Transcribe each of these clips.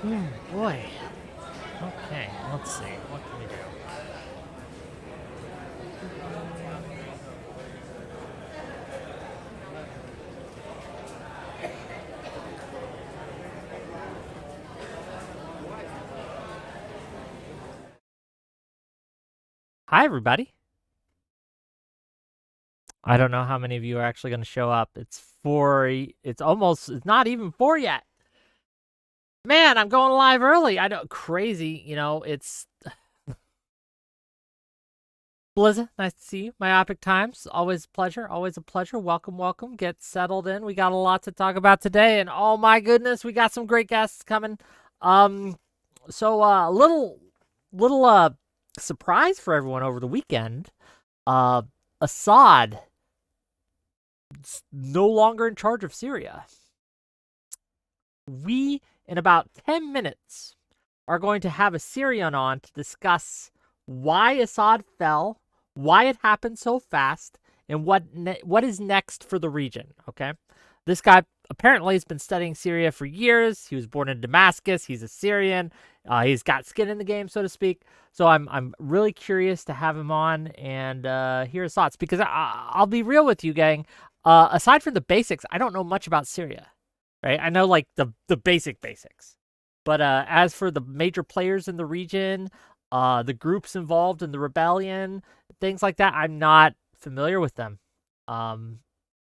Boy. Okay, let's see. What can we do? Hi, everybody. I don't know how many of you are actually going to show up. It's not even 4 yet. Man, I'm going live early. I know, crazy. It's Blizza. Nice to see you. Myopic Times. Always a pleasure. Always a pleasure. Welcome, welcome. Get settled in. We got a lot to talk about today, and oh my goodness, we got some great guests coming. So little surprise for everyone over the weekend. Uh, Assad no longer in charge of Syria. We, in about 10 minutes, are going to have a Syrian on to discuss why Assad fell, why it happened so fast, and what is next for the region, okay? This guy apparently has been studying Syria for years. He was born in Damascus. He's a Syrian. He's got skin in the game, so to speak. So I'm really curious to have him on and hear his thoughts, because I'll be real with you, gang. Aside from the basics, I don't know much about Syria, right? I know like the basics. But as for the major players in the region, the groups involved in the rebellion, things like that, I'm not familiar with them.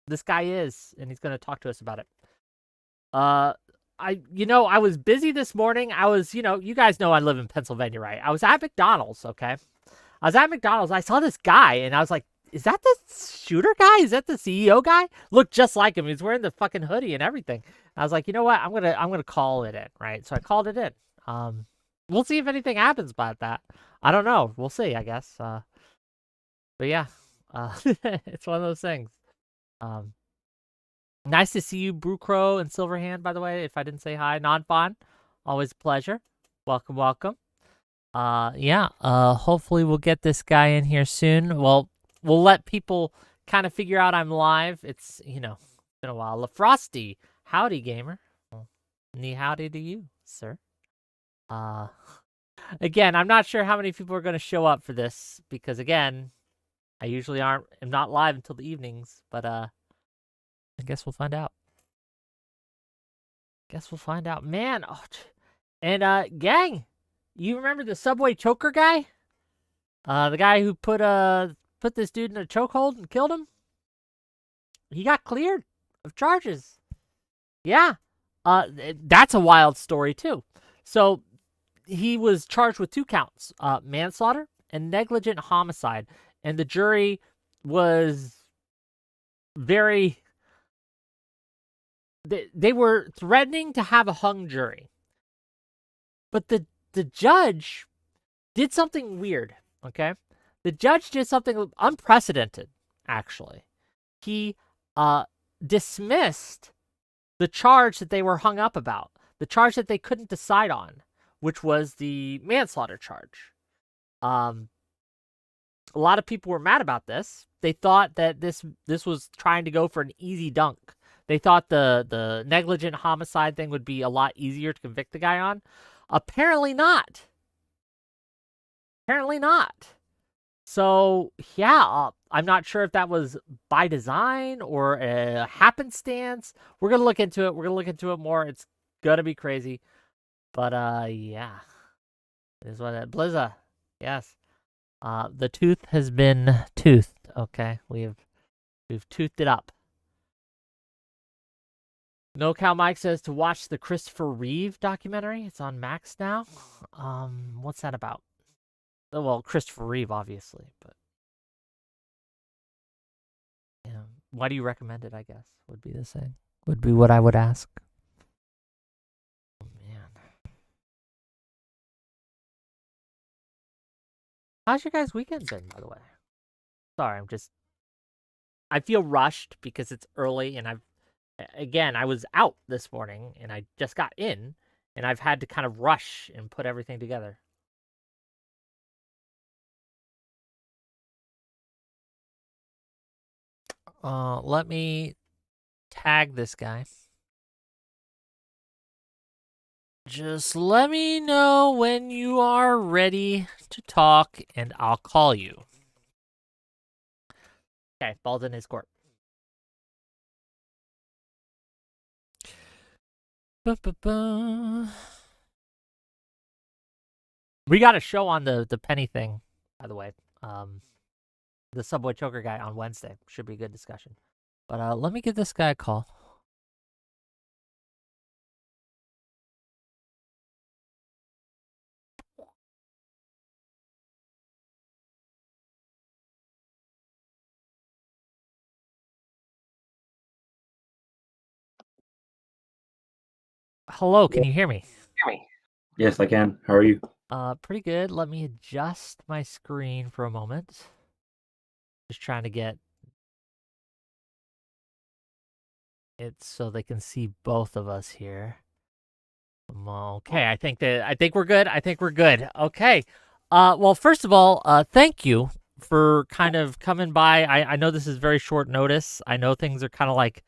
This guy is, and he's going to talk to us about it. I was busy this morning. You guys know I live in Pennsylvania, right? I was at McDonald's, okay? I was at McDonald's. I saw this guy, and I was like, is that the shooter guy? Is that the CEO guy? Looked just like him. He's wearing the fucking hoodie and everything. I was like, you know what? I'm gonna call it in, right? So I called it in. We'll see if anything happens about that. I don't know. We'll see, I guess. But yeah, it's one of those things. Um, Nice to see you, Brew Crow and Silverhand. By the way, if I didn't say hi, non-fun, always a pleasure. Welcome, welcome. Yeah. Hopefully we'll get this guy in here soon. Well, we'll let people kind of figure out I'm live. It's been a while. LaFrosty, howdy, gamer. Well, knee howdy to you, sir. Uh, Again, I'm not sure how many people are going to show up for this because again, I usually am not live until the evenings, but I guess we'll find out. Man. And gang, you remember the subway choker guy? The guy who put this dude in a chokehold and killed him? He got cleared of charges. Yeah. That's a wild story too. So he was charged with 2 counts, manslaughter and negligent homicide. And the jury was very they were threatening to have a hung jury. But the judge did something weird, okay? The judge did something unprecedented, actually. He dismissed the charge that they were hung up about, the charge that they couldn't decide on, which was the manslaughter charge. A lot of people were mad about this. They thought that this was trying to go for an easy dunk. They thought the negligent homicide thing would be a lot easier to convict the guy on. Apparently not. So, yeah, I'm not sure if that was by design or a happenstance. We're going to look into it. We're going to look into it more. It's going to be crazy. But, yeah. It is what it is. Blizza. Yes. The tooth has been toothed. Okay. We've toothed it up. No Cow Mike says to watch the Christopher Reeve documentary. It's on Max now. What's that about? Well, Christopher Reeve, obviously, but yeah. Why do you recommend it? I guess would be the same. Would be what I would ask. Oh man, how's your guys' weekend been, by the way? Sorry, I feel rushed because it's early, and I was out this morning, and I just got in, and I've had to kind of rush and put everything together. Let me tag this guy. Just let me know when you are ready to talk, and I'll call you. Okay, ball's in his court. Ba-ba-ba. We got a show on the penny thing, by the way. The Subway Choker guy on Wednesday. Should be a good discussion. But let me give this guy a call. Hello, can you hear me? Yes, I can. How are you? Pretty good. Let me adjust my screen for a moment. Just trying to get it so they can see both of us here. Okay, I think we're good. I think we're good. Okay. Well, first of all, thank you for kind of coming by. I know this is very short notice. I know things are kind of like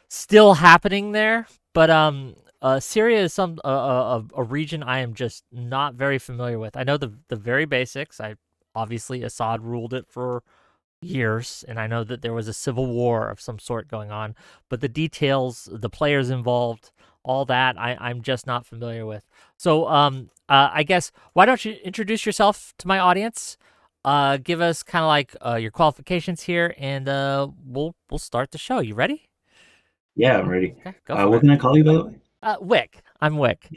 still happening there, but Syria is a region I am just not very familiar with. I know the very basics. I obviously Assad ruled it for years, and I know that there was a civil war of some sort going on, but the details, the players involved, all that, I'm just not familiar with. So, I guess why don't you introduce yourself to my audience? Give us kind of like your qualifications here, and we'll start the show. You ready? Yeah, I'm ready. Okay, go for What it. can I call you, by the way? Wick. I'm Wick.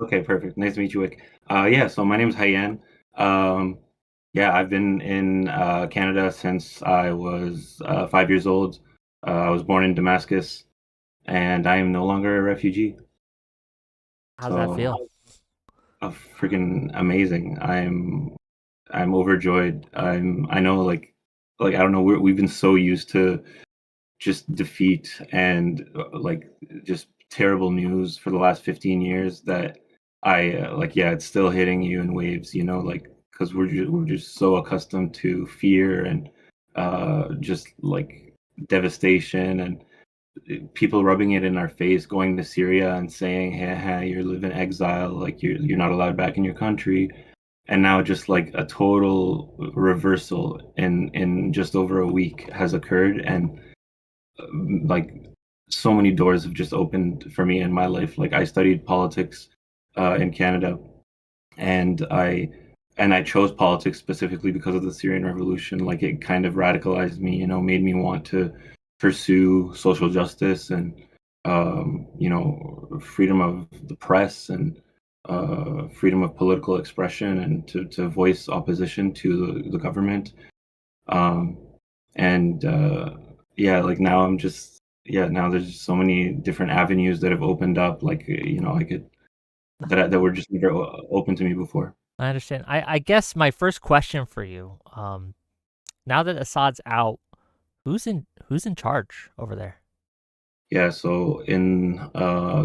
Okay, perfect. Nice to meet you, Wick. Yeah, so my name's Haiyan. Um, yeah, I've been in Canada since I was 5 years old. I was born in Damascus, and I am no longer a refugee. How's that So, feel? freaking amazing. I'm overjoyed. I know, like I don't know. We've been so used to just defeat and like just terrible news for the last 15 years that I like yeah, it's still hitting you in waves, like because we're just so accustomed to fear and just like devastation and people rubbing it in our face, going to Syria and saying, hey, you live in exile, like you're not allowed back in your country. And now just like a total reversal in just over a week has occurred, and like so many doors have just opened for me in my life. Like I studied politics in Canada, and I chose politics specifically because of the Syrian revolution. Like it kind of radicalized me, made me want to pursue social justice and freedom of the press and freedom of political expression and to voice opposition to the government. um, and yeah, like now I'm just yeah, now there's just so many different avenues that have opened up, like I could that were just never open to me before. I understand. I guess my first question for you, now that Assad's out, who's in charge over there? Yeah, so in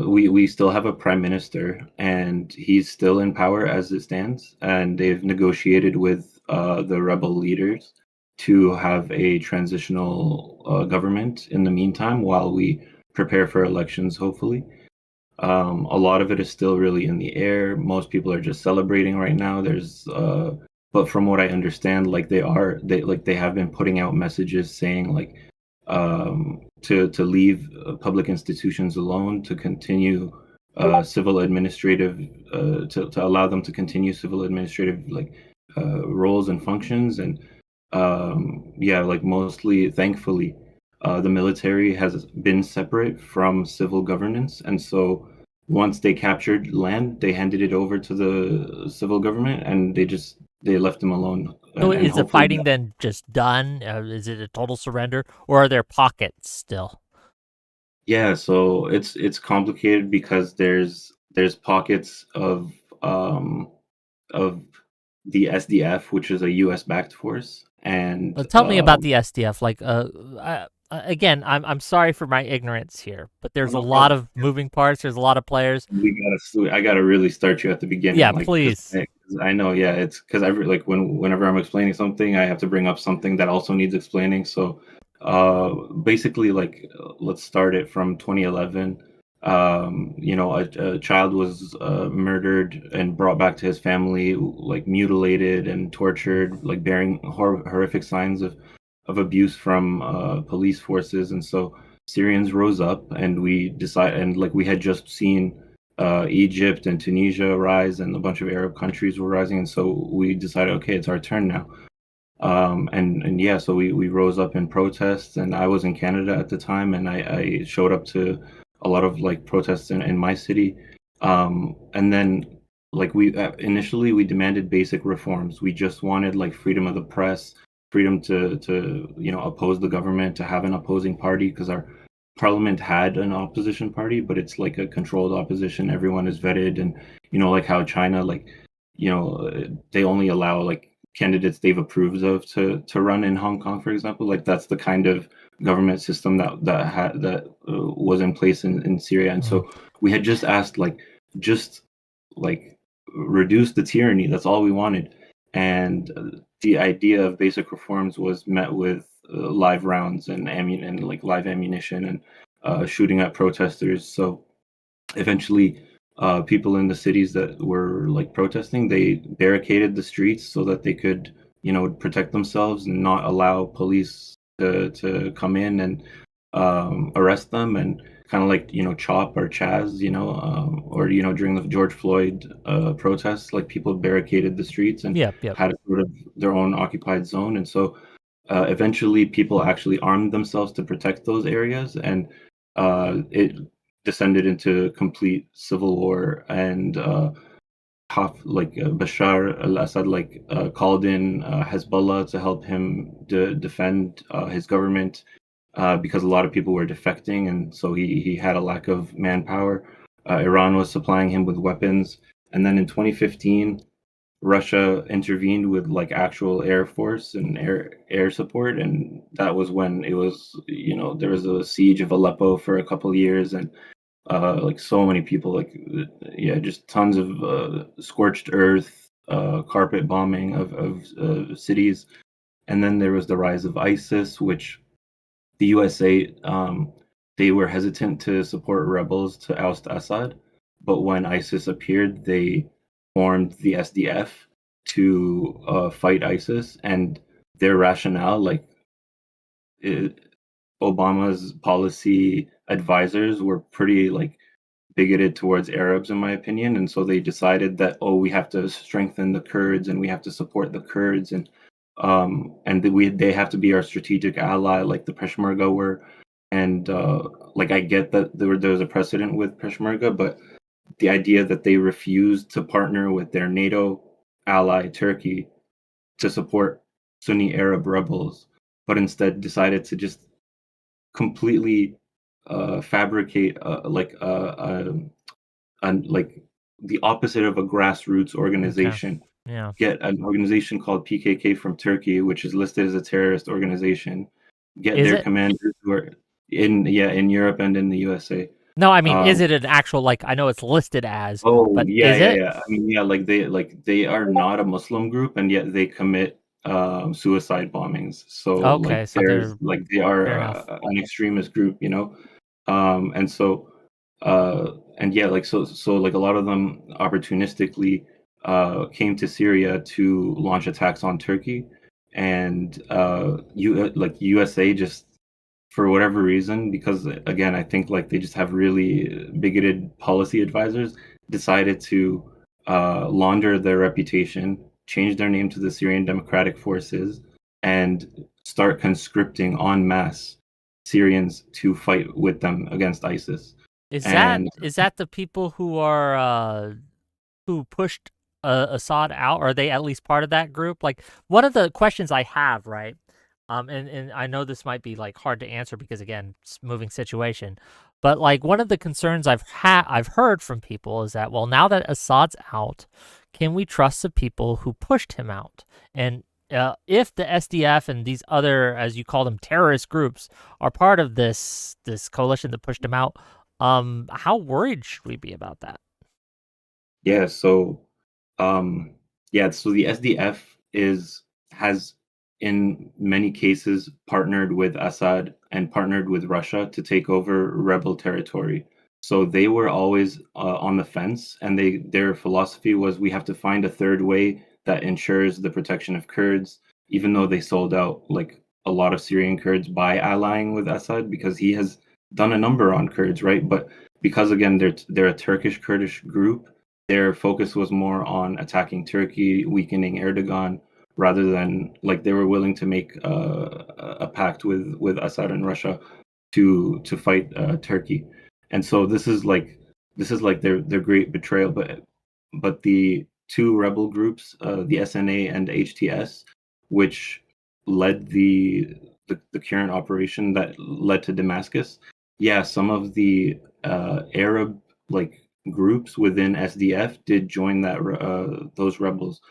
we still have a prime minister, and he's still in power as it stands, and they've negotiated with the rebel leaders to have a transitional government in the meantime while we prepare for elections, hopefully. A lot of it is still really in the air. Most people are just celebrating right now. But from what I understand, like they have been putting out messages saying like to leave public institutions alone, to continue civil administrative, to allow them to continue civil administrative like roles and functions, and yeah, like mostly, thankfully, the military has been separate from civil governance, and so once they captured land, they handed it over to the civil government, and they left them alone, So and is the hopefully, fighting then just done? Is it a total surrender, or are there pockets still? yeah. So it's complicated because there's pockets um of the SDF, which is a U.S. backed force, and Tell me about the SDF. Like, again, I'm sorry for my ignorance here, but there's a no lot problem. of moving parts. There's a lot of players. I gotta really start you at the Yeah, beginning, like because please. I know, yeah, it's because every like whenever I'm explaining something, I have to bring up something that also needs explaining. So, basically, like let's start it from 2011. A child was murdered and brought back to his family, like mutilated and tortured, like bearing horrific signs of abuse from police forces. And so Syrians rose up, and we had just seen Egypt and Tunisia rise, and a bunch of Arab countries were rising, and so we decided, okay, it's our turn now. And yeah, so we rose up in protests, and I was in Canada at the time, and I showed up to a lot of like protests in my city. And then like we initially we demanded basic reforms. We just wanted like freedom of the press, freedom to oppose the government, to have an opposing party, because our parliament had an opposition party, but it's like a controlled opposition. Everyone is vetted, and like how China, like they only allow like candidates they've approved of to run in Hong Kong, for example. Like that's the kind of government system that was in place in Syria. And Mm. so we had just asked just like reduce the tyranny. That's all we wanted. And the idea of basic reforms was met with live rounds and like live ammunition and shooting at protesters. So eventually people in the cities that were like protesting, they barricaded the streets so that they could protect themselves and not allow police to come in and arrest them, and kind of like chop or chaz, or during the George Floyd protests, like people barricaded the streets and Yep, yep. had a sort of their own occupied zone. And so eventually people actually armed themselves to protect those areas, and it descended into complete civil war. And Bashar al-Assad called in Hezbollah to help him defend his government, because a lot of people were defecting, and so he had a lack of manpower. Iran was supplying him with weapons, and then in 2015 Russia intervened with like actual air force and air support, and that was when it was there was a siege of Aleppo for a couple of years, and like so many people, like yeah, just tons of scorched earth, carpet bombing of cities. And then there was the rise of ISIS, which the USA, they were hesitant to support rebels to oust Assad, but when ISIS appeared, they formed the SDF to fight ISIS, and their rationale, like it, Obama's policy advisors were pretty like bigoted towards Arabs, in my opinion, and so they decided that, oh, we have to strengthen the Kurds and we have to support the Kurds, and they have to be our strategic ally, like the Peshmerga were. And like I get that there was a precedent with Peshmerga, but the idea that they refused to partner with their NATO ally Turkey to support Sunni Arab rebels, but instead decided to just completely fabricate like the opposite of a grassroots Okay. organization. Yeah. Get an organization called PKK from Turkey, which is listed as a terrorist organization. Get Is their it? commanders who are in Europe and in the USA. No, I mean, is Um, it an actual, like, I know it's listed as, oh but yeah, is yeah, it? yeah. I mean, yeah, they are not a Muslim group, and yet they commit suicide bombings. So Okay, so they're they are fair enough. an extremist group, and so and yeah, so like a lot of them opportunistically came to Syria to launch attacks on Turkey, and USA just, for whatever reason, because again I think like they just have really bigoted policy advisors, decided to launder their reputation, change their name to the Syrian Democratic Forces, and start conscripting en masse Syrians to fight with them against ISIS. Is that And is that the people who are who pushed Assad out? Are they at least part of that group? Like, one of the questions I have, right? And I know this might be like hard to answer because again, it's a moving situation. But like one of the concerns I've heard from people is that, well, now that Assad's out, can we trust the people who pushed him out? And if the SDF and these other, as you call them, terrorist groups are part of this coalition that pushed him out, how worried should we be about that? yeah, so um, yeah, so the SDF has in many cases partnered with Assad and partnered with Russia to take over rebel territory. So they were always on the fence, and their philosophy was we have to find a third way that ensures the protection of Kurds, even though they sold out like a lot of Syrian Kurds by allying with Assad because he has done a number on Kurds, right? But because again they're a Turkish Kurdish group, their focus was more on attacking Turkey, weakening Erdogan, rather than like they were willing to make a pact with Assad and Russia to fight Turkey. And so this is like their great betrayal. But the two rebel groups, the SNA and HTS, which led the current operation that led to Damascus. Yeah, some of the Arab like groups within SDF did join those rebels,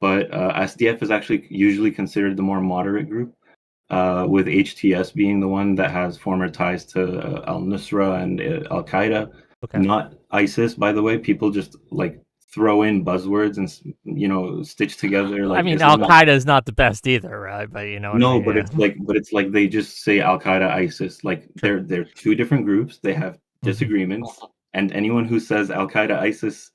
but SDF is actually usually considered the more moderate group, with HTS being the one that has former ties to Al Nusra and Al Qaeda, Okay. not ISIS, by the way. People just like throw in buzzwords and stitch together I like mean, this is Al not. Qaeda is not the best either, right? But you know what I No, mean. but Yeah. it's like they just say Al Qaeda, ISIS. Like Sure. they're two different groups. They have Hmm. disagreements, and anyone who says Al Qaeda, ISIS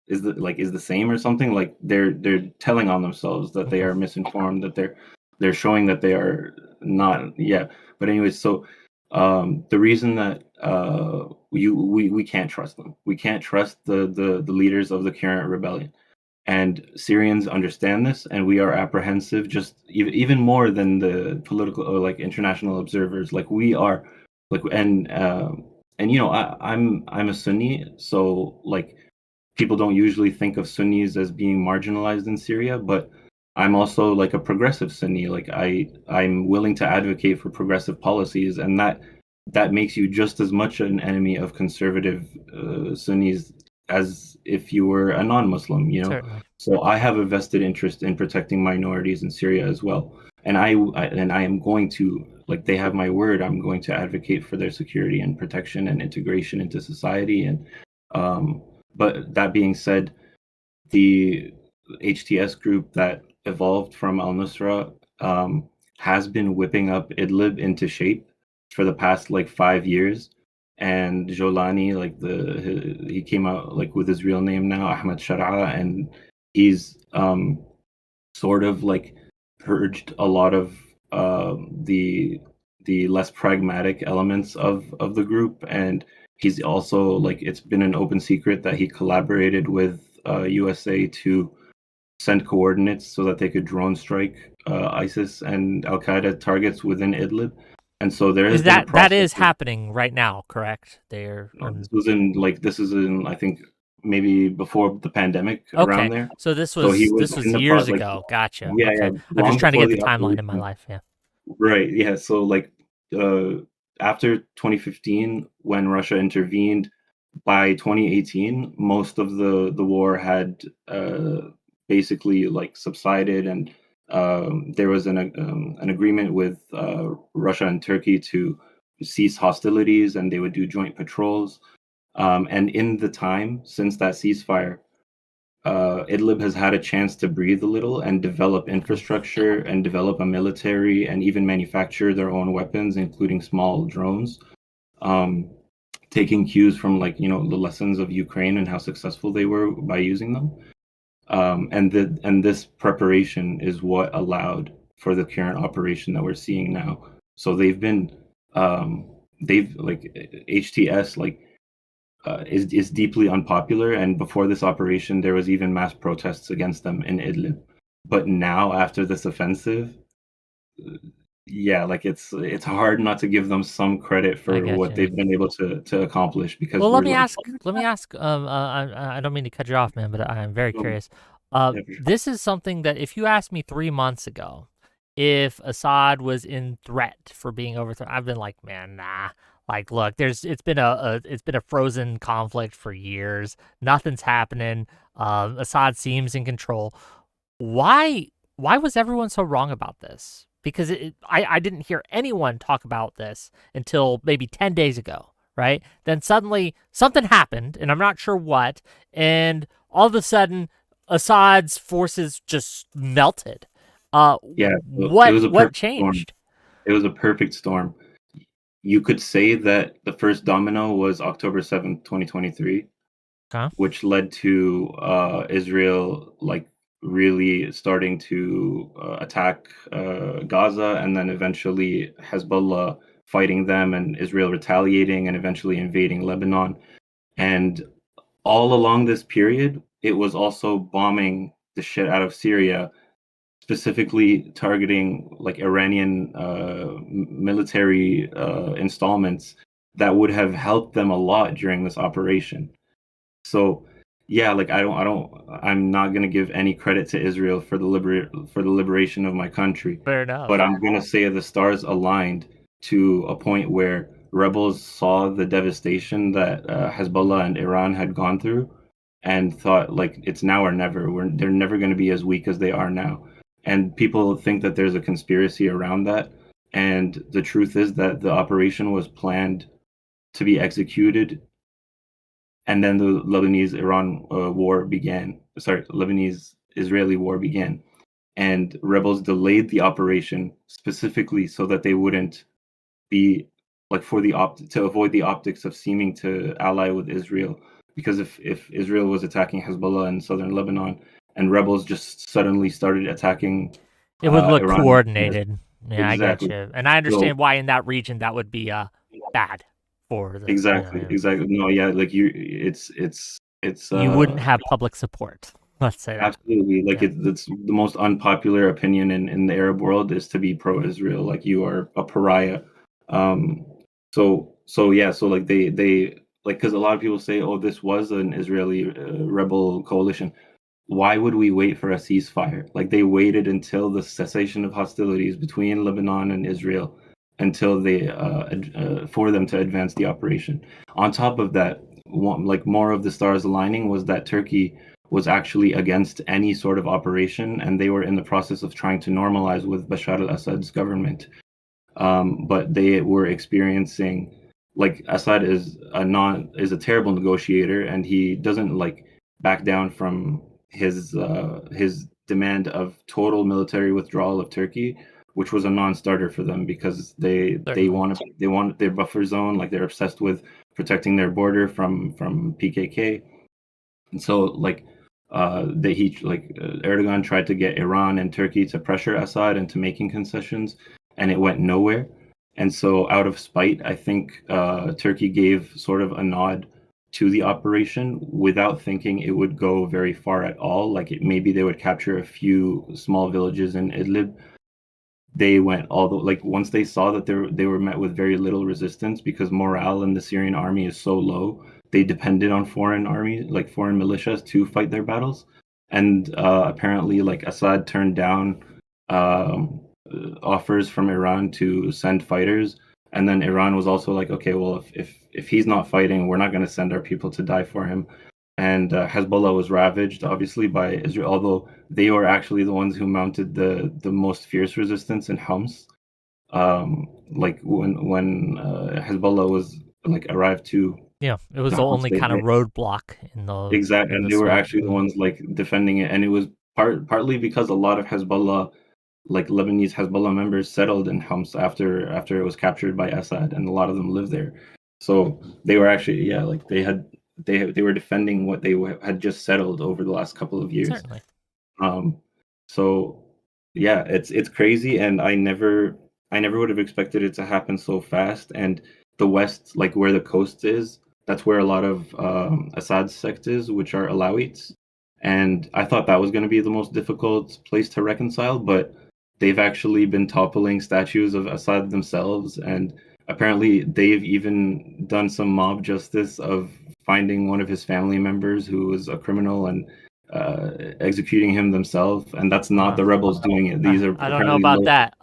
is the same or something, like they're telling on themselves that they Okay. are misinformed, that they're showing that they are not. Yeah. But anyways, so the reason that we can't trust them, we can't trust the leaders of the current rebellion, and Syrians understand this, and we are apprehensive, just even more than the political or like international observers. Like we are, like and I'm a Sunni, so like people don't usually think of Sunnis as being marginalized in Syria, but I'm also like a progressive Sunni. Like I'm willing to advocate for progressive policies, and that makes you just as much an enemy of conservative Sunnis as if you were a non-Muslim, you know. Certainly. So I have a vested interest in protecting minorities in Syria as well, and I am going to, like, they have my word. I'm going to advocate for their security and protection and integration into society. And um, but that being said, the HTS group that evolved from Al Nusra has been whipping up Idlib into shape for the past like 5 years. And Jolani, like he came out like with his real name now, Ahmed Shara, and he's sort of like purged a lot of the less pragmatic elements of the group. And he's also like, it's been an open secret that he collaborated with USA to send coordinates so that they could drone strike ISIS and Al Qaeda targets within Idlib. And so there has Is been a that process is of, happening right now? Correct. They're no, on. this is in, I think, maybe before the pandemic, around Okay. there. So this So he was was in the years like, ago. Gotcha. yeah, yeah, Okay. I'm just long trying to before get the the timeline in my operation. life. Yeah. Right. Yeah. So like uh, after 2015, when Russia intervened, by 2018, most of the war had basically like subsided, and there was an agreement with Russia and Turkey to cease hostilities, and they would do joint patrols. And in the time since that ceasefire, Idlib has had a chance to breathe a little and develop Okay. infrastructure and develop a military and even manufacture their own weapons, including small drones. Um, Taking cues from, like, the lessons of Ukraine and how successful they were by using them. And this preparation is what allowed for the current operation that we're seeing now. So they've like HTS like is deeply unpopular, and before this operation there was even mass protests against them in Idlib. But now, after this offensive, yeah, like it's hard not to give them some credit I for get what you. they've been able to accomplish, because Well, we're like, let me ask. I don't mean to cut you off, man, but I'm very um, curious. yeah, for sure. This is something that if you asked me 3 months ago, if Assad was in threat for being overthrown, I've been like, man, nah. Like, look, it's been a frozen conflict for years. Nothing's happening. Assad seems in control. Why was everyone so wrong about this? Because I didn't hear anyone talk about this until maybe 10 days ago, right? Then suddenly something happened, and I'm not sure what, and all of a sudden Assad's forces just melted. Yeah, so it was a What perfect storm. changed? It was a perfect storm. you could say that the first domino was October 7th, 2023, Okay. which led to Israel like really starting to attack Gaza, and then eventually Hezbollah fighting them, and Israel retaliating, and eventually invading Lebanon. And all along this period, it was also bombing the shit out of Syria, specifically targeting like Iranian military installments that would have helped them a lot during this operation. So yeah, like I'm not gonna give any credit to Israel for the liberation of my country, Fair enough. but I'm gonna say the stars aligned to a point where rebels saw the devastation that Hezbollah and Iran had gone through, and thought like it's now or never. They're never going to be as weak as they are now, and people think that there's a conspiracy around that. And the truth is that the operation was planned to be executed, and then the Lebanese-Iran war began. Sorry, Lebanese-Israeli war began, and rebels delayed the operation specifically so that they wouldn't be like to avoid the optics of seeming to ally with Israel. Because if Israel was attacking Hezbollah in southern Lebanon and rebels just suddenly started attacking It would look Iran, coordinated. Yeah, I get exactly. you, and I So understand why in that region that would be bad for the. exactly, exactly. No, yeah, like it's You wouldn't have public support. Let's say that. absolutely, like Yeah. it's the most unpopular opinion in the Arab world is to be pro-Israel. Like you are a pariah. Um, so yeah, so like they like because a lot of people say, oh, this was an Israeli rebel coalition. Why would we wait for a ceasefire? Like they waited until the cessation of hostilities between Lebanon and Israel until they for them to advance the operation. On top of that, like more of the stars aligning was that Turkey was actually against any sort of operation, and they were in the process of trying to normalize with Bashar al-Assad's government. But they were experiencing like Assad is a terrible negotiator, and he doesn't like back down from his demand of total military withdrawal of Turkey, which was a non-starter for them because they want their buffer zone, like they're obsessed with protecting their border from PKK. And so like Erdogan tried to get Iran and Turkey to pressure Assad into making concessions, and it went nowhere. And so, out of spite, I think Turkey gave sort of a nod to the operation without thinking it would go very far at all. Like maybe they would capture a few small villages in Idlib. They went all the like once they saw that they were met with very little resistance because morale in the Syrian army is so low. They depended on foreign militias to fight their battles, and apparently, like Assad turned down offers from Iran to send fighters, and then Iran was also like, okay, well, if he's not fighting, we're not going to send our people to die for him. And Hezbollah was ravaged, obviously, by Israel, although they were actually the ones who mounted the most fierce resistance in Homs. Like when Hezbollah was like arrived to Yeah, it was the the Homs, only kind of roadblock exactly, in and the they were smoke. actually the ones like defending it, and it was partly because a lot of Hezbollah, like Lebanese Hezbollah members, settled in Homs after it was captured by Assad, and a lot of them live there. So they were actually, yeah, like they were defending what they had just settled over the last couple of years. Certainly. Um, so yeah, it's crazy, and I never would have expected it to happen so fast. And the West, like where the coast is, that's where a lot of Assad's sect is, which are Alawites. And I thought that was going to be the most difficult place to reconcile, but they've actually been toppling statues of Assad themselves, and apparently they've even done some mob justice of finding one of his family members who was a criminal and executing him themselves. And that's not the rebels doing it. These are I don't know apparently about that.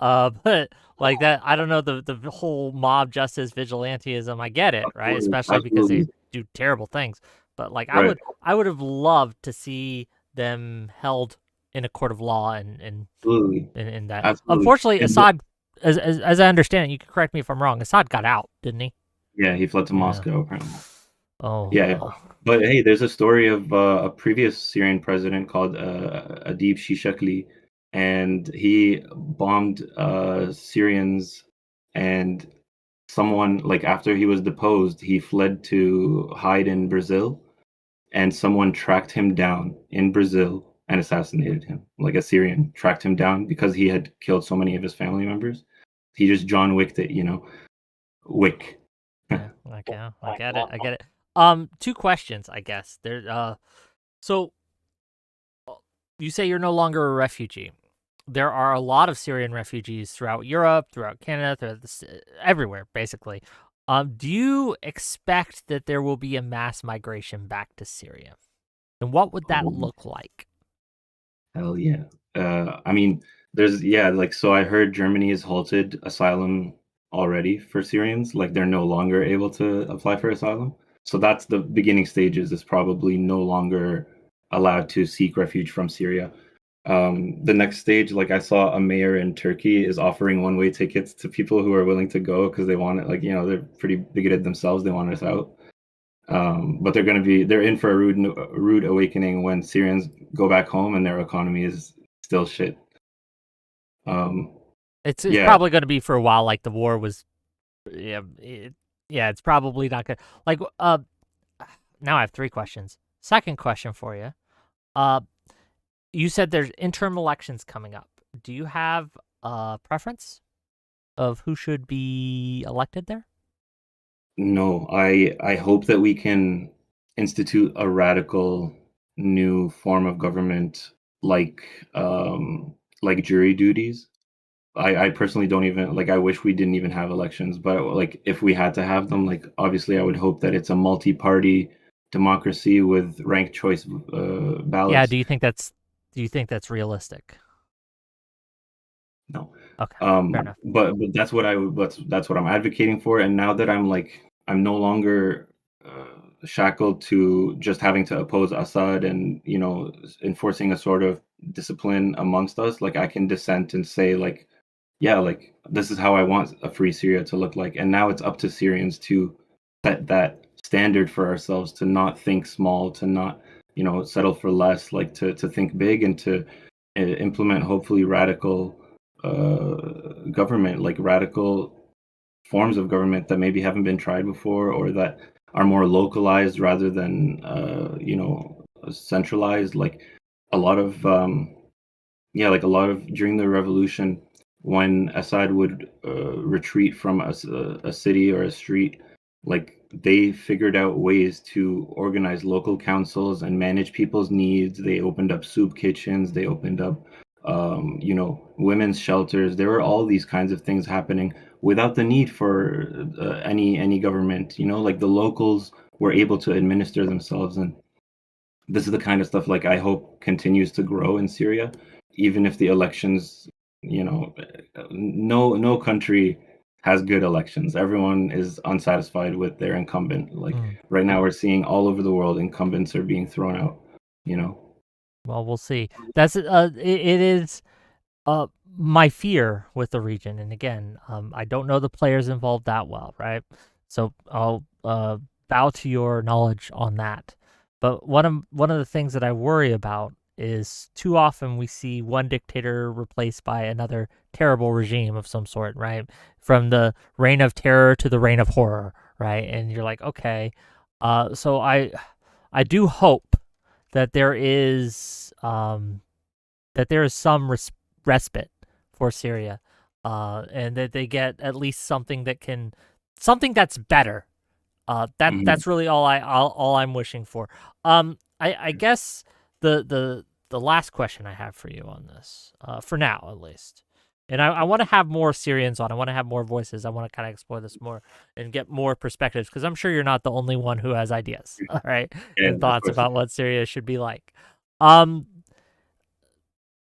But like that, I don't know the whole mob justice vigilantism. I get it, right? absolutely, Especially because they absolutely do terrible things. But like right, I would have loved to see them held in a court of law absolutely, in that. absolutely. Unfortunately, And Assad, as I understand it, you can correct me if I'm wrong. Assad got out, didn't he? yeah, he fled to Yeah. Moscow apparently. Oh Yeah, yeah. well. But hey, there's a story of a previous Syrian president called Adib Shishakli, and he bombed Syrians and someone, like, after he was deposed, he fled to hide in Brazil, and someone tracked him down in Brazil and assassinated him. Like, a Syrian tracked him down because he had killed so many of his family members. He just John Wicked it, you know. Wick. Yeah, okay, I get it. I get it. Two questions, I guess. So you say you're no longer a refugee. There are a lot of Syrian refugees throughout Europe, throughout Canada, everywhere, basically. Do you expect that there will be a mass migration back to Syria? And what would that Oh, look like? hell yeah. I mean, like, so I heard Germany has halted asylum already for Syrians. Like, they're no longer able to apply for asylum. So that's the beginning stages, is probably no longer allowed to seek refuge from Syria. The next stage, like, I saw a mayor in Turkey is offering one-way tickets to people who are willing to go because they want it. Like, you know, they're pretty bigoted themselves. They want us out. But they're in for a rude awakening when Syrians go back home and their economy is still shit. Um, It's yeah, probably going to be for a while. Like the war was, yeah, yeah. It's probably not good. Like, now I have three questions. Second question for you. Uh, you said there's interim elections coming up. Do you have a preference of who should be elected there? no, I hope that we can institute a radical new form of government, like jury duties. I personally don't even like. I wish we didn't even have elections, but like, if we had to have them, like, obviously I would hope that it's a multi-party democracy with ranked choice Yeah. ballots. Do you think that's realistic? No. Okay, fair enough. But that's what I'm advocating for. And now that I'm no longer shackled to just having to oppose Assad and, you know, enforcing a sort of discipline amongst us, like, I can dissent and say, like, yeah, like, this is how I want a free Syria to look like. And now it's up to Syrians to set that standard for ourselves, to not think small, to not, you know, settle for less, like, to think big, and to implement hopefully radical government, like radical forms of government that maybe haven't been tried before, or that are more localized rather than you know, centralized. Like, a lot of yeah, like, a lot of during the revolution, when Assad would retreat from a city or a street, like, they figured out ways to organize local councils and manage people's needs. They opened up soup kitchens. They opened up, you know, women's shelters. There were all these kinds of things happening without the need for any government. You know, like, the locals were able to administer themselves, and this is the kind of stuff, like, I hope continues to grow in Syria, even if the elections, you know, no country has good elections. Everyone is unsatisfied with their incumbent. Like, Mm. right now, we're seeing all over the world incumbents are being thrown out. You know. Well, we'll see. It is my fear with the region. And again, I don't know the players involved that well, right? So I'll bow to your knowledge on that. But one of the things that I worry about is too often we see one dictator replaced by another terrible regime of some sort, right? From the reign of terror to the reign of horror, right? And you're like, okay, so I do hope that there is some respite for Syria, and that they get at least something that's better. Mhm. That's really all I'm wishing for. I guess the last question I have for you on this, for now at least, and I want to have more Syrians on. I want to have more voices. I want to kind of explore this more and get more perspectives, because I'm sure you're not the only one who has ideas, all right, Yeah, and of thoughts course. about what Syria should be like. Um,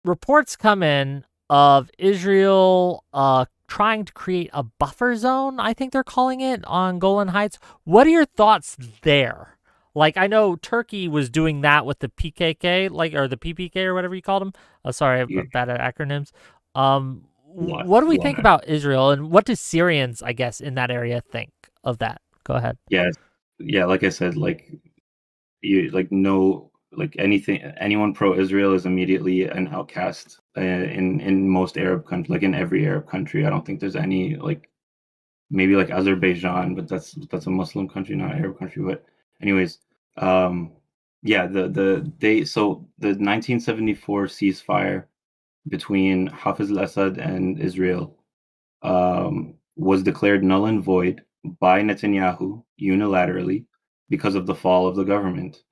Reports come in of Israel trying to create a buffer zone, I think they're calling it, on Golan Heights. What are your thoughts there? Like, I know Turkey was doing that with the PKK, like, or the PPK, or whatever you called them. Sorry, Yeah, I'm bad at acronyms. What do a we lot. think about Israel, and what do Syrians, I guess, in that area think of that? Go ahead. Yeah, yeah. Like I said, like, you, like, no, like, anyone pro-Israel is immediately an outcast in most Arab countries, like in every Arab country. I don't think there's any, like, maybe like Azerbaijan, but that's a Muslim country, not an Arab country. But anyways, um, yeah, the 1974 ceasefire between Hafiz al-Assad and Israel was declared null and void by Netanyahu unilaterally because of the fall of the government.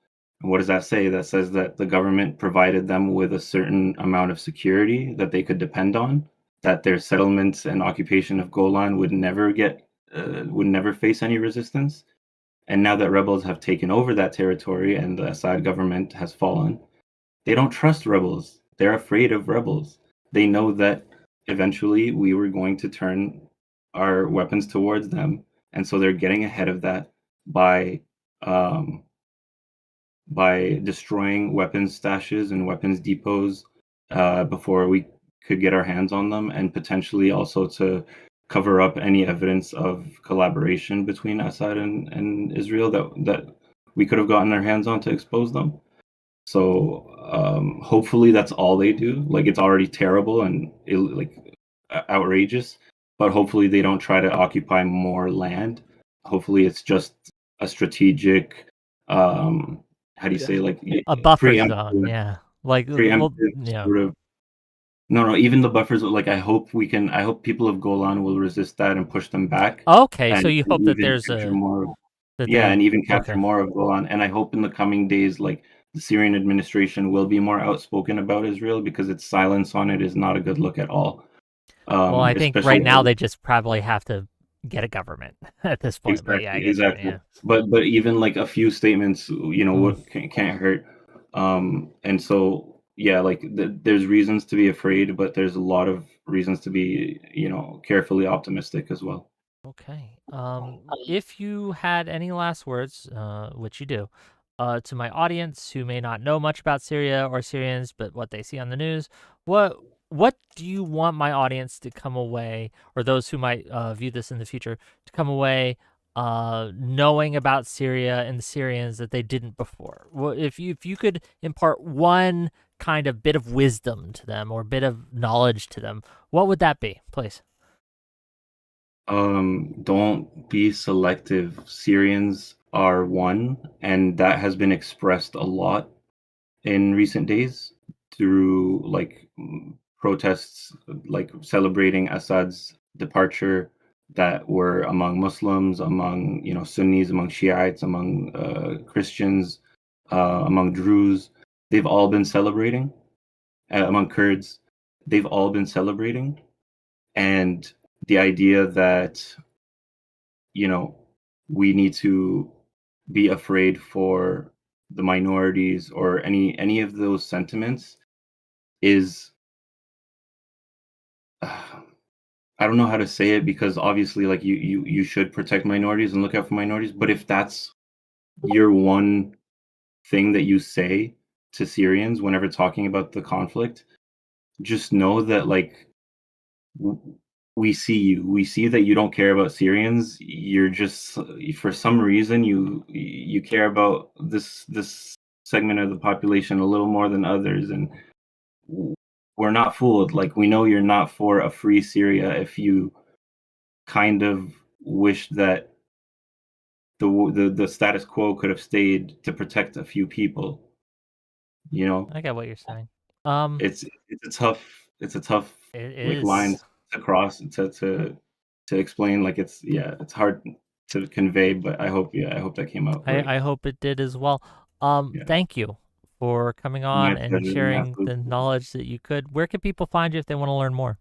And what does that say? That says that the government provided them with a certain amount of security that they could depend on, that their settlements and occupation of Golan would never face any resistance. And now that rebels have taken over that territory and the Assad government has fallen, they don't trust rebels. They're afraid of rebels. They know that eventually we were going to turn our weapons towards them, and so they're getting ahead of that by um, by destroying weapons stashes and weapons depots before we could get our hands on them, and potentially also to cover up any evidence of collaboration between Assad and Israel that we could have gotten our hands on to expose them. So hopefully that's all they do. Like it's already terrible and outrageous, but hopefully they don't try to occupy more land. Hopefully it's just a strategic, how do you say, like A buffer zone, preemptive, yeah. Like, well, preemptive yeah. sort of. No, no, even the buffers. Like I hope people of Golan will resist that and push them back, Okay, so and you hope that even there's capture a more. that Yeah, they and even capture okay. more of Golan. And I hope in the coming days, like the Syrian administration will be more outspoken about Israel because its silence on it is not a good look at all. Well, I think right Especially now they just probably have to get a government at this point. But yeah, I exactly, get you. exactly. Yeah. But even like a few statements, Mm, what can't hurt. And so yeah, like there's reasons to be afraid, but there's a lot of reasons to be, carefully optimistic as well. okay. If you had any last words, which you do, to my audience who may not know much about Syria or Syrians, but what they see on the news, what do you want my audience to come away, or those who might view this in the future, to come away knowing about Syria and the Syrians that they didn't before? Well, if you could impart one kind of bit of wisdom to them or bit of knowledge to them, what would that be, please? Don't be selective. Syrians are one, and that has been expressed a lot in recent days through like protests, like celebrating Assad's departure that were among Muslims, among Sunnis, among Shiites, among Christians, among Druze. They've all been celebrating among Kurds. They've all been celebrating, and the idea that you know we need to be afraid for the minorities or any of those sentiments is I don't know how to say it because obviously like you should protect minorities and look out for minorities, but if that's your one thing that you say to Syrians whenever talking about the conflict, just know that like w- we see you. We see that you don't care about Syrians. You're just for some reason you care about this segment of the population a little more than others, and we're not fooled. Like we know you're not for a free Syria if you kind of wish that the status quo could have stayed to protect a few people. You know, I get what you're saying. Um, it's a tough it like line is. to cross to explain. Like it's hard to convey, but I hope that came out right. I hope it did as well. Yeah, Thank you for coming my on and pleasure, my sharing absolute the pleasure. knowledge that you could. Where can people find you if they want to learn more?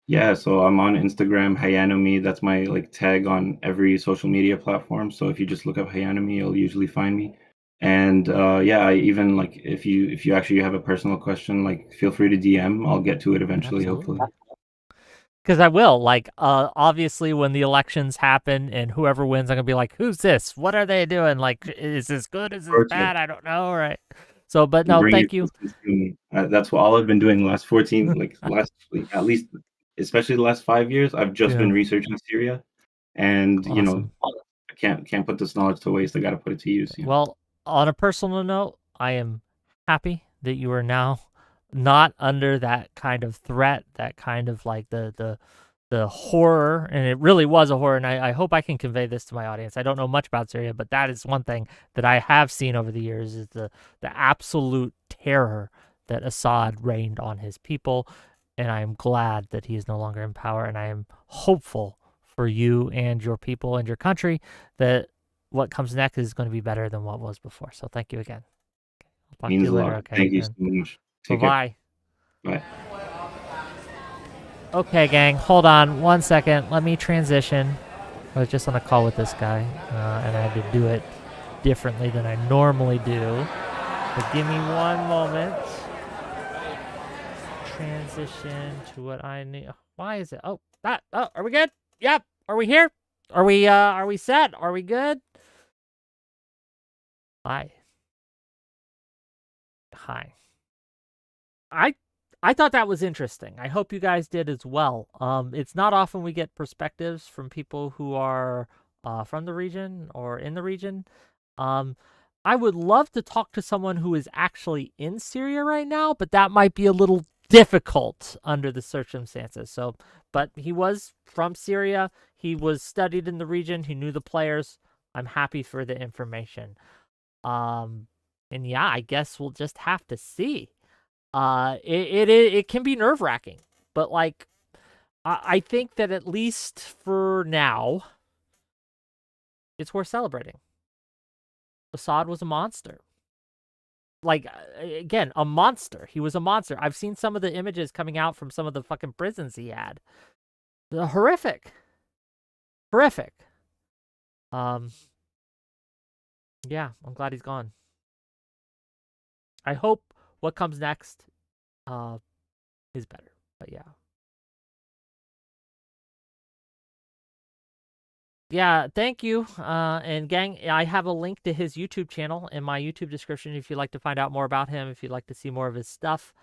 Yeah, so I'm on Instagram, Hayanomi. That's my like tag on every social media platform. So if you just look up Hayanomi, you'll usually find me. And yeah, I even like if you actually have a personal question, like feel free to DM. I'll get to it eventually, hopefully. Absolutely. Because I will. Like, obviously, when the elections happen and whoever wins, I'm gonna be like, "Who's this? What are they doing? Like, is this good? Is this Project bad? I don't know." Right. So, but and no, bring your thank you. questions to me. That's what all I've been doing the last 14, like last like, at least, especially the last 5 years. I've just been Yeah. researching Syria, and Awesome. I can't put this knowledge to waste. I got to put it to use. Well, on a personal note, I am happy that you are now not under that kind of threat, that kind of like the the horror, and it really was a horror, and I hope I can convey this to my audience. I don't know much about Syria, but that is one thing that I have seen over the years is the absolute terror that Assad rained on his people, and I am glad that he is no longer in power, and I am hopeful for you and your people and your country that what comes next is going to be better than what was before. So thank you again. I'll talk Means to you a later, lot. okay? Thank you so much. Take care. Bye-bye. Bye. Okay, gang, hold on 1 second. Let me transition. I was just on a call with this guy, and I had to do it differently than I normally do. But give me 1 moment. Transition to what I need. Why is it? Oh, are we good? Yep. Are we here? Are we set? Are we good? Hi. I thought that was interesting. I hope you guys did as well. It's not often we get perspectives from people who are from the region or in the region. I would love to talk to someone who is actually in Syria right now, but that might be a little difficult under the circumstances. So, but he was from Syria. He was studied in the region. He knew the players. I'm happy for the information. And yeah, I guess we'll just have to see. It can be nerve-wracking, but like I think that at least for now, it's worth celebrating. Assad was a monster. Like, again, a monster. He was a monster. I've seen some of the images coming out from some of the fucking prisons he had. They're horrific. Horrific. Yeah, I'm glad he's gone. I hope what comes next is better. But yeah. Yeah, thank you. And gang, I have a link to his YouTube channel in my YouTube description if you'd like to find out more about him, if you'd like to see more of his stuff.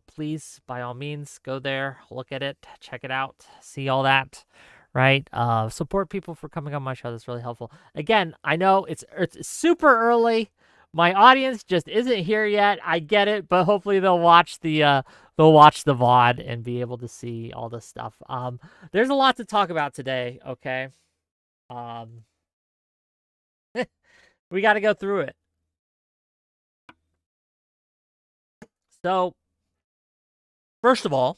Please, by all means, go there, look at it, check it out, see all that, right? Support people for coming on my show. That's really helpful. Again, I know it's super early. My audience just isn't here yet. I get it, but hopefully they'll watch the VOD and be able to see all this stuff. There's a lot to talk about today, okay? We got to go through it. So, first of all,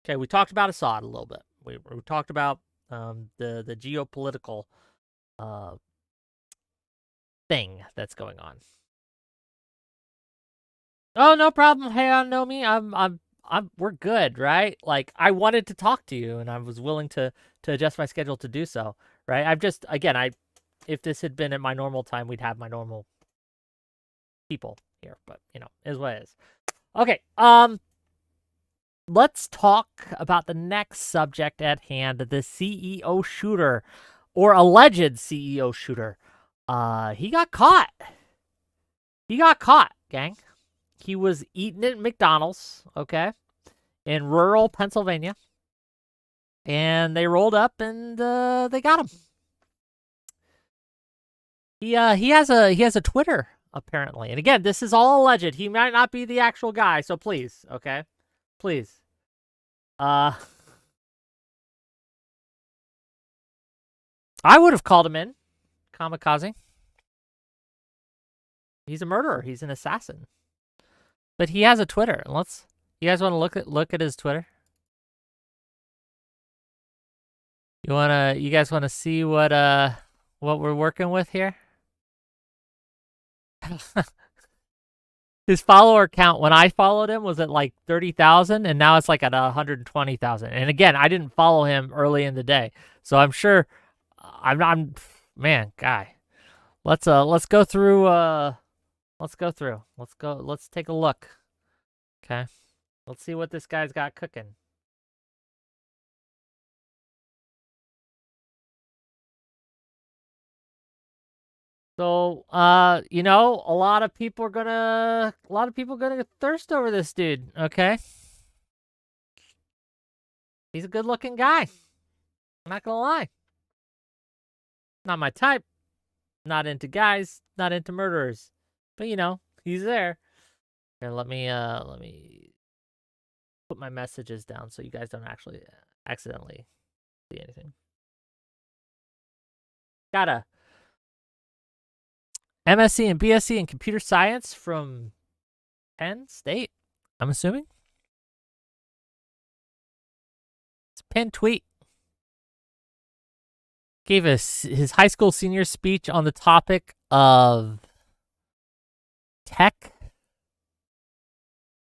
okay, we talked about Assad a little bit. We talked about the geopolitical thing that's going on. Oh, no problem. Hey, I know me. We're good, right? Like, I wanted to talk to you, and I was willing to adjust my schedule to do so, right? I've just, again, if this had been at my normal time, we'd have my normal people here, but you know, is what it is. Okay, let's talk about the next subject at hand, the CEO shooter, or alleged CEO shooter. He got caught. He got caught, gang. He was eating at McDonald's, okay, in rural Pennsylvania, and they rolled up and they got him. He has a Twitter apparently, and again, this is all alleged. He might not be the actual guy, so please, okay, please. I would have called him in, kamikaze. He's a murderer. He's an assassin. But he has a Twitter. You guys want to look at his Twitter? You guys wanna see what we're working with here? His follower count when I followed him was at like 30,000, and now it's like at 120,000. And again, I didn't follow him early in the day, so I'm sure I'm man, guy. Let's go through. Let's take a look. Okay, let's see what this guy's got cooking. So, you know, a lot of people are gonna thirst over this dude, okay? He's a good-looking guy. I'm not gonna lie. Not my type. Not into guys, not into murderers. But, you know, he's there. Here, let me put my messages down so you guys don't actually accidentally see anything. Got a MSc and BSc in computer science from Penn State, I'm assuming. It's a pinned tweet. Gave us his high school senior speech on the topic of tech.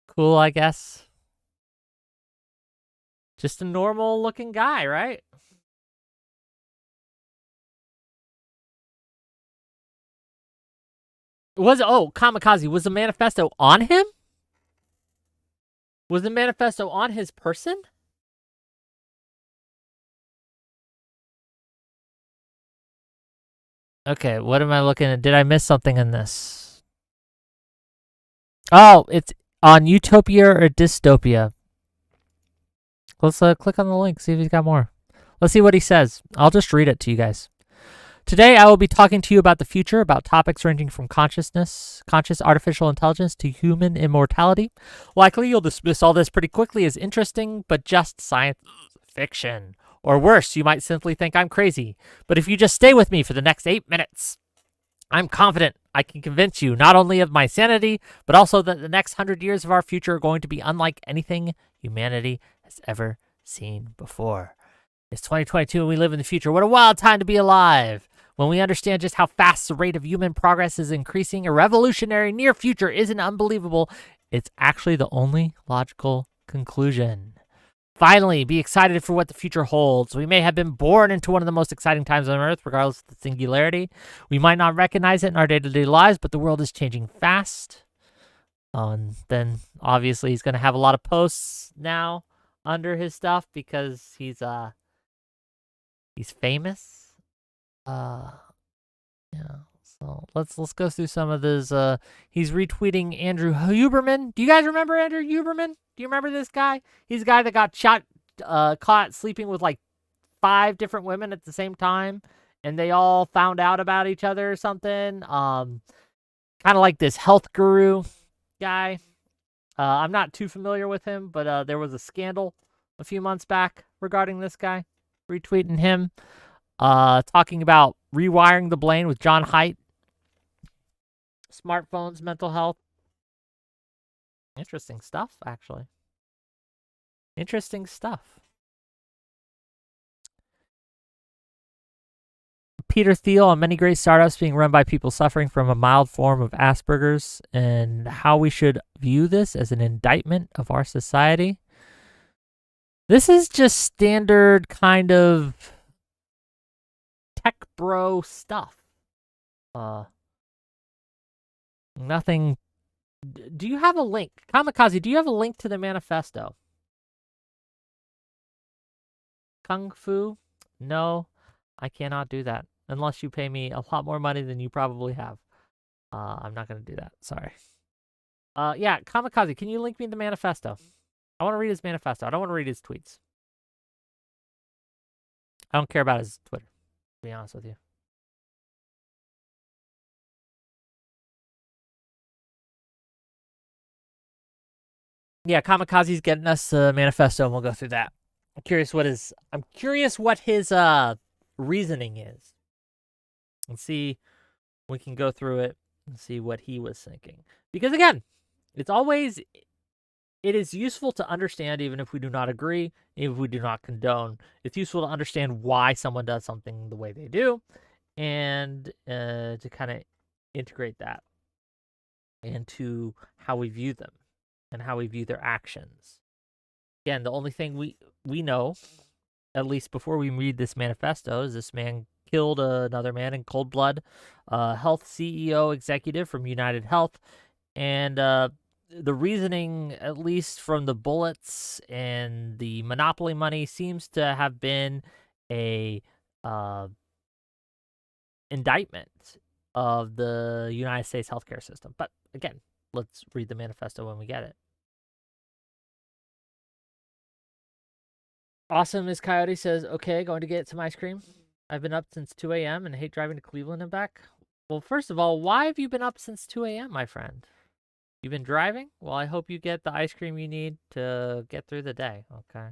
Cool, I guess. Just a normal looking guy, right? Kamikaze, was the manifesto on him? Was the manifesto on his person? Okay, what am I looking at? Did I miss something in this? Oh, it's on Utopia or Dystopia. Let's click on the link, see if he's got more. Let's see what he says. I'll just read it to you guys. Today, I will be talking to you about the future, about topics ranging from conscious artificial intelligence to human immortality. Likely, you'll dismiss all this pretty quickly as interesting, but just science fiction. Or worse, you might simply think I'm crazy. But if you just stay with me for the next 8 minutes, I'm confident I can convince you not only of my sanity, but also that the next 100 years of our future are going to be unlike anything humanity has ever seen before. It's 2022 and we live in the future. What a wild time to be alive. When we understand just how fast the rate of human progress is increasing, a revolutionary near future isn't unbelievable. It's actually the only logical conclusion. Finally, be excited for what the future holds. We may have been born into one of the most exciting times on Earth, regardless of the singularity. We might not recognize it in our day-to-day lives, but the world is changing fast. And then, obviously, he's going to have a lot of posts now under his stuff because he's famous. Yeah. So let's go through some of this. He's retweeting Andrew Huberman. Do you guys remember Andrew Huberman? Do you remember this guy? He's a guy that got caught sleeping with like 5 different women at the same time, and they all found out about each other or something. Kind of like this health guru guy. I'm not too familiar with him, but there was a scandal a few months back regarding this guy. Retweeting him. Talking about rewiring the brain with John Haidt. Smartphones, mental health. Interesting stuff, actually. Interesting stuff. Peter Thiel on many great startups being run by people suffering from a mild form of Asperger's and how we should view this as an indictment of our society. This is just standard kind of tech bro stuff. Nothing. Do you have a link? Kamikaze, do you have a link to the manifesto? Kung Fu? No, I cannot do that unless you pay me a lot more money than you probably have. I'm not going to do that. Sorry. Yeah, Kamikaze, can you link me the manifesto? I want to read his manifesto. I don't want to read his tweets. I don't care about his Twitter, to be honest with you. Yeah, Kamikaze's getting us the manifesto, and we'll go through that. I'm curious what his reasoning is. And see, we can go through it and see what he was thinking. Because again, it is useful to understand, even if we do not agree, even if we do not condone. It's useful to understand why someone does something the way they do, and to kind of integrate that into how we view them and how we view their actions. Again, the only thing we know, at least before we read this manifesto, is this man killed another man in cold blood, health CEO executive from United Health, and the reasoning, at least from the bullets and the monopoly money, seems to have been a indictment of the United States healthcare system. But again, let's read the manifesto when we get it. Awesome, Miss Coyote says, okay, going to get some ice cream. I've been up since 2 a.m. and hate driving to Cleveland and back. Well, first of all, why have you been up since 2 a.m., my friend? You've been driving? Well, I hope you get the ice cream you need to get through the day. Okay.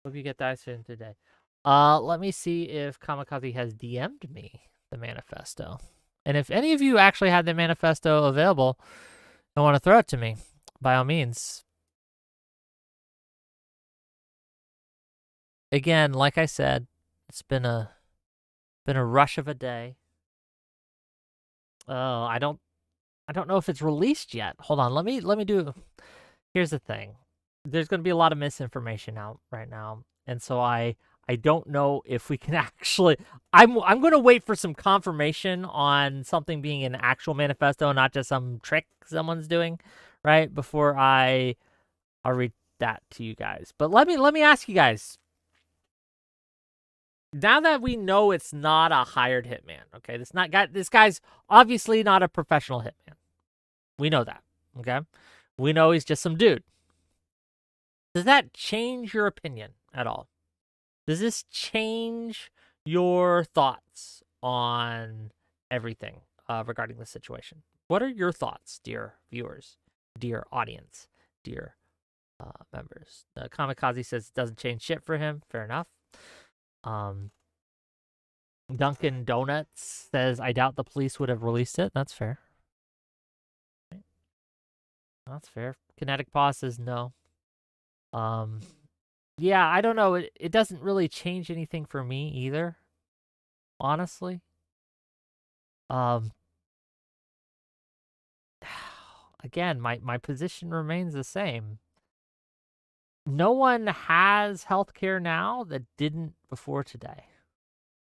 Hope you get the ice cream today. Let me see if Kamikaze has DM'd me the manifesto. And if any of you actually had the manifesto available and want to throw it to me, by all means. Again, like I said, it's been a rush of a day. Oh, I don't know if it's released yet. Hold on, let me do. Here's the thing. There's going to be a lot of misinformation out right now, and so I don't know if we can actually. I'm going to wait for some confirmation on something being an actual manifesto, not just some trick someone's doing, right? Before I'll read that to you guys. But let me ask you guys. Now that we know it's not a hired hitman, okay? This guy's obviously not a professional hitman. We know that, okay? We know he's just some dude. Does that change your opinion at all? Does this change your thoughts on everything regarding the situation? What are your thoughts, dear viewers, dear audience, dear members? Kamikaze says it doesn't change shit for him. Fair enough. Dunkin' Donuts says, I doubt the police would have released it. That's fair. That's fair. Kinetic Paw says no. Yeah, I don't know. It doesn't really change anything for me either, honestly. Again, my position remains the same. No one has healthcare now that didn't before today.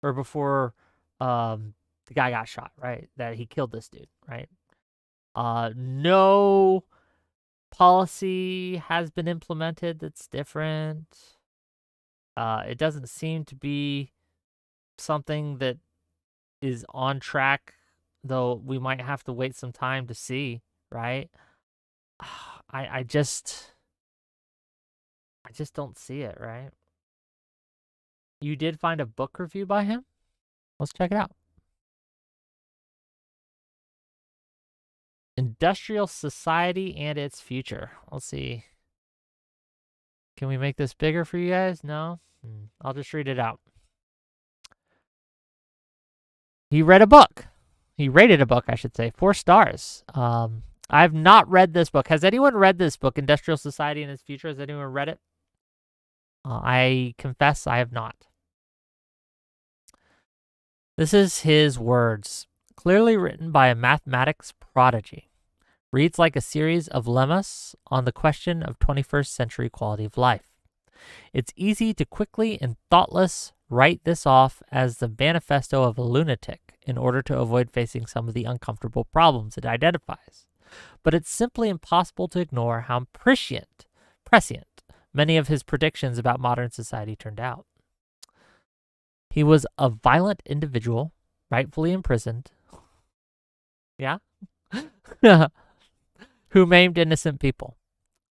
Or before the guy got shot, right? That he killed this dude, right? No policy has been implemented that's different. It doesn't seem to be something that is on track, though we might have to wait some time to see, right? I just don't see it, right? You did find a book review by him? Let's check it out. Industrial Society and Its Future. Let's see. Can we make this bigger for you guys? No? I'll just read it out. He read a book. He rated a book, I should say. 4 stars. I've not read this book. Has anyone read this book, Industrial Society and Its Future? Has anyone read it? I confess I have not. This is his words. Clearly written by a mathematics prodigy. Reads like a series of lemmas on the question of 21st century quality of life. It's easy to quickly and thoughtless write this off as the manifesto of a lunatic in order to avoid facing some of the uncomfortable problems it identifies. But it's simply impossible to ignore how prescient many of his predictions about modern society turned out. He was a violent individual, rightfully imprisoned. Yeah? Who maimed innocent people.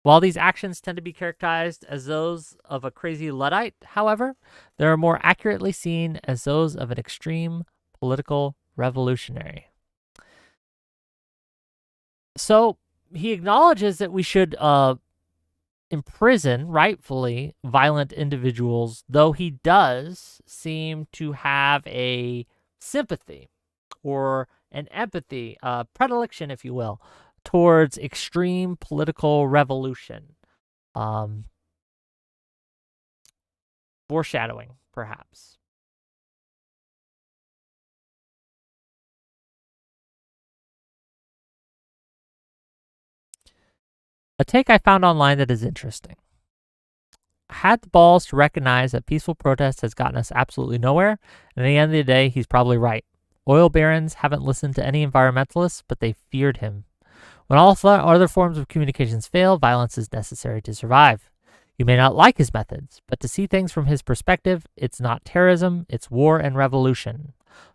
While these actions tend to be characterized as those of a crazy Luddite, however, they are more accurately seen as those of an extreme political revolutionary. So he acknowledges that we should imprison, rightfully, violent individuals, though he does seem to have a sympathy or an empathy, predilection, if you will, towards extreme political revolution. Foreshadowing, perhaps. A take I found online that is interesting. Had the balls to recognize that peaceful protest has gotten us absolutely nowhere, and at the end of the day, he's probably right. Oil barons haven't listened to any environmentalists, but they feared him. When all other forms of communications fail, violence is necessary to survive. You may not like his methods, but to see things from his perspective, it's not terrorism, it's war and revolution.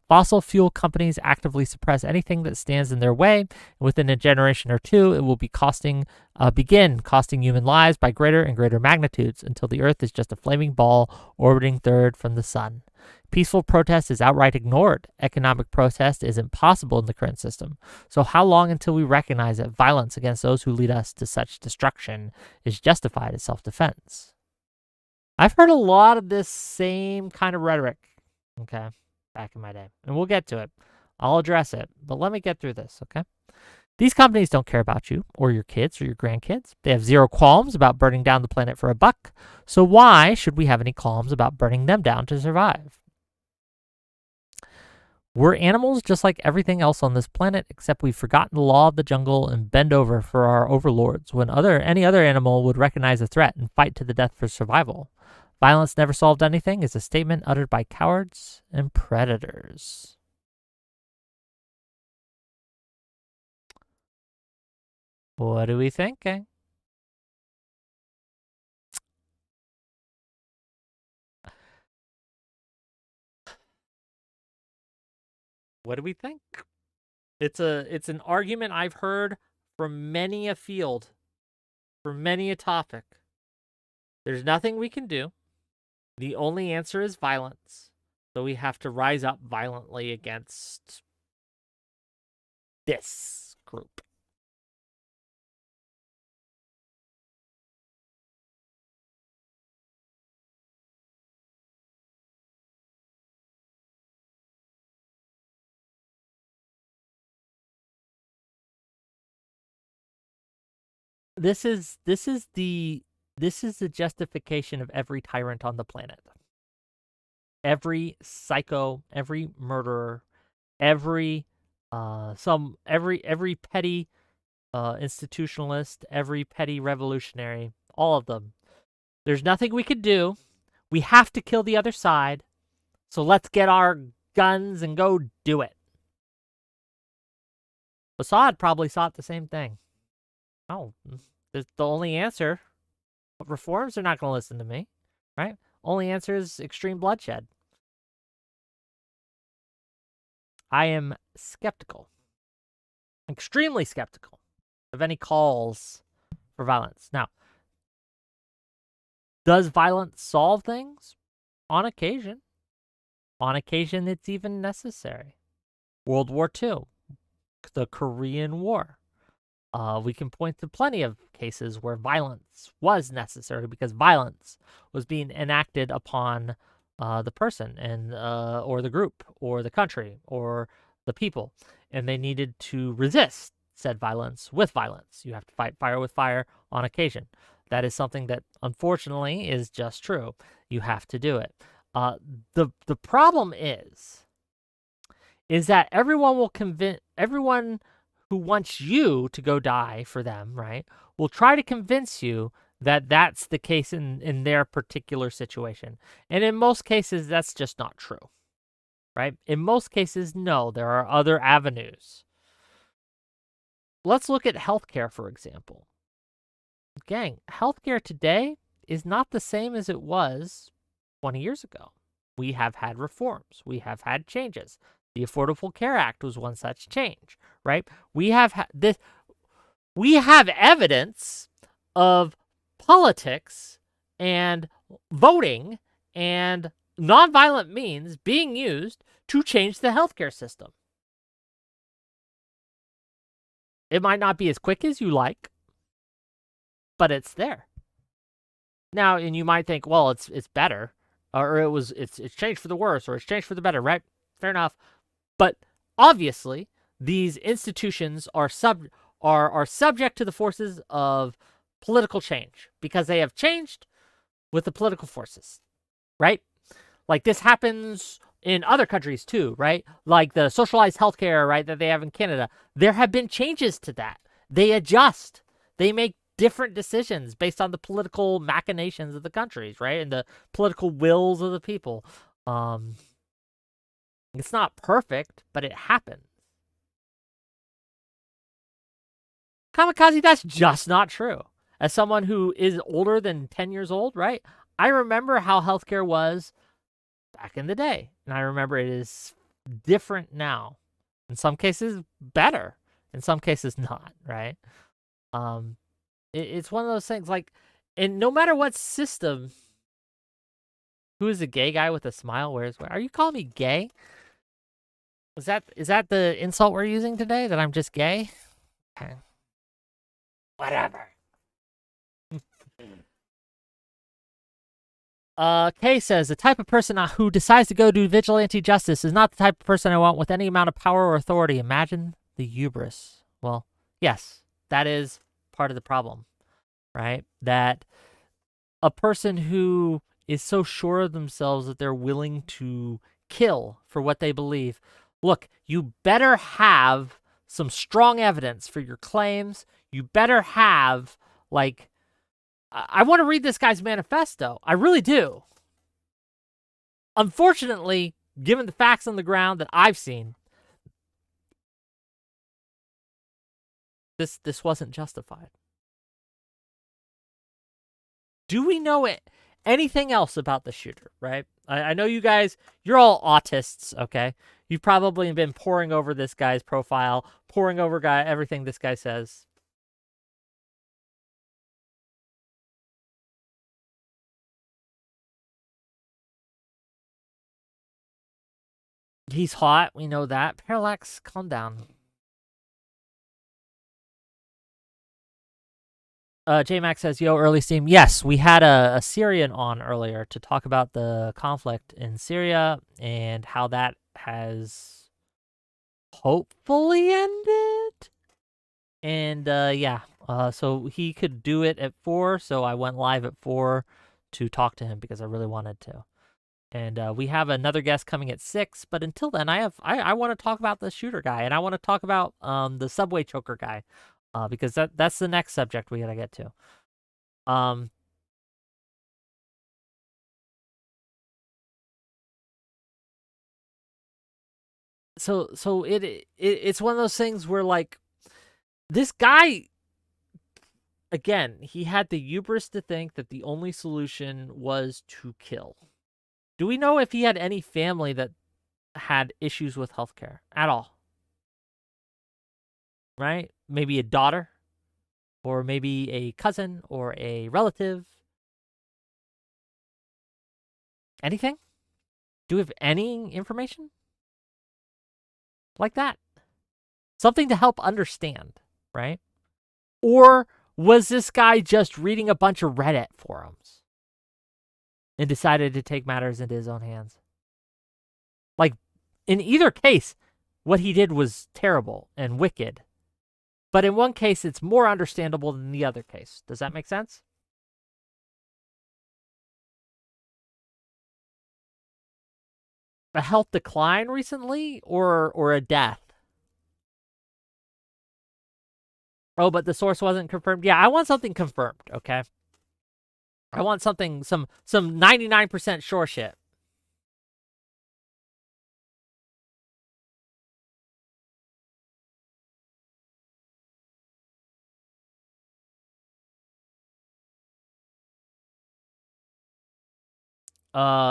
Fossil fuel companies actively suppress anything that stands in their way, and within a generation or two, it will begin costing human lives by greater and greater magnitudes until the Earth is just a flaming ball orbiting third from the sun. Peaceful protest is outright ignored. Economic protest is impossible in the current system. So how long until we recognize that violence against those who lead us to such destruction is justified as self-defense? I've heard a lot of this same kind of rhetoric, okay, back in my day. And we'll get to it. I'll address it. But let me get through this, okay? These companies don't care about you or your kids or your grandkids. They have zero qualms about burning down the planet for a buck. So why should we have any qualms about burning them down to survive? We're animals just like everything else on this planet, except we've forgotten the law of the jungle and bend over for our overlords when any other animal would recognize a threat and fight to the death for survival. Violence never solved anything is a statement uttered by cowards and predators. What are we thinking? What do we think? It's an argument I've heard from many a field, for many a topic. There's nothing we can do. The only answer is violence. So we have to rise up violently against this group. This is the justification of every tyrant on the planet. Every psycho, every murderer, every petty institutionalist, every petty revolutionary, all of them. There's nothing we could do. We have to kill the other side. So let's get our guns and go do it. Assad probably thought the same thing. Oh, the only answer. Reforms are not going to listen to me, right? Only answer is extreme bloodshed. I am skeptical, extremely skeptical of any calls for violence. Now, does violence solve things? On occasion. On occasion, it's even necessary. World War II, the Korean War. We can point to plenty of cases where violence was necessary because violence was being enacted upon the person and or the group or the country or the people, and they needed to resist said violence with violence. You have to fight fire with fire on occasion. That is something that unfortunately is just true. You have to do it. The problem is that everyone who wants you to go die for them, right, will try to convince you that that's the case in their particular situation. And in most cases, that's just not true, right? In most cases, no, there are other avenues. Let's look at healthcare, for example. Gang, healthcare today is not the same as it was 20 years ago. We have had reforms. We have had changes. The Affordable Care Act was one such change, right? We have evidence of politics and voting and nonviolent means being used to change the healthcare system. It might not be as quick as you like, but it's there. Now, and you might think, well, it's better, or it's changed for the worse, or it's changed for the better, right? Fair enough. But obviously, these institutions are subject to the forces of political change because they have changed with the political forces, right? Like this happens in other countries too, right? Like the socialized healthcare, right, that they have in Canada. There have been changes to that. They adjust. They make different decisions based on the political machinations of the countries, right? And the political wills of the people. It's not perfect, but it happens. Kamikaze, that's just not true. As someone who is older than 10 years old, right? I remember how healthcare was back in the day. And I remember it is different now. In some cases, better. In some cases, not, right? It's one of those things, like, and no matter what system, who is a gay guy with a smile? Are you calling me gay? Is that the insult we're using today? That I'm just gay? Okay. Whatever. Kay says, the type of person who decides to go do vigilante justice is not the type of person I want with any amount of power or authority. Imagine the hubris. Well, yes, that is part of the problem, right? That a person who is so sure of themselves that they're willing to kill for what they believe. Look, you better have some strong evidence for your claims. You better have, like, I want to read this guy's manifesto. I really do. Unfortunately, given the facts on the ground that I've seen, this wasn't justified. Do we know anything else about the shooter, right? I know you guys, you're all autists, okay? You've probably been poring over this guy's profile, poring over everything this guy says. He's hot, we know that. Parallax, calm down. J-Max says, yo, early Steam. Yes, we had a Syrian on earlier to talk about the conflict in Syria and how that has hopefully ended. And yeah, so he could do it at 4, so I went live at 4 to talk to him because I really wanted to. And we have another guest coming at 6, but until then, I want to talk about the shooter guy, and I want to talk about the subway choker guy, because that's the next subject we gotta get to. So it's one of those things where, like, this guy, again, he had the hubris to think that the only solution was to kill. Do we know if he had any family that had issues with healthcare at all? Right? Maybe a daughter, or maybe a cousin, or a relative. Anything? Do we have any information like that? Something to help understand, right? Or was this guy just reading a bunch of Reddit forums and decided to take matters into his own hands? Like, in either case, what he did was terrible and wicked. But in one case, it's more understandable than the other case. Does that make sense? A health decline recently, or a death? Oh, but the source wasn't confirmed. Yeah, I want something confirmed, okay? I want something, some 99% sure shit.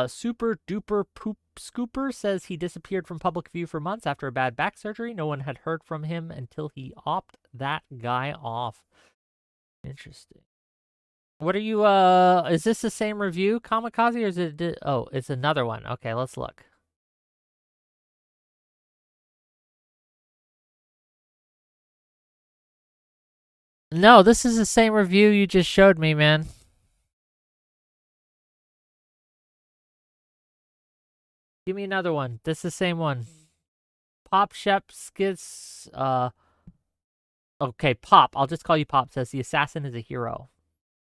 Super duper poop scooper says he disappeared from public view for months after a bad back surgery. No one had heard from him until he opted that guy off. Interesting. What are you, is this the same review, Kamikaze, or is it, oh, it's another one. Okay, let's look. No, this is the same review you just showed me, man. Give me another one. This is the same one. Pop Shep Skits, okay, Pop. I'll just call you Pop. Says the assassin is a hero.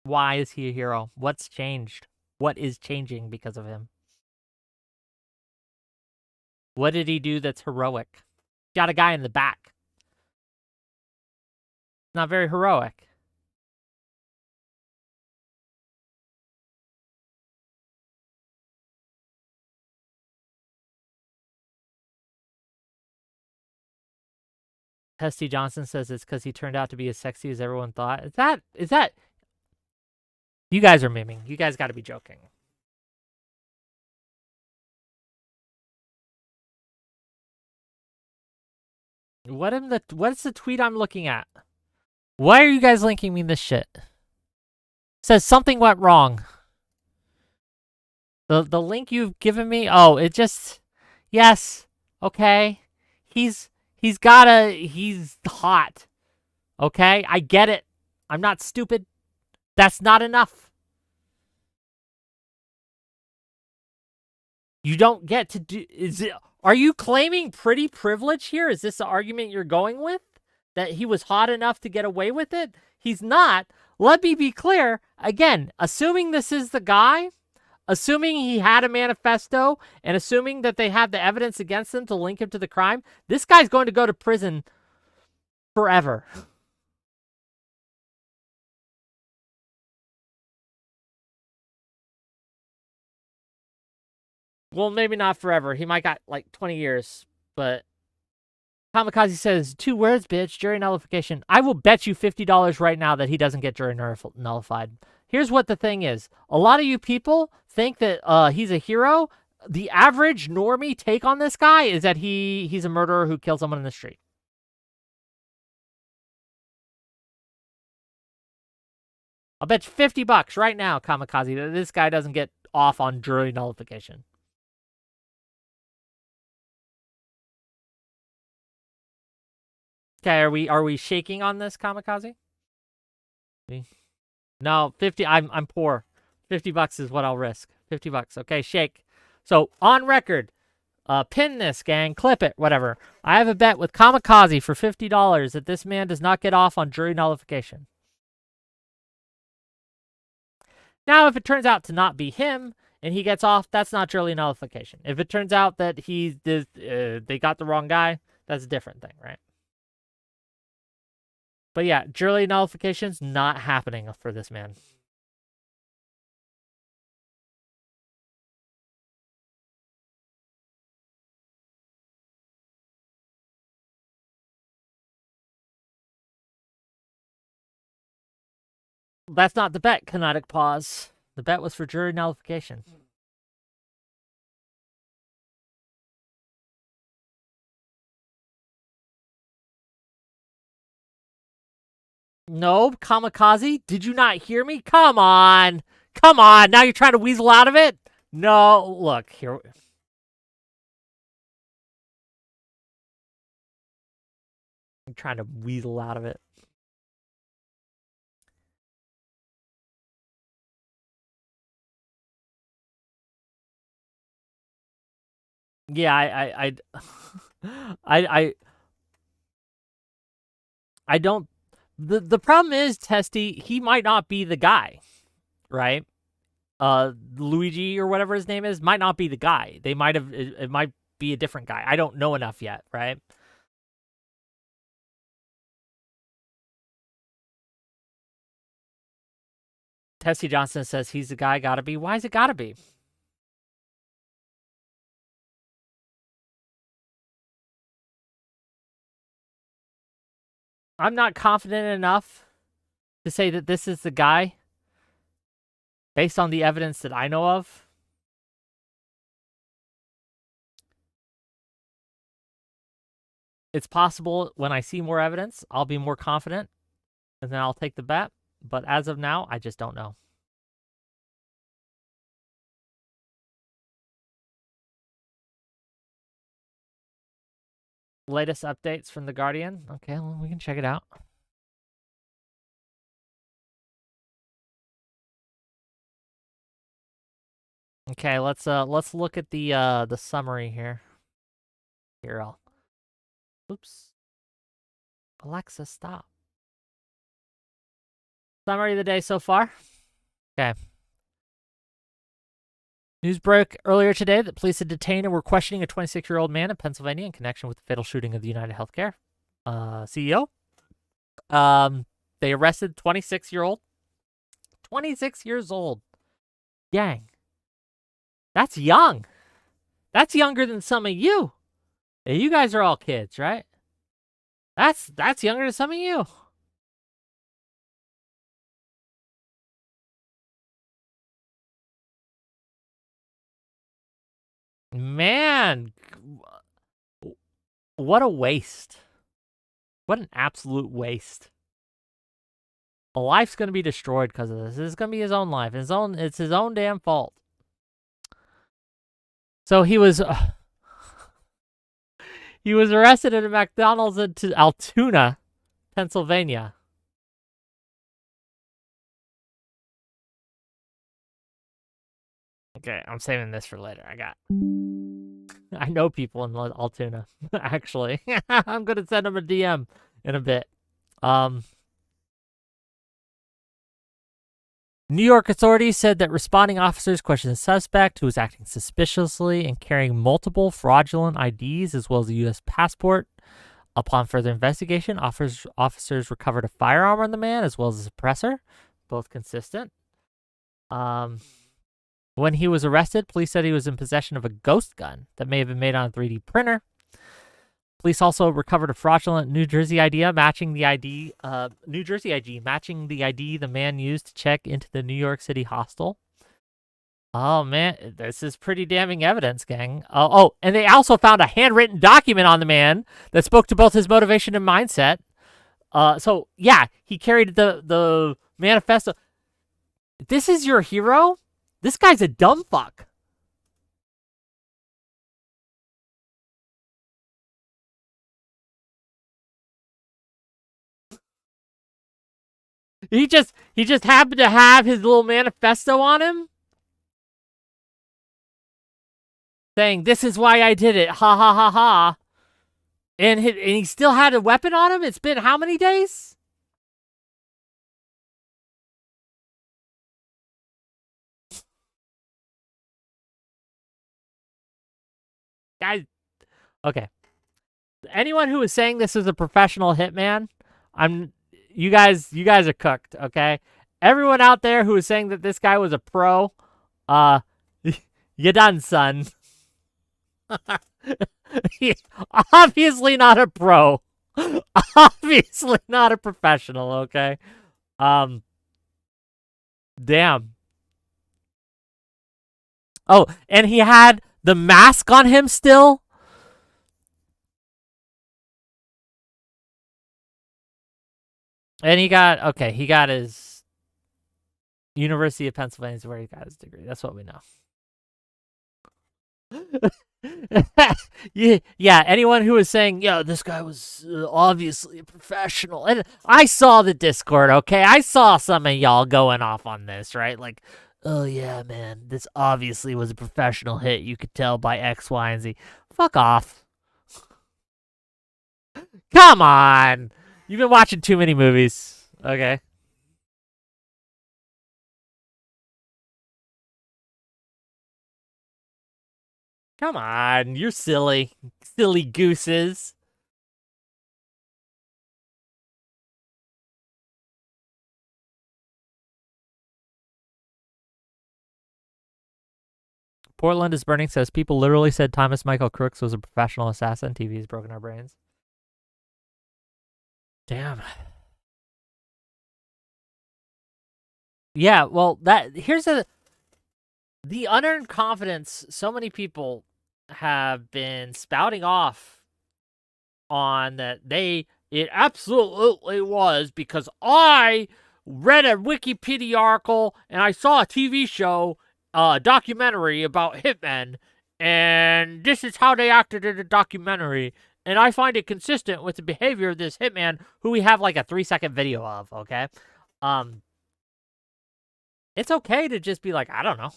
Why is he a hero? What's changed? What is changing because of him? What did he do that's heroic? Got a guy in the back. Not very heroic. Testy Johnson says it's because he turned out to be as sexy as everyone thought. Is that? You guys are miming. You guys got to be joking. What's the tweet I'm looking at? Why are you guys linking me this shit? It says something went wrong. The link you've given me, oh, it just, yes, okay. He's hot. Okay? I get it. I'm not stupid. That's not enough. You don't get to do, are you claiming pretty privilege here? Is this the argument you're going with? That he was hot enough to get away with it? He's not. Let me be clear. Again, assuming this is the guy, assuming he had a manifesto, and assuming that they have the evidence against him to link him to the crime, this guy's going to go to prison forever. Well, maybe not forever. He might got like 20 years, but Kamikaze says, 2 words, bitch, jury nullification. I will bet you $50 right now that he doesn't get jury nullified. Here's what the thing is. A lot of you people think that he's a hero. The average normie take on this guy is that he's a murderer who killed someone in the street. I'll bet you $50 right now, Kamikaze, that this guy doesn't get off on jury nullification. Okay, are we shaking on this, Kamikaze? No, 50. I'm poor. $50 is what I'll risk. $50. Okay, shake. So on record, pin this, gang, clip it, whatever. I have a bet with Kamikaze for $50 that this man does not get off on jury nullification. Now, if it turns out to not be him and he gets off, that's not jury nullification. If it turns out that they got the wrong guy, that's a different thing, right? But yeah, jury nullification's not happening for this man. That's not the bet, Kinetic Pause. The bet was for jury nullification. No, Kamikaze, did you not hear me? Come on. Come on. Now you're trying to weasel out of it? No, look, here. I'm trying to weasel out of it. Yeah, I don't. The problem is, Testy, he might not be the guy, right? Luigi or whatever his name is might not be the guy. They might have. It might be a different guy. I don't know enough yet, right? Testy Johnson says he's the guy. Gotta be. Why is it gotta be? I'm not confident enough to say that this is the guy based on the evidence that I know of. It's possible when I see more evidence, I'll be more confident and then I'll take the bet. But as of now, I just don't know. Latest updates from The Guardian. Okay, well, we can check it out. Okay, let's look at the summary here. Here, oops. Alexa, stop. Summary of the day so far. Okay. News broke earlier today that police had detained and were questioning a 26-year-old man in Pennsylvania in connection with the fatal shooting of the United Healthcare CEO. They arrested 26-year-old. 26 years old. Gang. That's young. That's younger than some of you. You guys are all kids, right? That's younger than some of you. Man, what a waste. What an absolute waste. A life's gonna be destroyed because of this. This is gonna be his own life. It's his own damn fault. So he was arrested at a McDonald's in Altoona, Pennsylvania. Okay, I'm saving this for later. I know people in Altoona, actually. I'm gonna send them a DM in a bit. New York authorities said that responding officers questioned a suspect who was acting suspiciously and carrying multiple fraudulent IDs as well as a U.S. passport. Upon further investigation, officers recovered a firearm on the man as well as a suppressor, both consistent. When he was arrested, police said he was in possession of a ghost gun that may have been made on a 3D printer. Police also recovered a fraudulent New Jersey ID matching the ID the man used to check into the New York City hostel. Oh man, this is pretty damning evidence, gang. Oh, and they also found a handwritten document on the man that spoke to both his motivation and mindset. So yeah, he carried the manifesto. This is your hero? This guy's a dumb fuck. He just happened to have his little manifesto on him, saying, "This is why I did it." Ha ha ha ha. And he still had a weapon on him. It's been how many days? Guys, okay. Anyone who is saying this is a professional hitman, you guys are cooked, okay? Everyone out there who is saying that this guy was a pro, you done, son. Obviously not a pro. Obviously not a professional, okay? Damn. Oh, and he had the mask on him still? And he got his University of Pennsylvania is where he got his degree. That's what we know. Yeah, anyone who was saying, "Yo, this guy was obviously a professional," and I saw the Discord. Okay, I saw some of y'all going off on this, right? Like, "Oh yeah, man, this obviously was a professional hit. You could tell by X, Y, and Z." Fuck off. Come on, you've been watching too many movies. Okay. Come on, you're silly. Silly gooses. Portland is Burning says people literally said Thomas Michael Crooks was a professional assassin. TV's broken our brains. Damn. Yeah, well, here's the unearned confidence so many people have been spouting off on that it absolutely was because I read a Wikipedia article and I saw a TV show, documentary about hitmen, and this is how they acted in the documentary, and I find it consistent with the behavior of this hitman who we have like a 3-second video of, okay? It's okay to just be like, I don't know.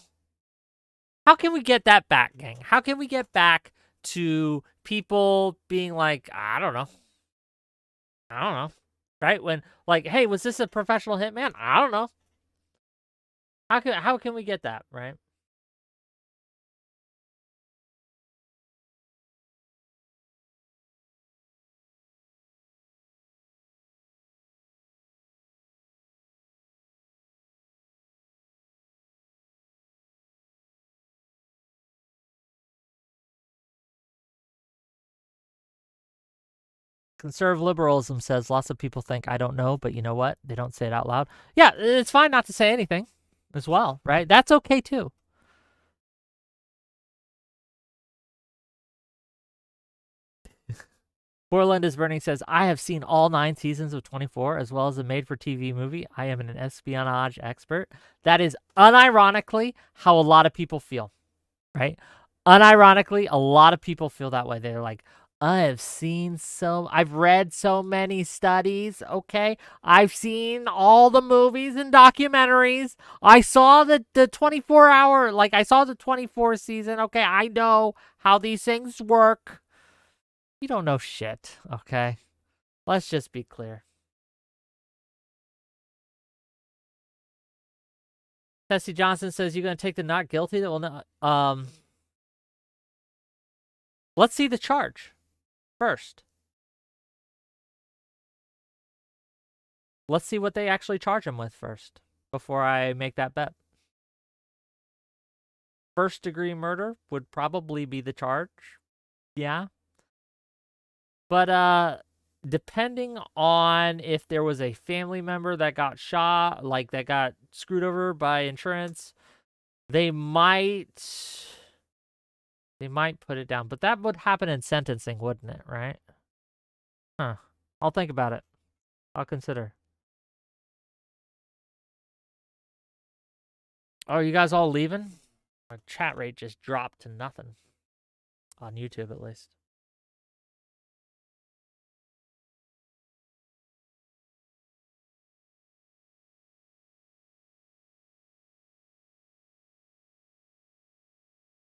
How can we get that back, gang? How can we get back to people being like, I don't know. Right? When, like, hey, was this a professional hitman? I don't know. How can we get that, right? Conservative liberalism says lots of people think I don't know, but you know what? They don't say it out loud. Yeah, it's fine not to say anything as well, right? That's okay too. Borland is Burning says, I have seen all 9 seasons of 24, as well as the made-for-TV movie. I am an espionage expert. That is unironically how a lot of people feel, right? Unironically, a lot of people feel that way. They're like, I've read so many studies, okay? I've seen all the movies and documentaries. I saw the 24-hour, I saw the 24 season, okay? I know how these things work. You don't know shit, okay? Let's just be clear. Tessie Johnson says, you're going to take the not guilty? That will not, let's see the charge first. Let's see what they actually charge him with first before I make that bet. First degree murder would probably be the charge. Yeah. But depending on if there was a family member that got shot, that got screwed over by insurance, they might put it down. But that would happen in sentencing, wouldn't it, right? Huh. I'll think about it. I'll consider. Oh, you guys all leaving? Our chat rate just dropped to nothing. On YouTube, at least.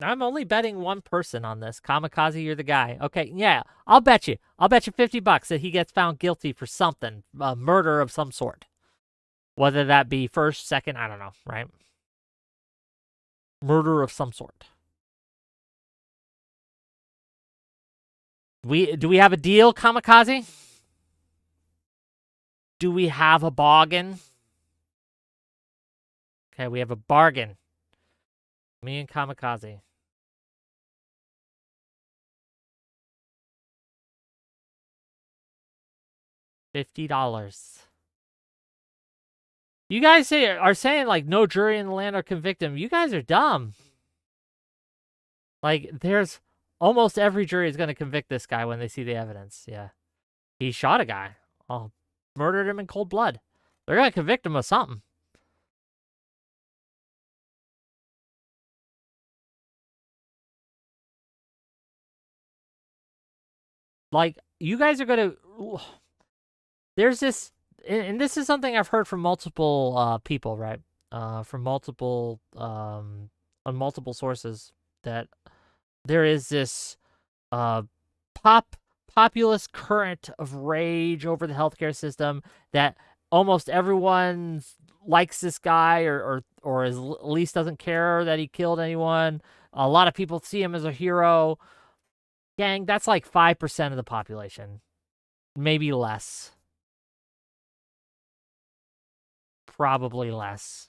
I'm only betting one person on this. Kamikaze, you're the guy. Okay, yeah, I'll bet you. I'll bet you $50 that he gets found guilty for something. Murder of some sort. Whether that be first, second, I don't know, right? Murder of some sort. Do we have a deal, Kamikaze? Do we have a bargain? Okay, we have a bargain. Me and Kamikaze. $50. You guys are saying no jury in the land will convict him. You guys are dumb. There's almost every jury is going to convict this guy when they see the evidence. Yeah. He shot a guy. Oh, murdered him in cold blood. They're going to convict him of something. You guys are going to... There's this... And this is something I've heard from multiple people, right? From multiple... on multiple sources, that there is this populist current of rage over the healthcare system, that almost everyone likes this guy or at least doesn't care that he killed anyone. A lot of people see him as a hero. Gang, that's 5% of the population. Maybe less. Probably less.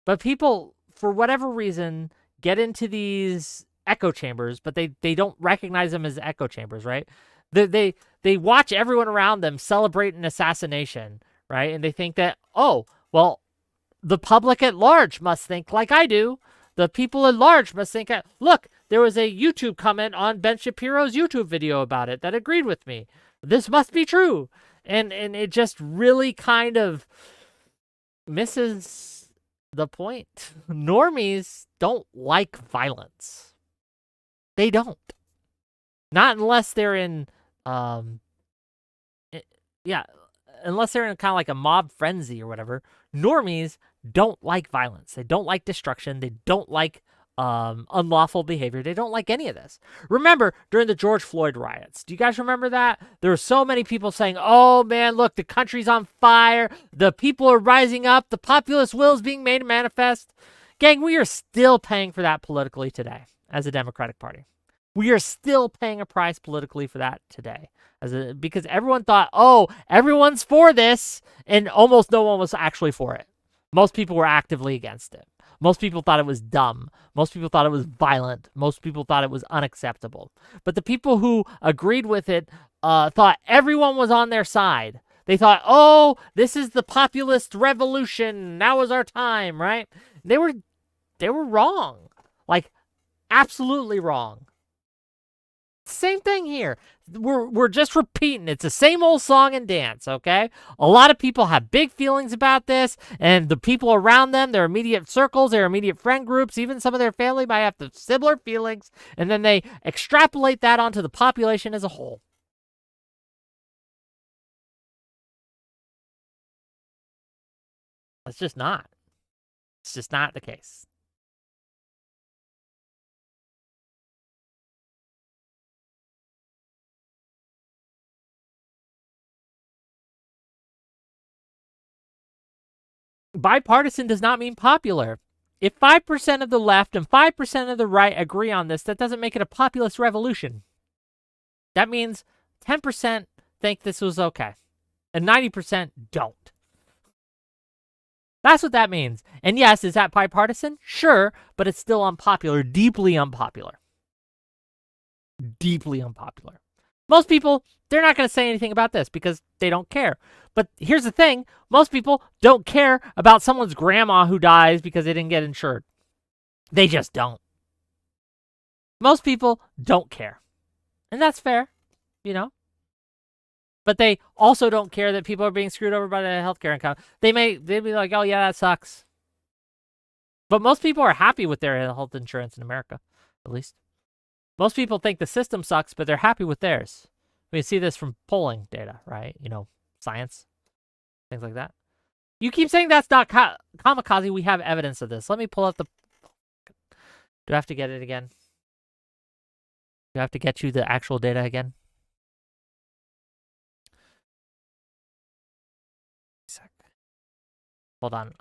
But people, for whatever reason, get into these echo chambers, but they don't recognize them as echo chambers, right? They watch everyone around them celebrate an assassination, right? And they think that, oh, well, the public at large must think like I do. The people at large must think, look, there was a YouTube comment on Ben Shapiro's YouTube video about it that agreed with me. This must be true. And it just really kind of misses the point. Normies don't like violence. They don't. Not unless they're in, unless they're in kind of a mob frenzy or whatever. Normies don't like violence. They don't like destruction. They don't like unlawful behavior. They don't like any of this. Remember, during the George Floyd riots, do you guys remember that? There were so many people saying, oh man, look, the country's on fire. The people are rising up. The populist will is being made manifest. Gang, we are still paying for that politically today as a Democratic Party. We are still paying a price politically for that today. Because everyone thought, oh, everyone's for this, and almost no one was actually for it. Most people were actively against it. Most people thought it was dumb. Most people thought it was violent. Most people thought it was unacceptable. But the people who agreed with it thought everyone was on their side. They thought, oh, this is the populist revolution. Now is our time, right? They were wrong. Absolutely wrong. Same thing here. We're just repeating. It's the same old song and dance, okay? A lot of people have big feelings about this, and the people around them, their immediate circles, their immediate friend groups, even some of their family might have similar feelings, and then they extrapolate that onto the population as a whole. It's just not. It's just not the case. Bipartisan does not mean popular. If 5% of the left and 5% of the right agree on this, that doesn't make it a populist revolution. That means 10% think this was okay, and 90% don't. That's what that means. And yes, is that bipartisan? Sure, but it's still unpopular, deeply unpopular. Deeply unpopular. Most people, they're not going to say anything about this because they don't care. But here's the thing, most people don't care about someone's grandma who dies because they didn't get insured. They just don't. Most people don't care. And that's fair, you know? But they also don't care that people are being screwed over by the healthcare income. They'd be like, oh yeah, that sucks. But most people are happy with their health insurance in America, at least. Most people think the system sucks, but they're happy with theirs. We see this from polling data, right? You know, science, things like that. You keep saying that's not kamikaze. We have evidence of this. Let me pull up the... Do I have to get it again? Do I have to get you the actual data again? Hold on.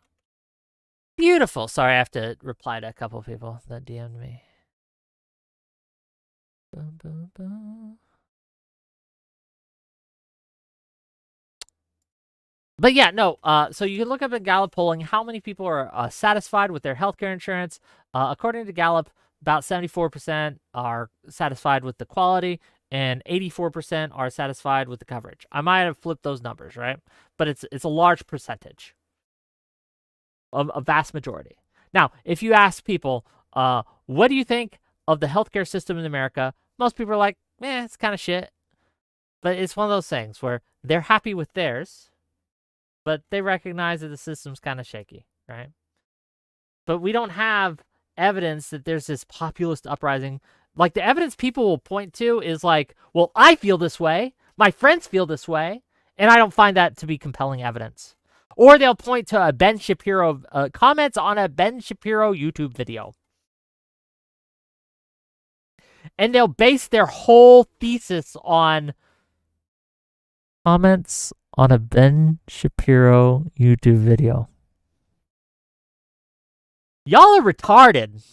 Beautiful. Sorry, I have to reply to a couple of people that DM'd me. Boom, boom, boom. But yeah, no. So you can look up in Gallup polling how many people are satisfied with their healthcare insurance. According to Gallup, about 74% are satisfied with the quality, and 84% are satisfied with the coverage. I might have flipped those numbers, right? But it's a large percentage, a vast majority. Now, if you ask people, what do you think of the healthcare system in America? Most people are like, it's kind of shit. But it's one of those things where they're happy with theirs, but they recognize that the system's kind of shaky, right? But we don't have evidence that there's this populist uprising. Like, the evidence people will point to is like, well, I feel this way, my friends feel this way, and I don't find that to be compelling evidence. Or they'll point to a Ben Shapiro, comments on a Ben Shapiro YouTube video. And they'll base their whole thesis on comments on a Ben Shapiro YouTube video. Y'all are retarded.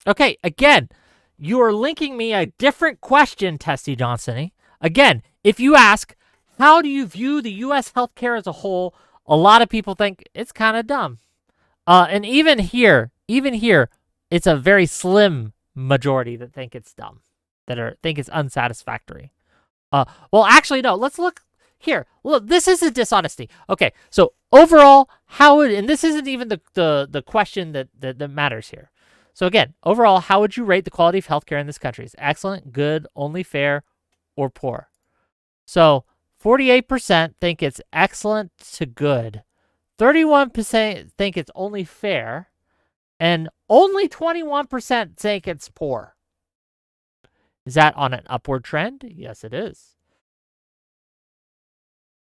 Okay, again, you are linking me a different question, Testy Johnson. Again, if you ask, how do you view the U.S. healthcare as a whole, a lot of people think it's kind of dumb. And even here, it's a very slim majority that think it's dumb, think it's unsatisfactory. Well, actually, no. Let's look here. Look, this is a dishonesty. Okay, so overall, and this isn't even the question that matters here. So again, overall, how would you rate the quality of healthcare in this country? Is excellent, good, only fair, or poor? So 48% think it's excellent to good. 31% think it's only fair. And only 21% think it's poor. Is that on an upward trend? Yes, it is.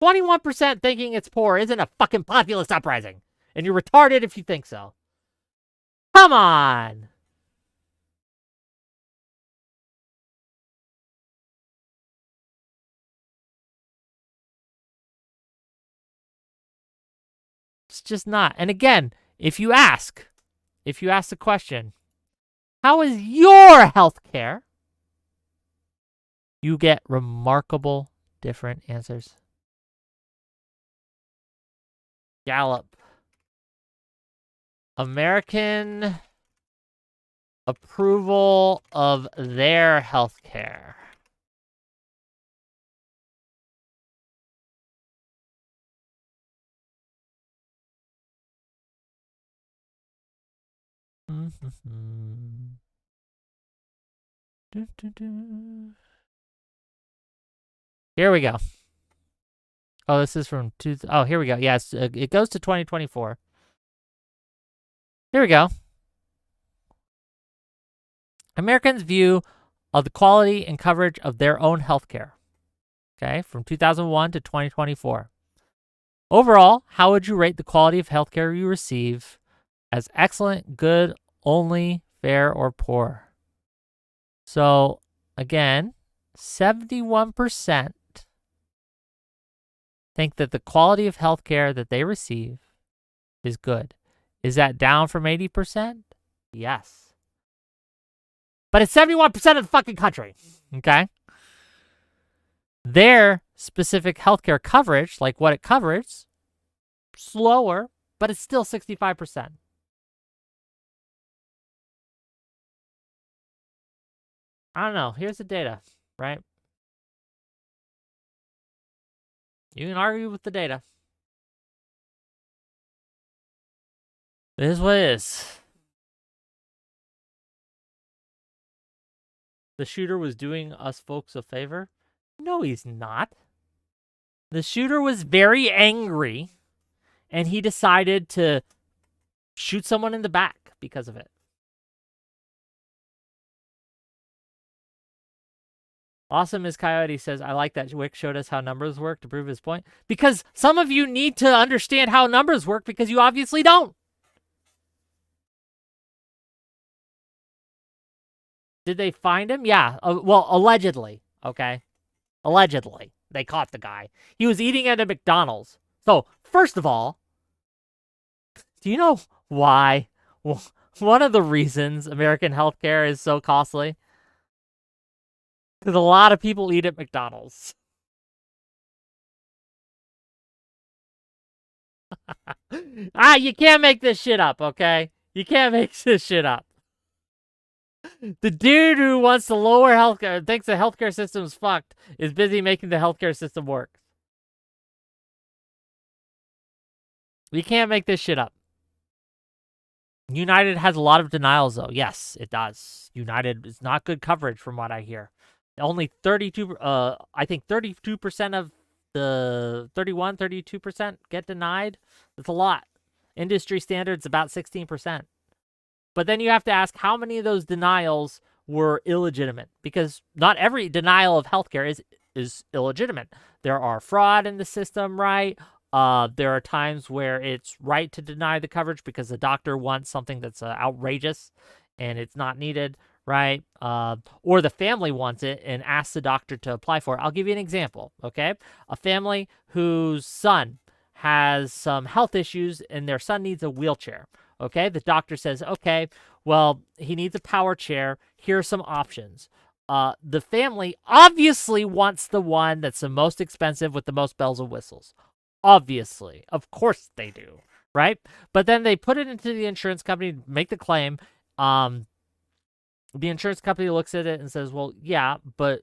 21% thinking it's poor isn't a fucking populist uprising. And you're retarded if you think so. Come on. It's just not. And again, if you ask the question, how is your healthcare? You get remarkable different answers. Gallup. American approval of their health care. Here we go. Oh, this is from oh, here we go. Yes, it goes to 2024. Here we go. Americans' view of the quality and coverage of their own healthcare. Okay, from 2001 to 2024. Overall, how would you rate the quality of healthcare you receive as excellent, good, only, fair, or poor? So, again, 71% think that the quality of healthcare that they receive is good. Is that down from 80%? Yes. But it's 71% of the fucking country. Okay? Their specific healthcare coverage, like what it covers, slower, but it's still 65%. I don't know. Here's the data, right? You can argue with the data. It is what it is. The shooter was doing us folks a favor? No, he's not. The shooter was very angry, and he decided to shoot someone in the back because of it. Awesome as Coyote says, I like that Wick showed us how numbers work to prove his point. Because some of you need to understand how numbers work because you obviously don't. Did they find him? Yeah. Well, allegedly. Okay. Allegedly. They caught the guy. He was eating at a McDonald's. So, first of all, do you know why? Well, one of the reasons American healthcare is so costly? Because a lot of people eat at McDonald's. You can't make this shit up, okay? You can't make this shit up. The dude who wants to lower healthcare, thinks the healthcare system's fucked, is busy making the healthcare system work. You can't make this shit up. United has a lot of denials, though. Yes, it does. United is not good coverage from what I hear. Only 32, I think 32% of the 32% get denied. That's a lot. Industry standards about 16%. But then you have to ask how many of those denials were illegitimate, because not every denial of healthcare is illegitimate. There are fraud in the system, right? There are times where it's right to deny the coverage because the doctor wants something that's outrageous and it's not needed, right? Or the family wants it and asks the doctor to apply for it. I'll give you an example, okay? A family whose son has some health issues and their son needs a wheelchair, okay? The doctor says, okay, well, he needs a power chair. Here are some options. The family obviously wants the one that's the most expensive with the most bells and whistles. Obviously. Of course they do, right? But then they put it into the insurance company, make the claim. The insurance company looks at it and says, well, yeah, but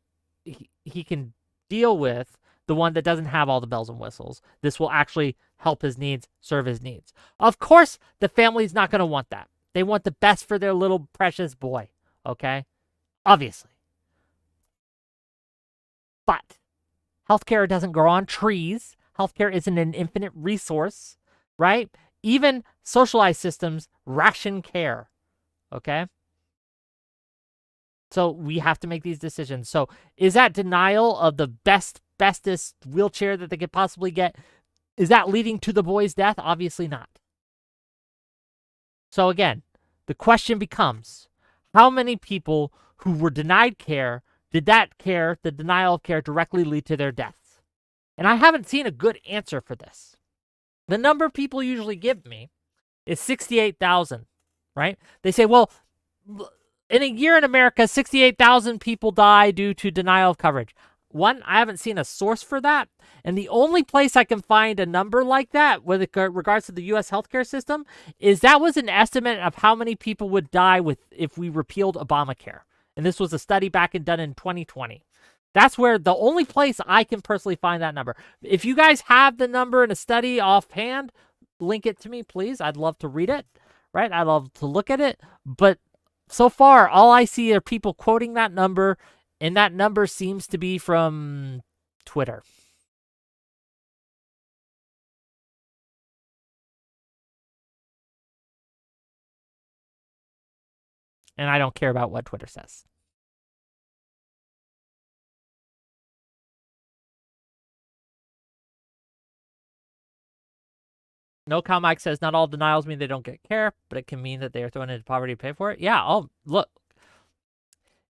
he can deal with the one that doesn't have all the bells and whistles. This will actually help his needs, serve his needs. Of course, the family's not going to want that. They want the best for their little precious boy, okay? Obviously. But healthcare doesn't grow on trees. Healthcare isn't an infinite resource, right? Even socialized systems ration care, okay? So we have to make these decisions. So is that denial of the bestest wheelchair that they could possibly get, is that leading to the boy's death? Obviously not. So again, the question becomes, how many people who were denied care, did that care, the denial of care, directly lead to their deaths? And I haven't seen a good answer for this. The number people usually give me is 68,000, right? They say, well, in a year in America, 68,000 people die due to denial of coverage. one, I haven't seen a source for that. And the only place I can find a number like that with regards to the U.S. healthcare system is that was an estimate of how many people would die if we repealed Obamacare. And this was a study done in 2020. That's where the only place I can personally find that number. If you guys have the number in a study offhand, link it to me, please. I'd love to read it, right? I'd love to look at it. But so far, all I see are people quoting that number, and that number seems to be from Twitter. And I don't care about what Twitter says. No Cow Mike says not all denials mean they don't get care, but it can mean that they are thrown into poverty to pay for it. Yeah, look.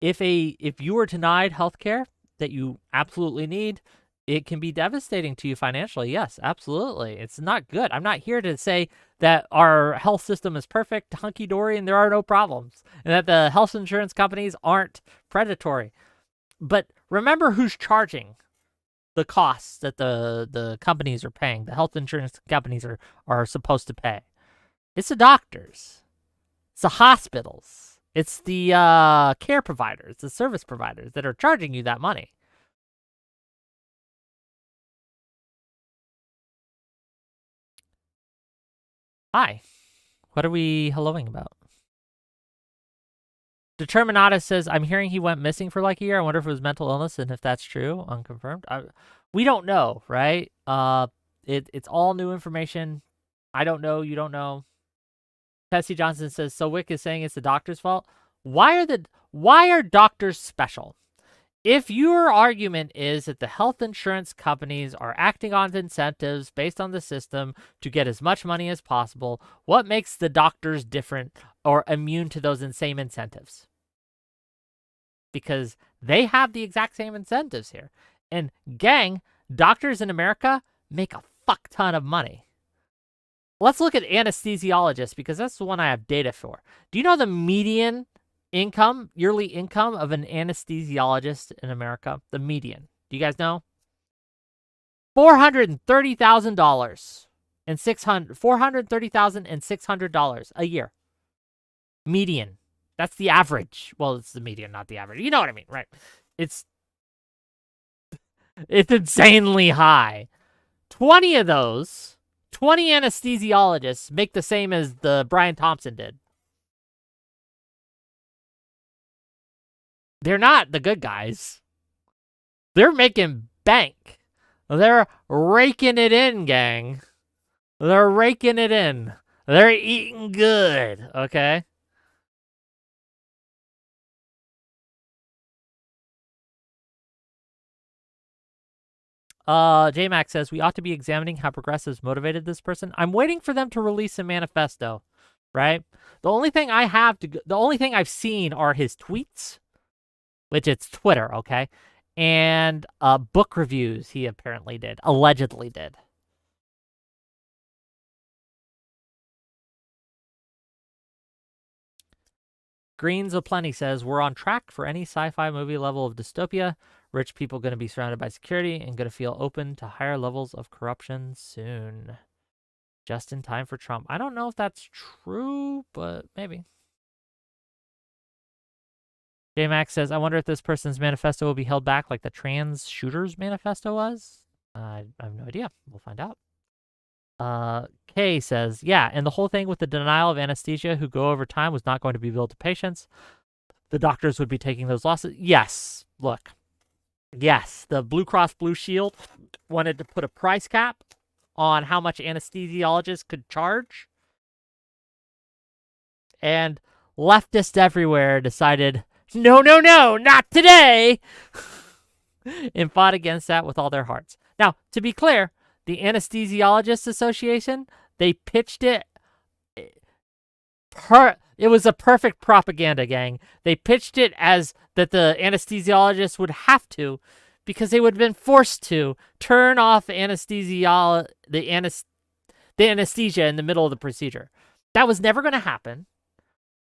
If you are denied health care that you absolutely need, it can be devastating to you financially. Yes, absolutely. It's not good. I'm not here to say that our health system is perfect, hunky-dory, and there are no problems, and that the health insurance companies aren't predatory. But remember who's charging the costs that the companies are paying, the health insurance companies are supposed to pay. It's the doctors. It's the hospitals. It's the care providers, the service providers that are charging you that money. Hi. What are we helloing about? Determinata says, I'm hearing he went missing for like a year. I wonder if it was mental illness and if that's true. Unconfirmed. We don't know, right? It's all new information. I don't know. You don't know. Tessie Johnson says, so Wick is saying it's the doctor's fault. Why are doctors special? If your argument is that the health insurance companies are acting on incentives based on the system to get as much money as possible, what makes the doctors different or immune to those same incentives? Because they have the exact same incentives here. And gang, doctors in America make a fuck ton of money. Let's look at anesthesiologists because that's the one I have data for. Do you know the median yearly income of an anesthesiologist in America? The median. Do you guys know? $430,000 and $430,600 a year. Median. That's the average. Well, it's the median, not the average. You know what I mean, right? It's insanely high. 20 of those, 20 anesthesiologists make the same as the Brian Thompson did. They're not the good guys. They're making bank. They're raking it in, gang. They're raking it in. They're eating good, okay? J-Max says, we ought to be examining how progressives motivated this person. I'm waiting for them to release a manifesto, right? The only thing I've seen are his tweets, which it's Twitter, okay? And book reviews he allegedly did. Greens of Plenty says, we're on track for any sci-fi movie level of dystopia. Rich people going to be surrounded by security and going to feel open to higher levels of corruption soon. Just in time for Trump. I don't know if that's true, but maybe. J-Max says, I wonder if this person's manifesto will be held back like the trans shooters manifesto was. I have no idea. We'll find out. Kay says, yeah, and the whole thing with the denial of anesthesia who go over time was not going to be billed to patients. The doctors would be taking those losses. Yes, look. Yes, the Blue Cross Blue Shield wanted to put a price cap on how much anesthesiologists could charge. And leftists everywhere decided, no, not today, and fought against that with all their hearts. Now, to be clear, the Anesthesiologists Association, they pitched it. It was a perfect propaganda, gang. They pitched it as that the anesthesiologists would have to, because they would have been forced to turn off the anesthesia in the middle of the procedure. That was never going to happen.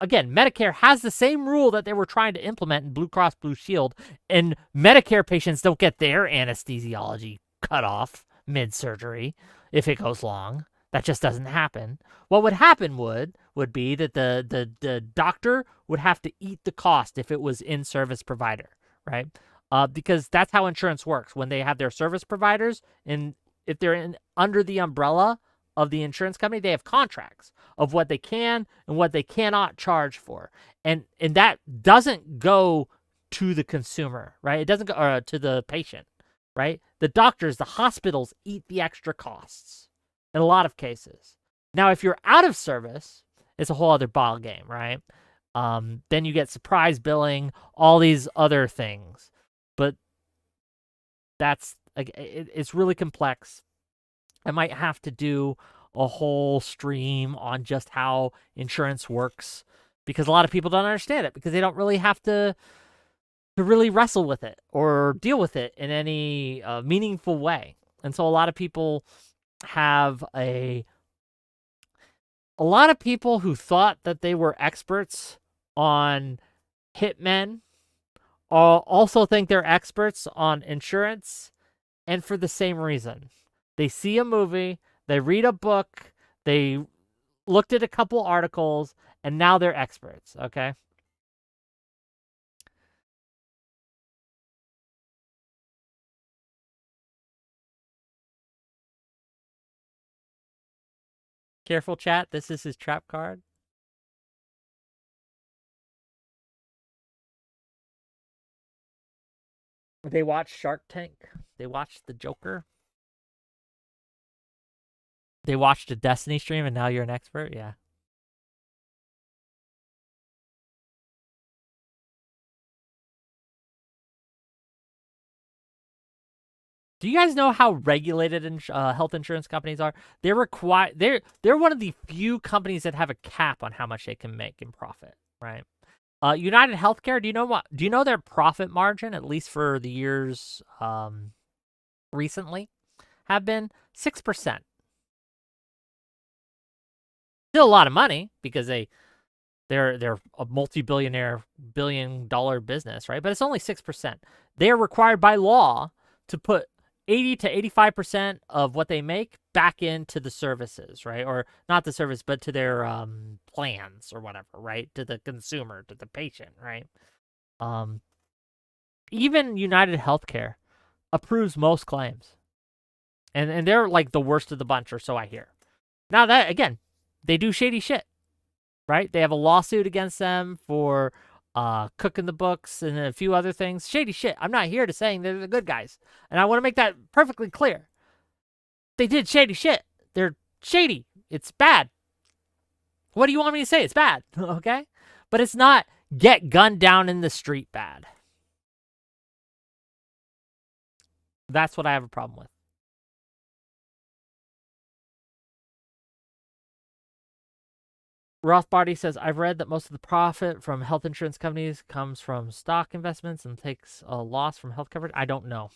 again, Medicare has the same rule that they were trying to implement in Blue Cross Blue Shield, and Medicare patients don't get their anesthesiology cut off mid-surgery if it goes long. That just doesn't happen. What would happen would be that the doctor would have to eat the cost if it was in-service provider, right? Because that's how insurance works. When they have their service providers, and if they're under the umbrella of the insurance company, they have contracts of what they can and what they cannot charge for. And that doesn't go to the consumer, right? It doesn't go to the patient, right? The doctors, the hospitals eat the extra costs in a lot of cases. Now, if you're out of service, it's a whole other ball game, right? Then you get surprise billing, all these other things. But it's really complex. I might have to do a whole stream on just how insurance works, because a lot of people don't understand it, because they don't really have to really wrestle with it or deal with it in any meaningful way. And so a lot of people have a lot of people who thought that they were experts on hitmen also think they're experts on insurance, and for the same reason. They see a movie, they read a book, they looked at a couple articles, and now they're experts, okay? Careful, chat. This is his trap card. They watched Shark Tank. They watched The Joker. They watched a Destiny stream, and now you're an expert? Yeah. Do you guys know how regulated health insurance companies are? They're one of the few companies that have a cap on how much they can make in profit, right? United Healthcare, do you know their profit margin, at least for the years recently, have been 6%. Still a lot of money, because they're a multi-billionaire, billion-dollar business, right? But it's only 6%. They are required by law to put 80 to 85% of what they make back into the services, right? Or not the service, but to their plans or whatever, right? To the consumer, to the patient, right? Even United Healthcare approves most claims. And they're like the worst of the bunch, or so I hear. Now that, again, they do shady shit, right? They have a lawsuit against them for cooking the books and a few other things. Shady shit. I'm not here to saying they're the good guys. And I want to make that perfectly clear. They did shady shit. They're shady. It's bad. What do you want me to say? It's bad, okay? But it's not get gunned down in the street bad. That's what I have a problem with. Rothbard says, I've read that most of the profit from health insurance companies comes from stock investments and takes a loss from health coverage. I don't know.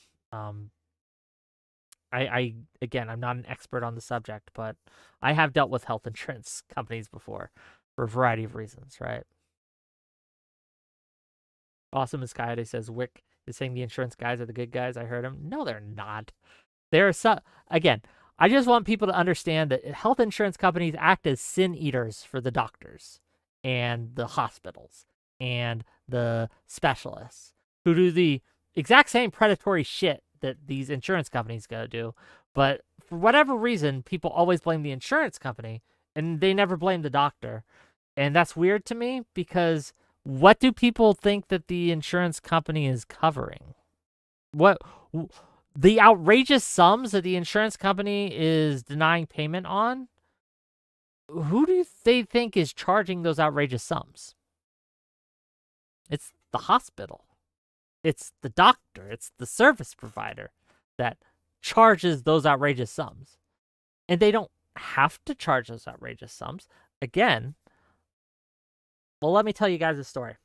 Again, I'm not an expert on the subject, but I have dealt with health insurance companies before for a variety of reasons, right? Awesome as Coyote says, Wick is saying the insurance guys are the good guys. I heard him. No, they're not. Again, I just want people to understand that health insurance companies act as sin eaters for the doctors and the hospitals and the specialists who do the exact same predatory shit that these insurance companies go do. But for whatever reason, people always blame the insurance company and they never blame the doctor. And that's weird to me, because what do people think that the insurance company is covering? What the outrageous sums that the insurance company is denying payment on? Who do they think is charging those outrageous sums? It's the hospital. It's the doctor. It's the service provider that charges those outrageous sums. And they don't have to charge those outrageous sums. Again, well, let me tell you guys a story.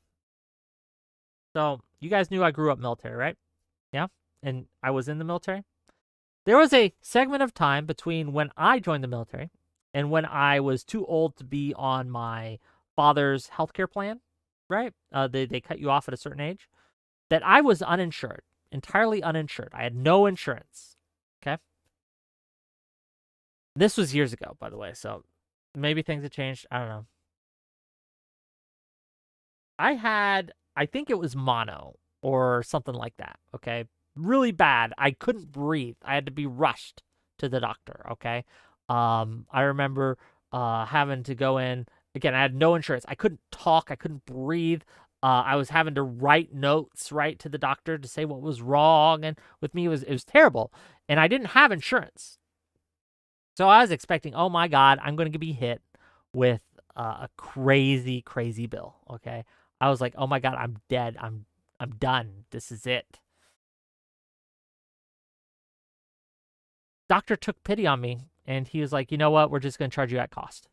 So, you guys knew I grew up military, right? Yeah? And I was in the military. There was a segment of time between when I joined the military and when I was too old to be on my father's healthcare plan, right? They cut you off at a certain age. That I was uninsured, entirely uninsured. I had no insurance. Okay. This was years ago, by the way, so maybe things have changed. I don't know. I think it was mono or something like that. Okay. Really bad. I couldn't breathe. I had to be rushed to the doctor. Okay. I remember having to go in. Again, I had no insurance. I couldn't talk. I couldn't breathe. I was having to write notes right to the doctor to say what was wrong, and with me it was terrible. And I didn't have insurance, so I was expecting, oh my God, I'm going to be hit with a crazy, crazy bill. Okay, I was like, oh my God, I'm dead. I'm done. This is it. Doctor took pity on me, and he was like, you know what? We're just going to charge you at cost.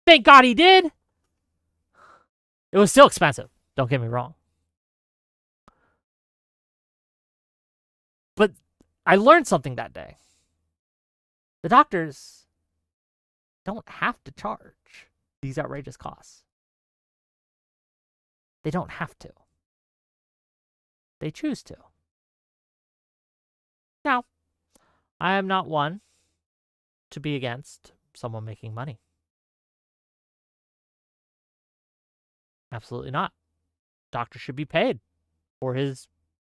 Thank God he did. It was still expensive. Don't get me wrong. But I learned something that day. The doctors don't have to charge these outrageous costs. They don't have to. They choose to. Now, I am not one to be against someone making money. Absolutely not. Doctor should be paid for his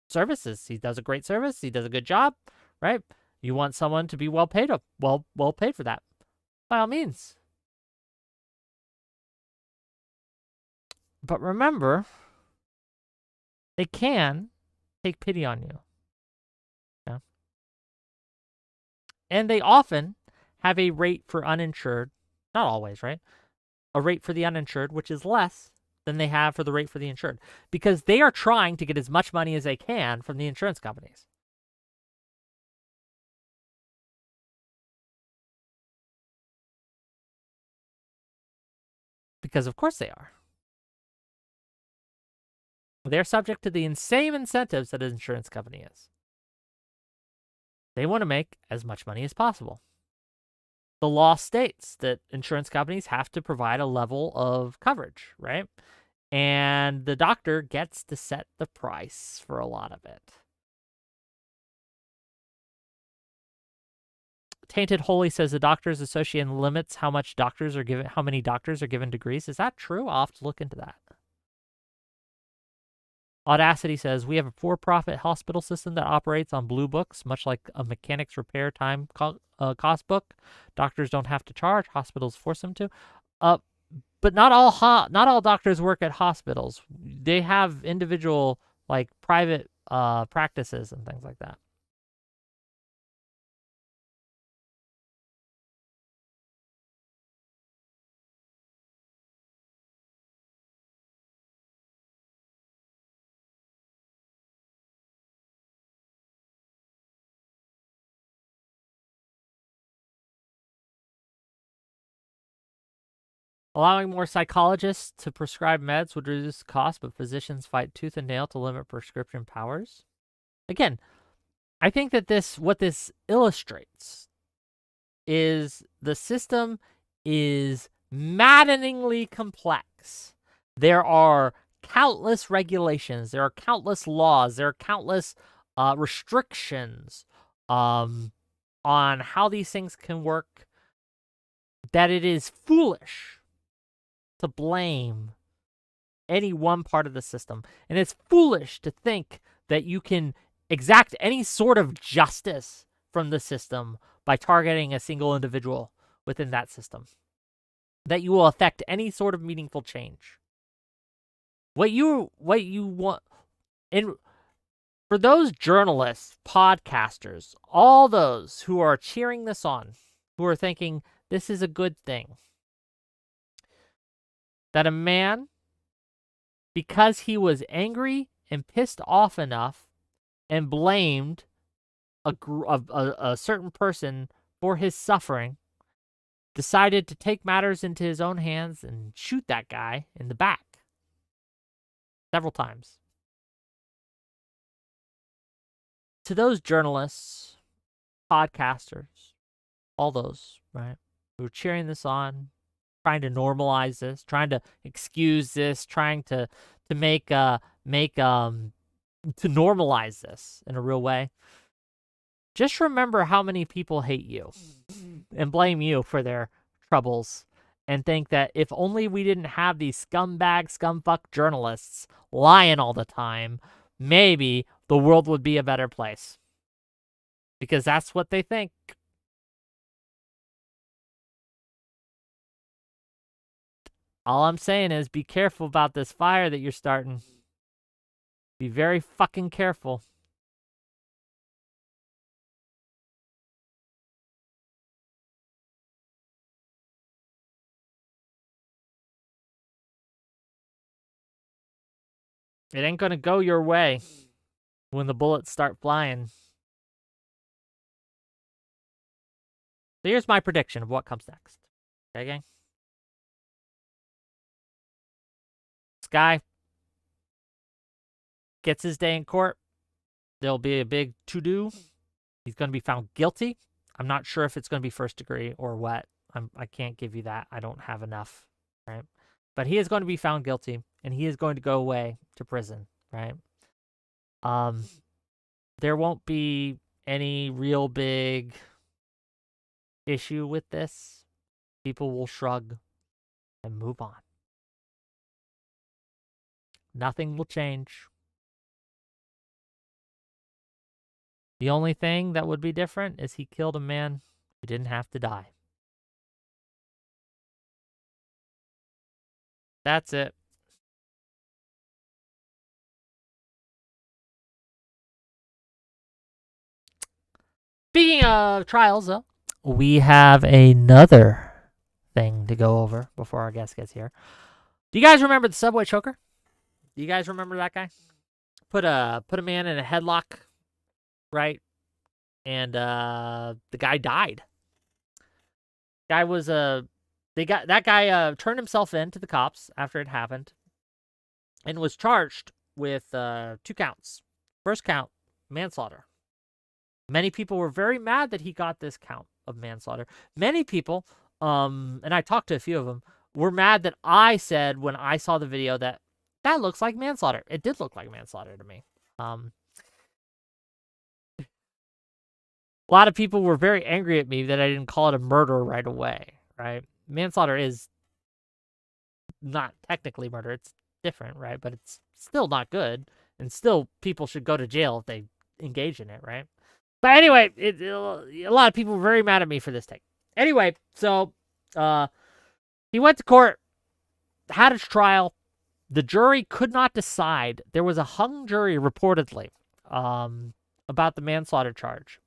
services. He does a great service. He does a good job, right? You want someone to be well paid for that. By all means. But remember, they can take pity on you. Yeah. And they often have a rate for uninsured, not always, right? A rate for the uninsured, which is less than they have for the rate for the insured, because they are trying to get as much money as they can from the insurance companies. Because of course they are. They're subject to the insane incentives that an insurance company is. They want to make as much money as possible. The law states that insurance companies have to provide a level of coverage, right? And the doctor gets to set the price for a lot of it. Tainted Holy says the Doctors Association limits how many doctors are given degrees. Is that true? I'll have to look into that. Audacity says, we have a for-profit hospital system that operates on blue books, much like a mechanic's repair time cost book. Doctors don't have to charge. Hospitals force them to. But not all doctors work at hospitals. They have individual, like, private practices and things like that. Allowing more psychologists to prescribe meds would reduce costs, but physicians fight tooth and nail to limit prescription powers. Again, I think that what this illustrates is the system is maddeningly complex. There are countless regulations. There are countless laws. There are countless restrictions on how these things can work, that it is foolish to blame any one part of the system. And it's foolish to think that you can exact any sort of justice from the system by targeting a single individual within that system, that you will affect any sort of meaningful change. What you want, and for those journalists, podcasters, all those who are cheering this on, who are thinking this is a good thing, that a man, because he was angry and pissed off enough and blamed a certain person for his suffering, decided to take matters into his own hands and shoot that guy in the back several times. To those journalists, podcasters, all those, right, who are cheering this on, trying to normalize this, trying to excuse this, trying to to normalize this in a real way. Just remember how many people hate you and blame you for their troubles and think that if only we didn't have these scumbag, scumfuck journalists lying all the time, maybe the world would be a better place. Because that's what they think. All I'm saying is be careful about this fire that you're starting. Be very fucking careful. It ain't gonna go your way when the bullets start flying. So here's my prediction of what comes next. Okay, gang? This guy gets his day in court. There'll be a big to-do. He's going to be found guilty. I'm not sure if it's going to be first degree or what. I can't give you that. I don't have enough, right? But he is going to be found guilty, and he is going to go away to prison, right? There won't be any real big issue with this. People will shrug and move on. Nothing will change. The only thing that would be different is he killed a man who didn't have to die. That's it. Speaking of trials, though, we have another thing to go over before our guest gets here. Do you guys remember the subway choker? Do you guys remember that guy? Put a man in a headlock, right? And the guy died. Guy was that guy turned himself in to the cops after it happened and was charged with 2 counts. First count, manslaughter. Many people were very mad that he got this count of manslaughter. Many people, and I talked to a few of them, were mad that I said when I saw the video that looks like manslaughter. It did look like manslaughter to me. A lot of people were very angry at me that I didn't call it a murder right away, right? Manslaughter is not technically murder. It's different, right? But it's still not good. And still, people should go to jail if they engage in it, right? But anyway, a lot of people were very mad at me for this take. Anyway, so he went to court, had his trial. The jury could not decide. There was a hung jury, reportedly, about the manslaughter charge.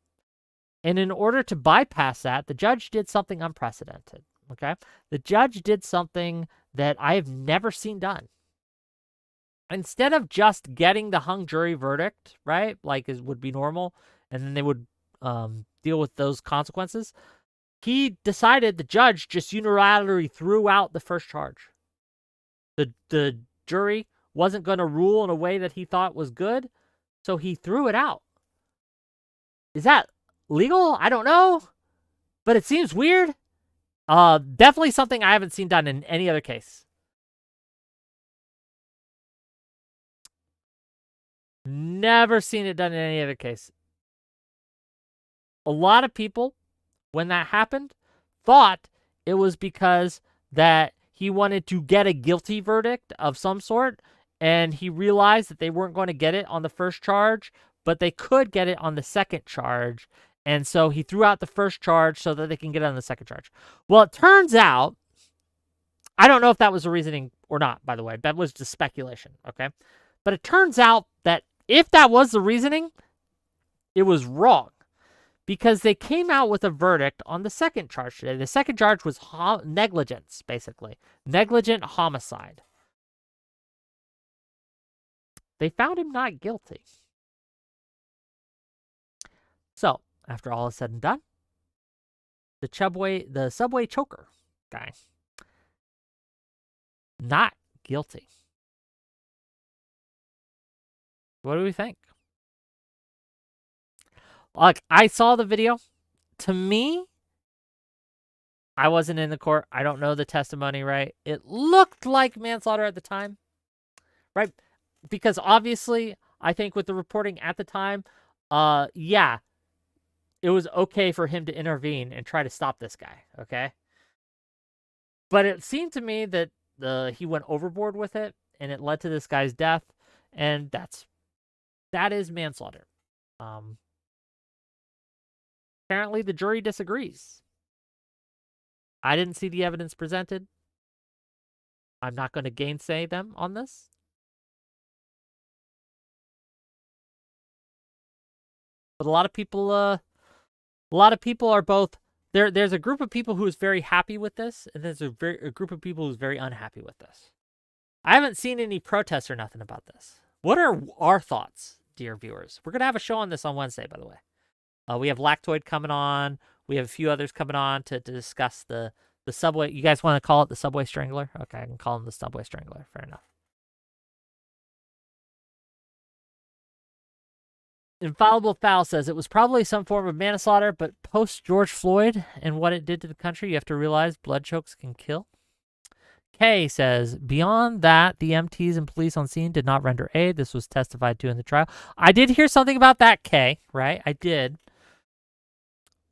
And in order to bypass that, the judge did something unprecedented, okay? The judge did something that I have never seen done. Instead of just getting the hung jury verdict, right, like it would be normal, and then they would deal with those consequences, he decided, the judge just unilaterally threw out the first charge. The jury wasn't going to rule in a way that he thought was good, so he threw it out. Is that legal? I don't know, but it seems weird. Definitely something I haven't seen done in any other case. Never seen it done in any other case. A lot of people, when that happened, thought it was because that he wanted to get a guilty verdict of some sort, and he realized that they weren't going to get it on the first charge, but they could get it on the second charge, and so he threw out the first charge so that they can get it on the second charge. Well, it turns out, I don't know if that was the reasoning or not, by the way. That was just speculation, okay? But it turns out that if that was the reasoning, it was wrong. Because they came out with a verdict on the second charge today. The second charge was negligence, basically. Negligent homicide. They found him not guilty. So, after all is said and done, the subway choker guy, not guilty. What do we think? Like, I saw the video. To me, I wasn't in the court. I don't know the testimony, right? It looked like manslaughter at the time, right? Because obviously, I think with the reporting at the time, yeah, it was okay for him to intervene and try to stop this guy, okay? But it seemed to me that he went overboard with it, and it led to this guy's death, and that is manslaughter. Apparently, the jury disagrees. I didn't see the evidence presented. I'm not going to gainsay them on this. But a lot of people are both there's a group of people who is very happy with this, and there's a group of people who's very unhappy with this. I haven't seen any protests or nothing about this. What are our thoughts, dear viewers? We're gonna have a show on this on Wednesday, by the way. We have Lactoid coming on. We have a few others coming on to discuss the subway. You guys want to call it the subway strangler? Okay, I can call him the subway strangler. Fair enough. Infallible Foul says it was probably some form of manslaughter, but post George Floyd and what it did to the country, you have to realize blood chokes can kill. Kay says, beyond that, the MTs and police on scene did not render aid. This was testified to in the trial. I did hear something about that, Kay, right? I did.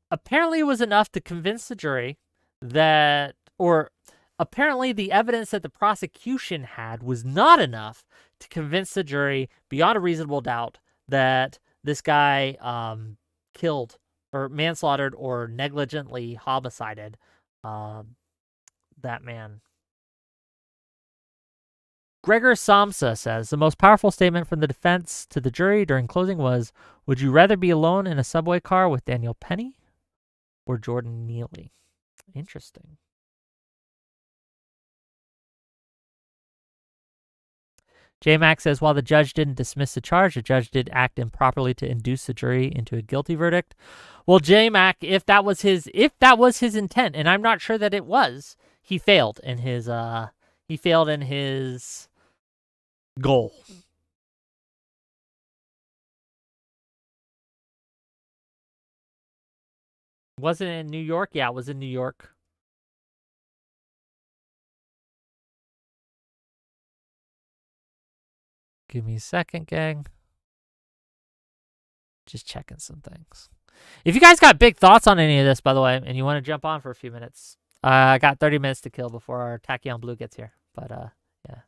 Apparently, it was enough to convince the jury that, or apparently the evidence that the prosecution had was not enough to convince the jury beyond a reasonable doubt that this guy killed or manslaughtered or negligently homicided that man. Gregor Samsa says, the most powerful statement from the defense to the jury during closing was, would you rather be alone in a subway car with Daniel Penny or Jordan Neely? Interesting. J-Mac says, while the judge didn't dismiss the charge, the judge did act improperly to induce the jury into a guilty verdict. Well, J-Mac, if that was his intent, and I'm not sure that it was, he failed in his goal. Wasn't it in New York? Yeah, it was in New York. Give me a second, gang. Just checking some things. If you guys got big thoughts on any of this, by the way, and you want to jump on for a few minutes, I got 30 minutes to kill before our Tachyon Blue gets here. But yeah.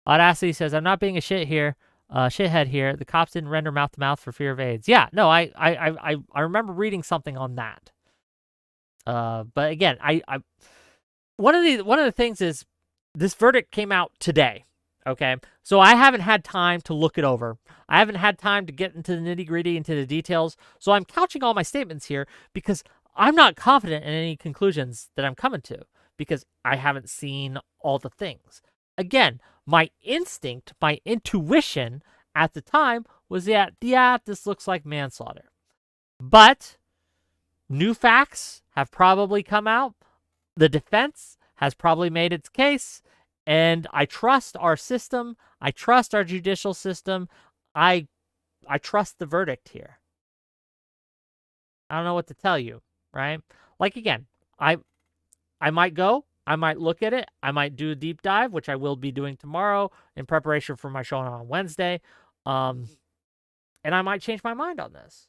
Audacity says, I'm not being a shithead here. The cops didn't render mouth to mouth for fear of AIDS. Yeah, no, I remember reading something on that. But again, one of the things is this verdict came out today. Okay, so I haven't had time to look it over. I haven't had time to get into the nitty-gritty, into the details. So I'm couching all my statements here because I'm not confident in any conclusions that I'm coming to because I haven't seen all the things. Again, my instinct, my intuition at the time was that, yeah, this looks like manslaughter. But new facts have probably come out. The defense has probably made its case. And I trust our system. I trust our judicial system. I trust the verdict here. I don't know what to tell you, right? Like, again, I might go. I might look at it. I might do a deep dive, which I will be doing tomorrow in preparation for my show on Wednesday. And I might change my mind on this.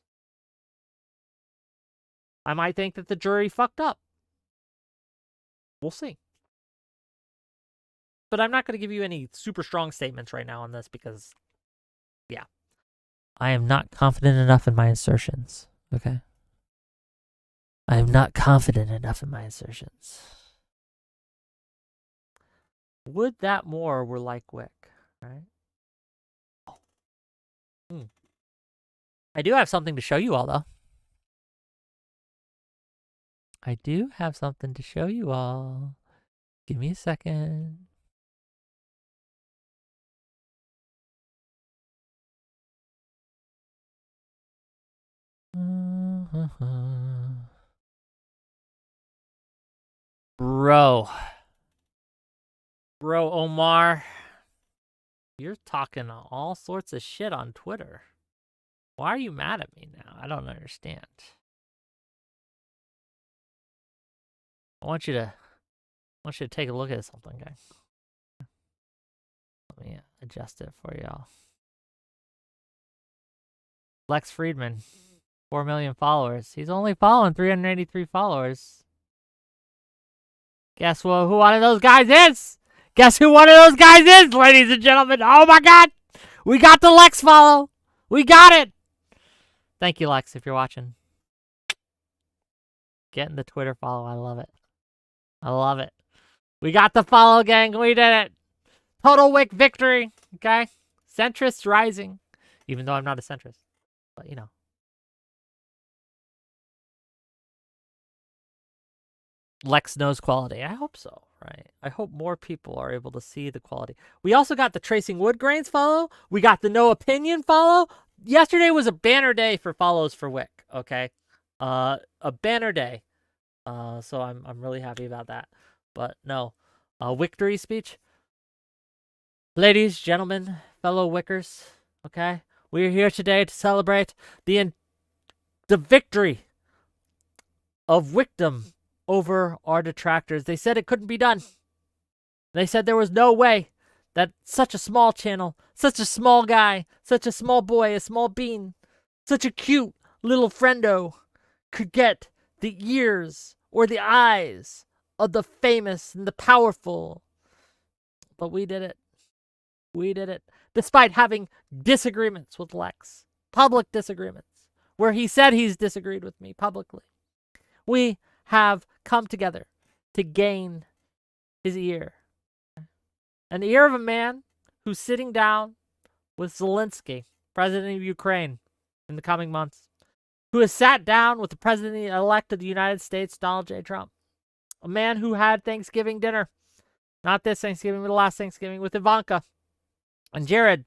I might think that the jury fucked up. We'll see. But I'm not going to give you any super strong statements right now on this because, yeah. I am not confident enough in my assertions, okay? I am not confident enough in my assertions. Would that more were like Wick, right? I do have something to show you all, though. I do have something to show you all. Give me a second. Bro, Omar, you're talking all sorts of shit on Twitter. Why are you mad at me now? I don't understand. I want you to take a look at something, guys. Let me adjust it for y'all. Lex Friedman, 4 million followers. He's only following 383 followers. Guess what? Who one of those guys is? Guess who one of those guys is, ladies and gentlemen? Oh my God, we got the Lex follow. We got it. Thank you, Lex, if you're watching. Getting the Twitter follow. I love it. I love it. We got the follow, gang. We did it. Total Wick victory. Okay. Centrists rising. Even though I'm not a centrist. But, you know. Lex knows quality. I hope so, right? I hope more people are able to see the quality. We also got the Tracing Wood Grains follow. We got the No Opinion follow. Yesterday was a banner day for follows for Wick, okay? A banner day. So I'm really happy about that. But no, victory speech. Ladies, gentlemen, fellow Wickers, okay? We are here today to celebrate the victory of Wickdom over our detractors. They said it couldn't be done. They said there was no way that such a small channel, such a small guy, such a small boy, a small bean, such a cute little friendo could get the ears or the eyes of the famous and the powerful. But we did it. We did it. Despite having disagreements with Lex. Public disagreements. Where he said he's disagreed with me publicly. We have come together to gain his ear. An ear of a man who's sitting down with Zelensky, president of Ukraine, in the coming months. Who has sat down with the president-elect of the United States, Donald J. Trump. A man who had Thanksgiving dinner. Not this Thanksgiving, but the last Thanksgiving with Ivanka and Jared.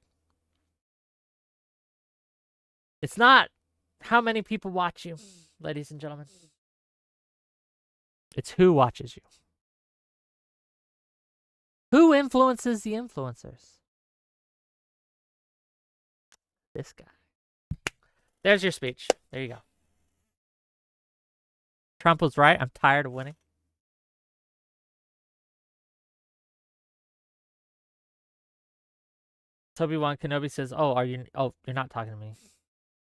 It's not how many people watch you, ladies and gentlemen. It's who watches you. Who influences the influencers? This guy. There's your speech. There you go. Trump was right. I'm tired of winning. Toby-Wan Kenobi says, oh, you're not talking to me.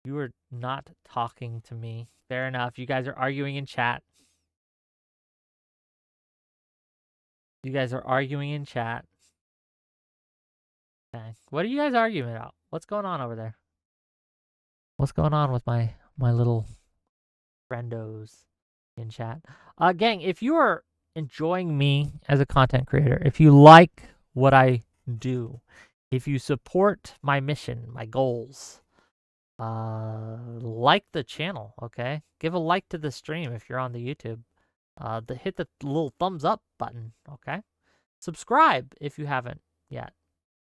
You are not talking to me. Fair enough. You guys are arguing in chat. You guys are arguing in chat. Okay. What are you guys arguing about? What's going on over there? What's going on with my little friendos in chat? Gang, if you are enjoying me as a content creator, if you like what I do, if you support my mission, my goals, like the channel, okay? Give a like to the stream if you're on the YouTube. Hit the little thumbs up button, okay? Subscribe if you haven't yet,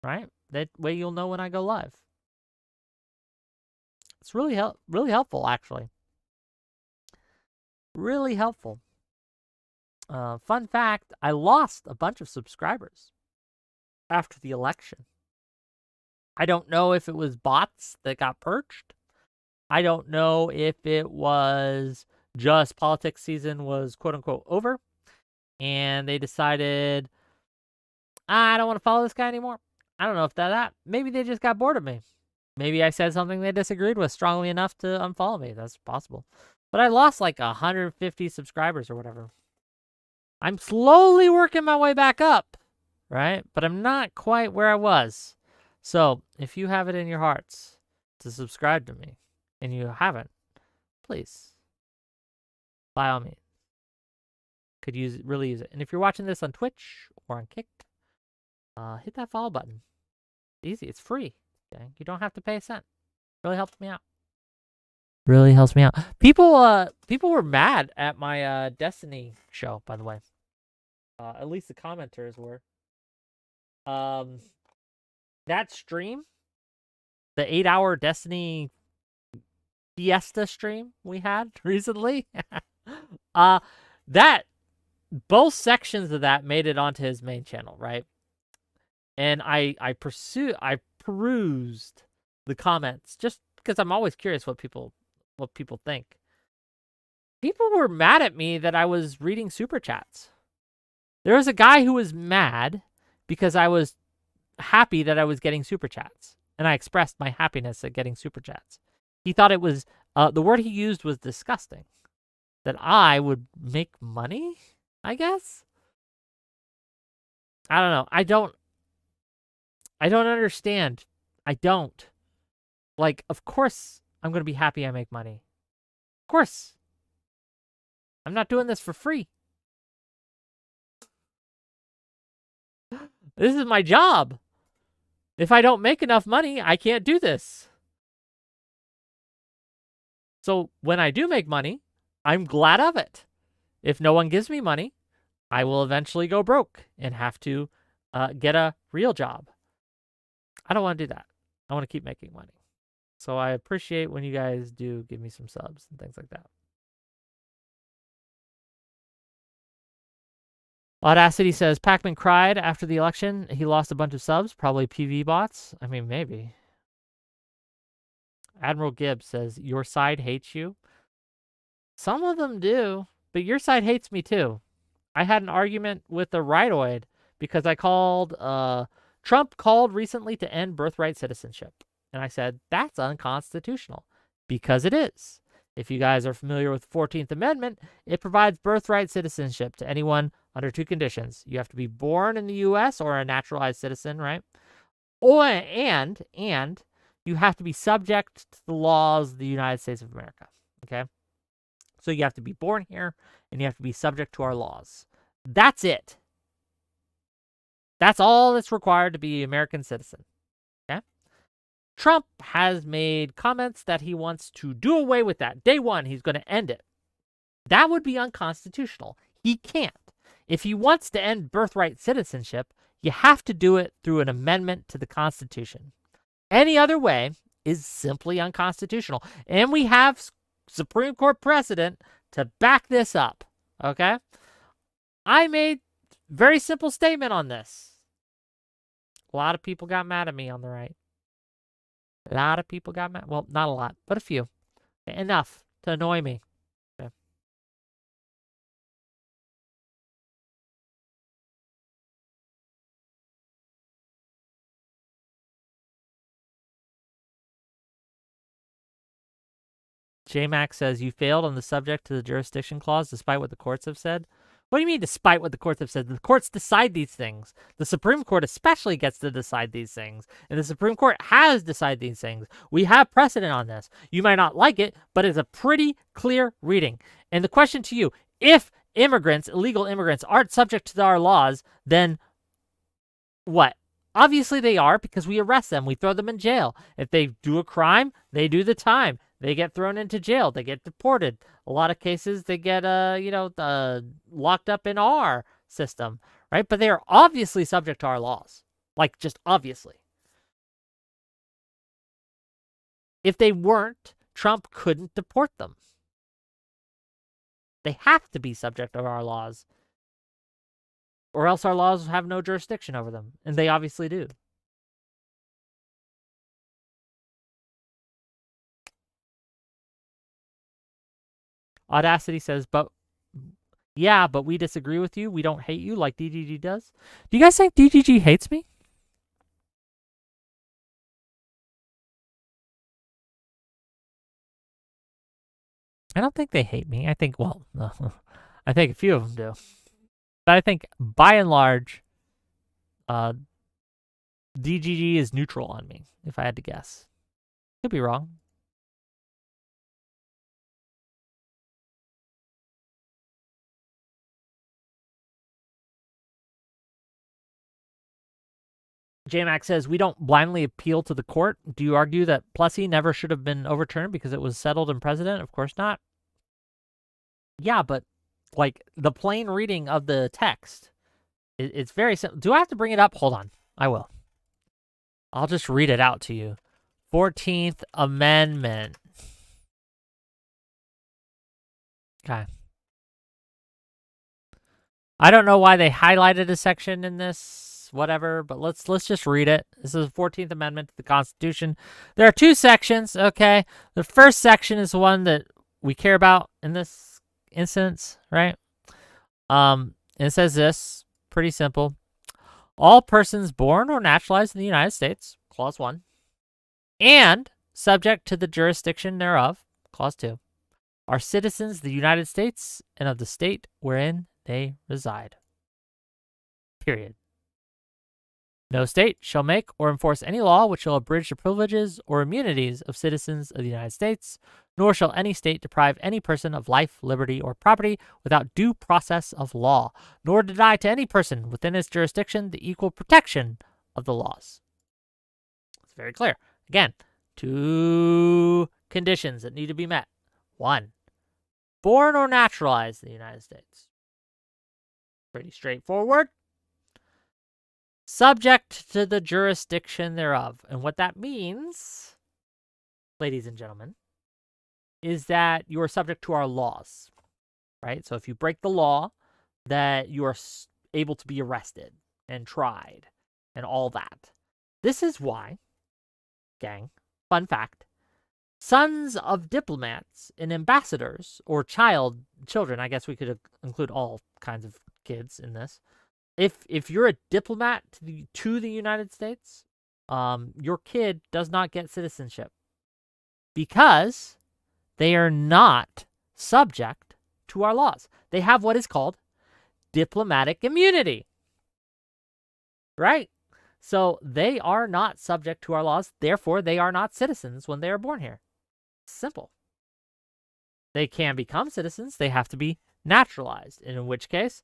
right? That way you'll know when I go live. It's really helpful, actually. Really helpful. Fun fact, I lost a bunch of subscribers after the election. I don't know if it was bots that got purged. I don't know if it was just politics season was quote-unquote over. And they decided, I don't want to follow this guy anymore. I don't know if that. Maybe they just got bored of me. Maybe I said something they disagreed with strongly enough to unfollow me. That's possible. But I lost like 150 subscribers or whatever. I'm slowly working my way back up, right? But I'm not quite where I was. So if you have it in your hearts to subscribe to me and you haven't, please, by all means, could really use it. And if you're watching this on Twitch or on Kicked, hit that follow button. Easy. It's free. Okay? You don't have to pay a cent. Really helps me out. Really helps me out. People were mad at my Destiny show, by the way. At least the commenters were. That stream, the 8-hour Destiny Fiesta stream we had recently, that both sections of that made it onto his main channel, right? And I perused the comments just because I'm always curious what people think. People were mad at me that I was reading super chats. There was a guy who was mad because I was happy that I was getting super chats, and I expressed my happiness at getting super chats. He thought it was, the word he used was disgusting. That I would make money, I guess? I don't know. I don't understand. I don't. Like, of course I'm going to be happy I make money. Of course. I'm not doing this for free. This is my job. If I don't make enough money, I can't do this. So when I do make money, I'm glad of it. If no one gives me money, I will eventually go broke and have to get a real job. I don't want to do that. I want to keep making money. So I appreciate when you guys do give me some subs and things like that. Audacity says, Pac-Man cried after the election. He lost a bunch of subs, probably PV bots. I mean, maybe. Admiral Gibbs says, your side hates you. Some of them do, but your side hates me too. I had an argument with the rightoid because I called, Trump called recently to end birthright citizenship. And I said, that's unconstitutional because it is. If you guys are familiar with the 14th Amendment, it provides birthright citizenship to anyone under two conditions. You have to be born in the U.S. or a naturalized citizen, right? And you have to be subject to the laws of the United States of America, okay? So you have to be born here and you have to be subject to our laws. That's it. That's all that's required to be an American citizen, okay? Trump has made comments that he wants to do away with that. Day one, he's going to end it. That would be unconstitutional. He can't. If he wants to end birthright citizenship, you have to do it through an amendment to the Constitution. Any other way is simply unconstitutional. And we have Supreme Court precedent to back this up, okay? I made a very simple statement on this. A lot of people got mad at me on the right. A lot of people got mad. Well, not a lot, but a few. Enough to annoy me. Okay. J-Max says, you failed on the subject to the jurisdiction clause despite what the courts have said. What do you mean despite what the courts have said? The courts decide these things. The Supreme Court especially gets to decide these things. And the Supreme Court has decided these things. We have precedent on this. You might not like it, but it's a pretty clear reading. And the question to you, if immigrants, illegal immigrants, aren't subject to our laws, then what? Obviously they are, because we arrest them. We throw them in jail. If they do a crime, they do the time. They get thrown into jail. They get deported. A lot of cases, they get, locked up in our system, right? But they are obviously subject to our laws. Like, just obviously. If they weren't, Trump couldn't deport them. They have to be subject to our laws. Or else our laws have no jurisdiction over them. And they obviously do. Audacity says, but we disagree with you. We don't hate you like DGG does. Do you guys think DGG hates me? I don't think they hate me. I think I think a few of them do. But I think, by and large, DGG is neutral on me, if I had to guess. Could be wrong. JMax says, we don't blindly appeal to the court. Do you argue that Plessy never should have been overturned because it was settled in precedent? Of course not. Yeah, but like the plain reading of the text, it's very simple. Do I have to bring it up? Hold on. I will. I'll just read it out to you. 14th Amendment. Okay. I don't know why they highlighted a section in this, whatever, but let's just read it. This is the 14th Amendment to the Constitution. There are two sections, okay? The first section is the one that we care about in this incidents, right? And it says this, pretty simple. All persons born or naturalized in the United States, Clause 1, and subject to the jurisdiction thereof, Clause 2, are citizens of the United States and of the state wherein they reside. Period. No state shall make or enforce any law which shall abridge the privileges or immunities of citizens of the United States, nor shall any state deprive any person of life, liberty, or property without due process of law, nor deny to any person within its jurisdiction the equal protection of the laws. It's very clear. Again, 2 conditions that need to be met. 1, born or naturalized in the United States. Pretty straightforward. Subject to the jurisdiction thereof. And what that means, ladies and gentlemen, is that you are subject to our laws, right? So if you break the law, that you are able to be arrested and tried and all that. This is why, gang, fun fact, sons of diplomats and ambassadors, or children, I guess we could include all kinds of kids in this. If you're a diplomat to the United States, your kid does not get citizenship because they are not subject to our laws. They have what is called diplomatic immunity, right? So they are not subject to our laws. Therefore, they are not citizens when they are born here. Simple. They can become citizens. They have to be naturalized, and in which case,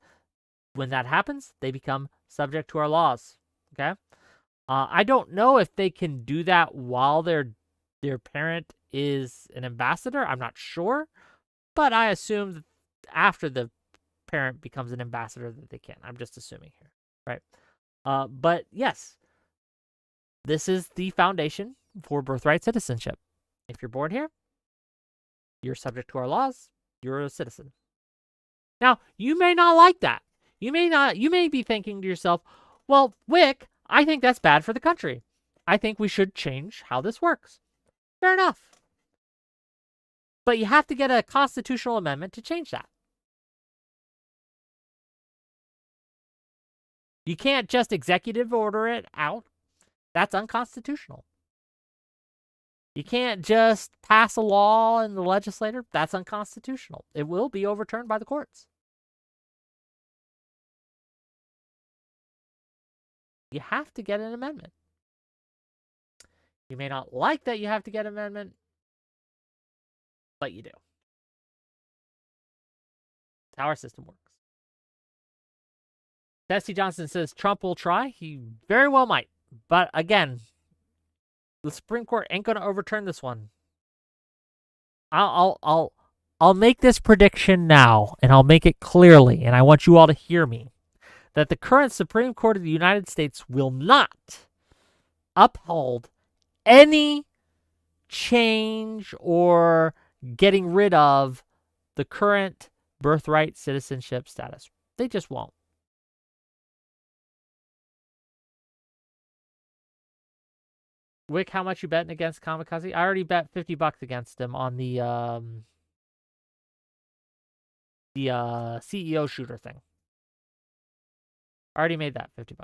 when that happens, they become subject to our laws. Okay. I don't know if they can do that while their parent is an ambassador. I'm not sure, but I assume that after the parent becomes an ambassador that they can. I'm just assuming here, right? But yes, this is the foundation for birthright citizenship. If you're born here, you're subject to our laws. You're a citizen. Now, you may not like that. You may be thinking to yourself, well, Wick, I think that's bad for the country. I think we should change how this works. Fair enough. But you have to get a constitutional amendment to change that. You can't just executive order it out. That's unconstitutional. You can't just pass a law in the legislature. That's unconstitutional. It will be overturned by the courts. You have to get an amendment. You may not like that you have to get an amendment, but you do. That's how our system works. Tessie Johnson says Trump will try. He very well might. But again, the Supreme Court ain't going to overturn this one. I'll make this prediction now, and I'll make it clearly, and I want you all to hear me, that the current Supreme Court of the United States will not uphold any change or getting rid of the current birthright citizenship status. They just won't. Wick, how much you betting against Kamikaze? I already bet $50 against him on the CEO shooter thing. I already made that $50.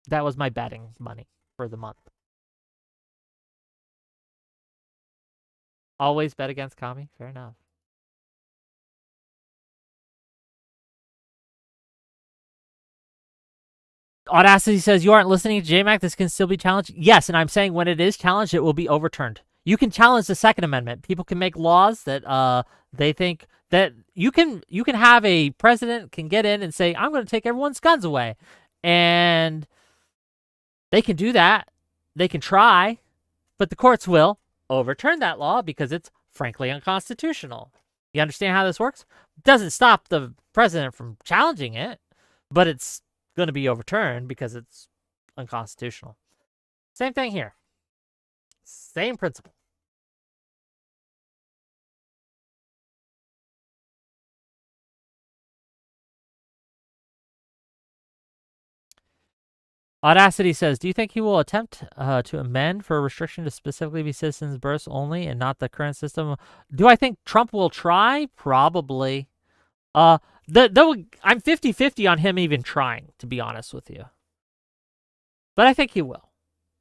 That was my betting money for the month. Always bet against Kami. Fair enough. Audacity says, you aren't listening to JMac. This can still be challenged. Yes, and I'm saying when it is challenged, it will be overturned. You can challenge the Second Amendment. People can make laws that they think that you can have a president can get in and say, I'm going to take everyone's guns away. And they can do that. They can try, but the courts will overturn that law because it's frankly unconstitutional. You understand how this works? It doesn't stop the president from challenging it, but it's going to be overturned because it's unconstitutional. Same thing here. Same principle. Audacity says, do you think he will attempt to amend for a restriction to specifically be citizens' births only and not the current system? Do I think Trump will try? Probably. I'm 50-50 on him even trying, to be honest with you. But I think he will.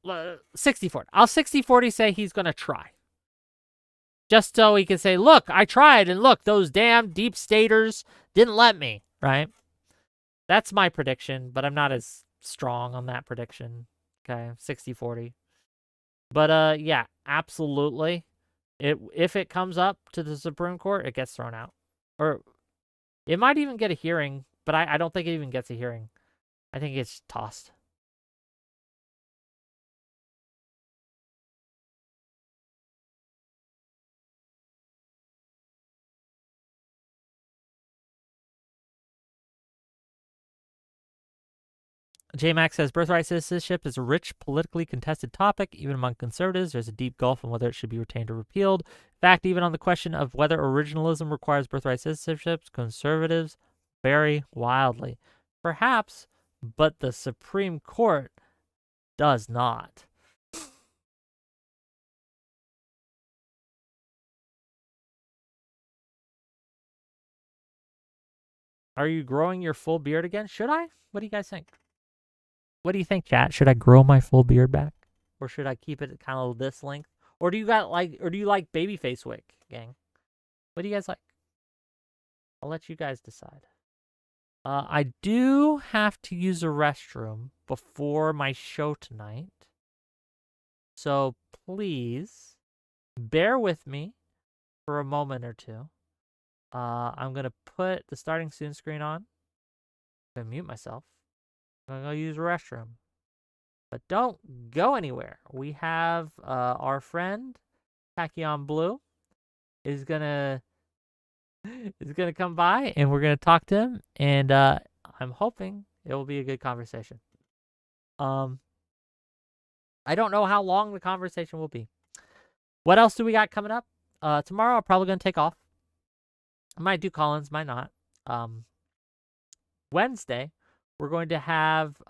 60-40. I'll 60-40 say he's going to try. Just so he can say, look, I tried, and look, those damn deep staters didn't let me, right? That's my prediction, but I'm not as strong on that prediction. Okay, 60-40. But yeah, absolutely. If it comes up to the Supreme Court, it gets thrown out. Or it might even get a hearing, but I don't think it even gets a hearing. I think it's tossed. J-Max says, birthright citizenship is a rich, politically contested topic. Even among conservatives, there's a deep gulf on whether it should be retained or repealed. In fact, even on the question of whether originalism requires birthright citizenship, conservatives vary wildly. Perhaps, but the Supreme Court does not. Are you growing your full beard again? Should I? What do you guys think? What do you think, chat? Should I grow my full beard back? Or should I keep it kind of this length? Or do you like babyface wig, gang? What do you guys like? I'll let you guys decide. I do have to use a restroom before my show tonight. So please bear with me for a moment or two. I'm going to put the starting soon screen on. I'm going to mute myself. I'm going to go use a restroom. But don't go anywhere. We have our friend, Tachyon Blue, is gonna come by, and we're gonna talk to him, and I'm hoping it will be a good conversation. I don't know how long the conversation will be. What else do we got coming up? Tomorrow I'm probably gonna take off. I might do Collins, might not. Wednesday, we're going to have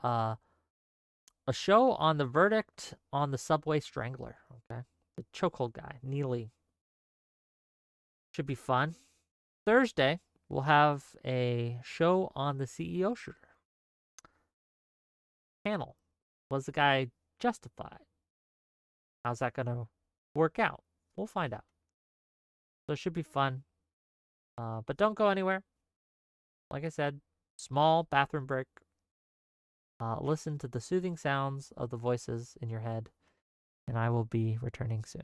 a show on the verdict on the subway strangler. Okay, the chokehold guy, Neely. Should be fun. Thursday, we'll have a show on the CEO shooter. Panel. Was the guy justified? How's that going to work out? We'll find out. So it should be fun. But don't go anywhere. Like I said, small bathroom break. Listen to the soothing sounds of the voices in your head. And I will be returning soon.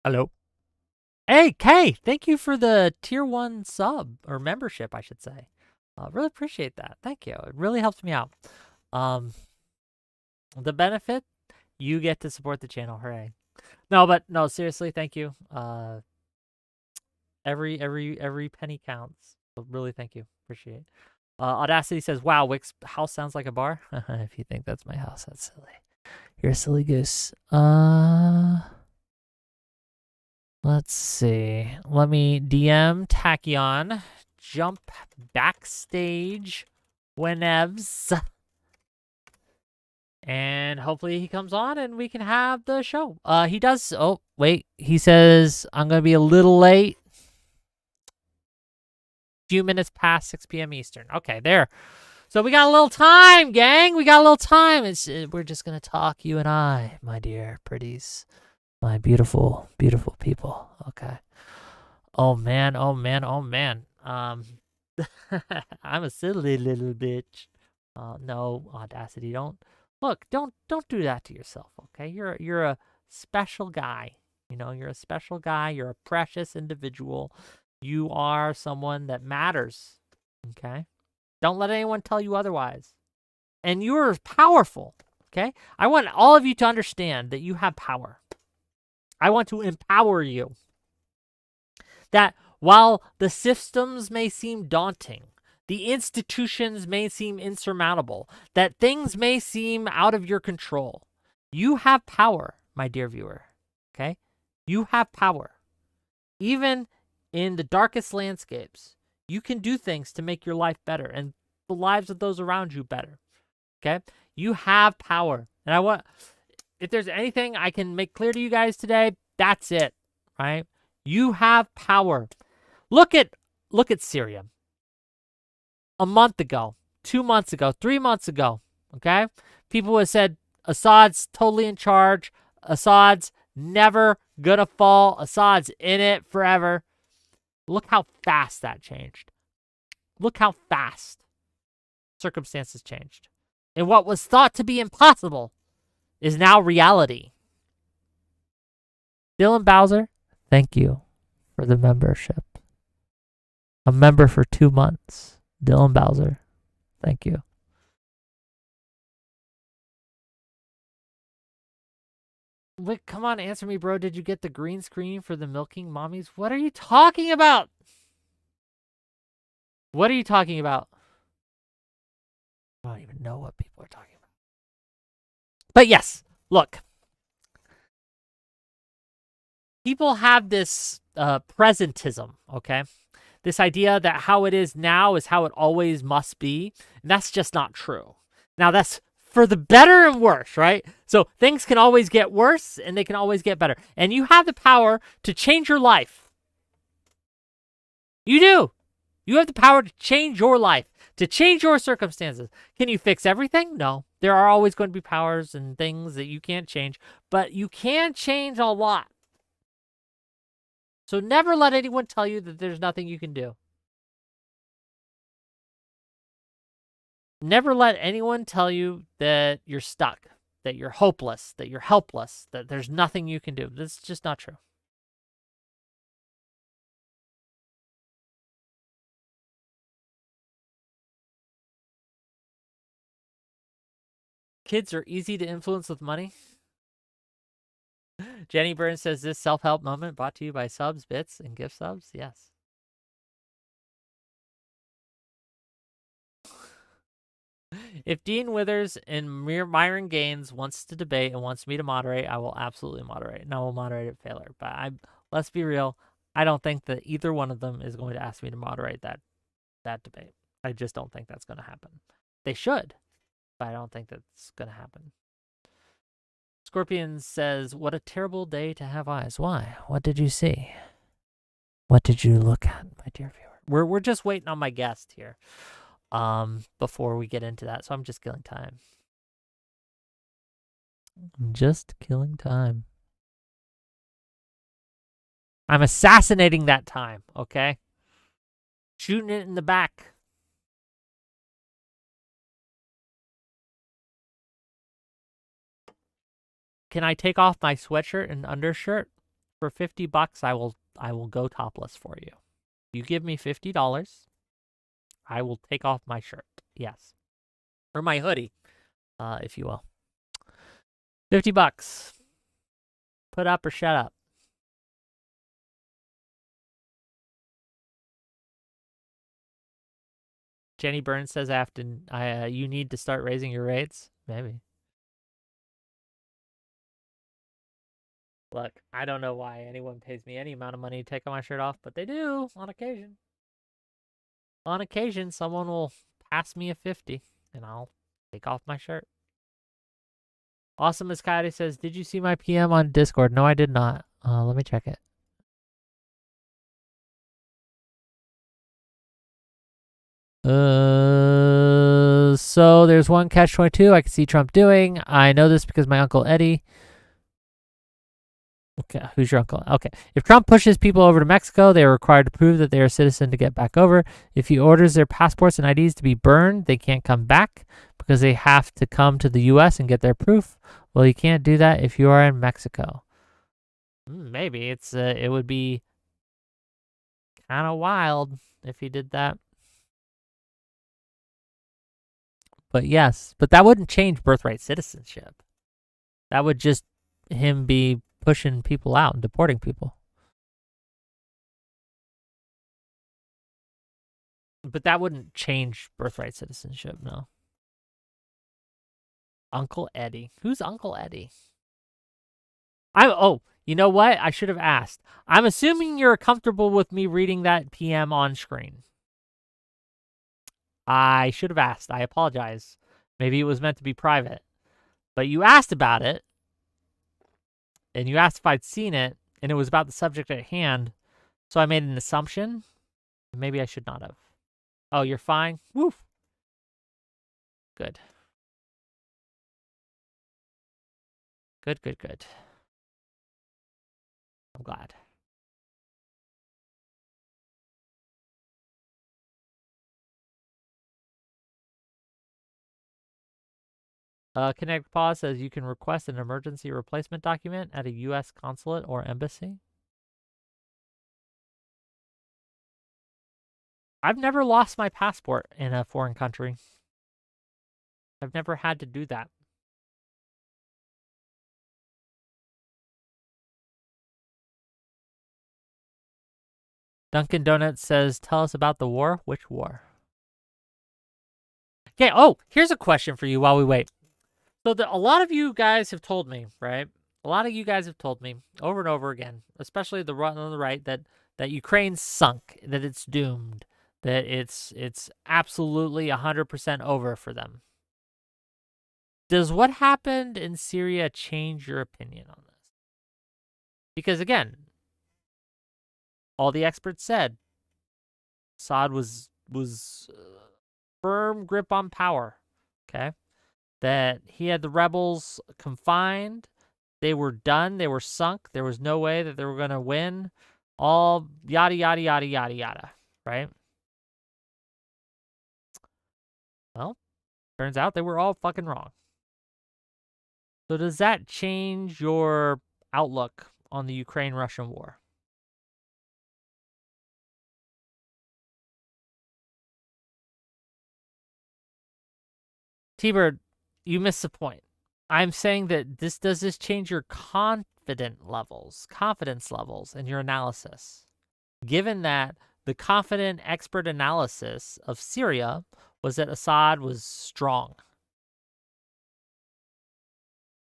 Hello. Hey, Kay, thank you for the tier 1 sub, or membership, I should say. Really appreciate that. Thank you. It really helps me out. The benefit, you get to support the channel. Hooray. No, seriously, thank you. Every penny counts. So really, thank you. Appreciate it. Audacity says, wow, Wick's house sounds like a bar. If you think that's my house, that's silly. You're a silly goose. Let's see. Let me DM Tachyon. Jump backstage whenevs. And hopefully he comes on and we can have the show. He does. Oh, wait. He says, I'm going to be a little late. Few minutes past 6 p.m. Eastern. Okay, there. So we got a little time, gang. We got a little time. We're just going to talk, you and I, my dear pretties. My beautiful, beautiful people. Okay. Oh, man. Oh, man. Oh, man. I'm a silly little bitch. No, Audacity, don't do that to yourself, okay? You're a special guy. You know, you're a special guy. You're a precious individual. You are someone that matters, okay? Don't let anyone tell you otherwise. And you're powerful, okay? I want all of you to understand that you have power. I want to empower you. That while the systems may seem daunting, the institutions may seem insurmountable, that things may seem out of your control, you have power, my dear viewer, okay? You have power. Even in the darkest landscapes, you can do things to make your life better and the lives of those around you better, okay? You have power. And if there's anything I can make clear to you guys today, that's it, right? You have power. Look at Syria. A month ago, 2 months ago, 3 months ago, okay? People have said Assad's totally in charge. Assad's never gonna fall. Assad's in it forever. Look how fast that changed. Look how fast circumstances changed. And what was thought to be impossible is now reality. Dylan Bowser, thank you for the membership. A member for 2 months. Dylan Bowser, thank you. Wait, come on, answer me, bro. Did you get the green screen for the milking mommies? What are you talking about? What are you talking about? I don't even know what people are talking about. But yes, look. People have this presentism, okay? This idea that how it is now is how it always must be. And that's just not true. Now, that's for the better and worse, right? So things can always get worse and they can always get better. And you have the power to change your life. You do. You have the power to change your life, to change your circumstances. Can you fix everything? No. There are always going to be powers and things that you can't change, but you can change a lot. So never let anyone tell you that there's nothing you can do. Never let anyone tell you that you're stuck, that you're hopeless, that you're helpless, that there's nothing you can do. That's just not true. Kids are easy to influence with money. Jenny Burns says, this self-help moment brought to you by subs, bits, and gift subs. Yes. If Dean Withers and Myron Gaines wants to debate and wants me to moderate, I will absolutely moderate. And I will moderate it failure. But let's be real. I don't think that either one of them is going to ask me to moderate that debate. I just don't think that's going to happen. They should, but I don't think that's going to happen. Scorpion says, what a terrible day to have eyes. Why? What did you see? What did you look at, my dear viewer? We're just waiting on my guest here before we get into that. So I'm just killing time. I'm just killing time. I'm assassinating that time, okay? Shooting it in the back. Can I take off my sweatshirt and undershirt For $50, I will go topless for you. You give me $50, I will take off my shirt. Yes. Or my hoodie, if you will. $50. Put up or shut up. Jenny Burns says you need to start raising your rates. Maybe. Look, I don't know why anyone pays me any amount of money to take my shirt off, but they do on occasion. On occasion, someone will pass me a 50 and I'll take off my shirt. Awesome as Coyote says, did you see my PM on Discord? No, I did not. Let me check it. So there's one catch-22 I can see Trump doing. I know this because my Uncle Eddie. Okay, who's your uncle? Okay. If Trump pushes people over to Mexico, they are required to prove that they are a citizen to get back over. If he orders their passports and IDs to be burned, they can't come back because they have to come to the U.S. and get their proof. Well, you can't do that if you are in Mexico. Maybe it would be kind of wild if he did that. But yes, but that wouldn't change birthright citizenship. That would just him be pushing people out and deporting people. But that wouldn't change birthright citizenship, no. Uncle Eddie. Who's Uncle Eddie? You know what? I should have asked. I'm assuming you're comfortable with me reading that PM on screen. I should have asked. I apologize. Maybe it was meant to be private. But you asked about it. And you asked if I'd seen it. And it was about the subject at hand. So I made an assumption. Maybe I should not have. Oh, you're fine? Woof. Good. Good. I'm glad. Connect Pause says you can request an emergency replacement document at a U.S. consulate or embassy. I've never lost my passport in a foreign country. I've never had to do that. Dunkin' Donuts says, tell us about the war. Which war? Okay, here's a question for you while we wait. So a lot of you guys have told me, right? A lot of you guys have told me over and over again, especially the right on the right, that Ukraine's sunk, that it's doomed, that it's absolutely 100% over for them. Does what happened in Syria change your opinion on this? Because again, all the experts said Assad was firm grip on power, okay? That he had the rebels confined. They were done. They were sunk. There was no way that they were going to win. All yada, yada, yada, yada, yada, right? Well, turns out they were all fucking wrong. So does that change your outlook on the Ukraine-Russian war? T-Bird, you missed the point. I'm saying that does this change your confidence levels in your analysis? Given that the confident expert analysis of Syria was that Assad was strong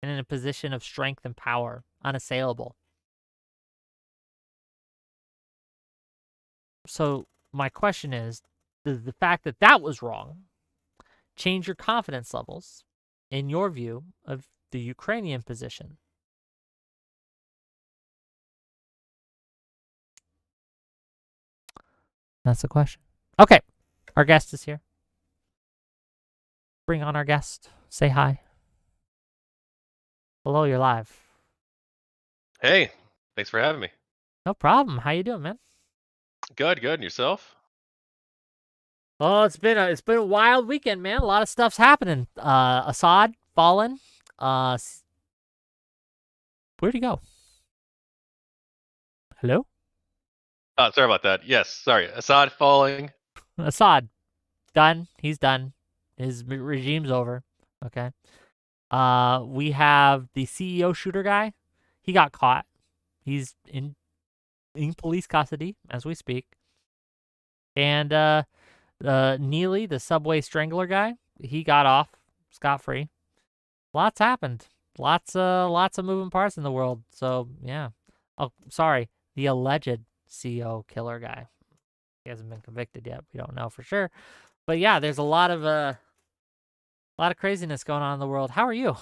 and in a position of strength and power, unassailable. So my question is, does the fact that that was wrong change your confidence levels in your view of the Ukrainian position? That's the question. Okay, our guest is here. Bring on our guest. Say hi. Hello, you're live. Hey, thanks for having me. No problem. How you doing, man? Good. And yourself? Oh, it's been a wild weekend, man. A lot of stuff's happening. Assad fallen. Where'd he go? Hello? Sorry about that. Yes, sorry. Assad falling. Assad, done. He's done. His regime's over. Okay. We have the CEO shooter guy. He got caught. He's in police custody as we speak. And Neely, the subway strangler guy, he got off scot free. Lots happened. Lots of moving parts in the world. So yeah. Oh, sorry. The alleged CEO killer guy. He hasn't been convicted yet. We don't know for sure. But yeah, there's a lot of craziness going on in the world. How are you?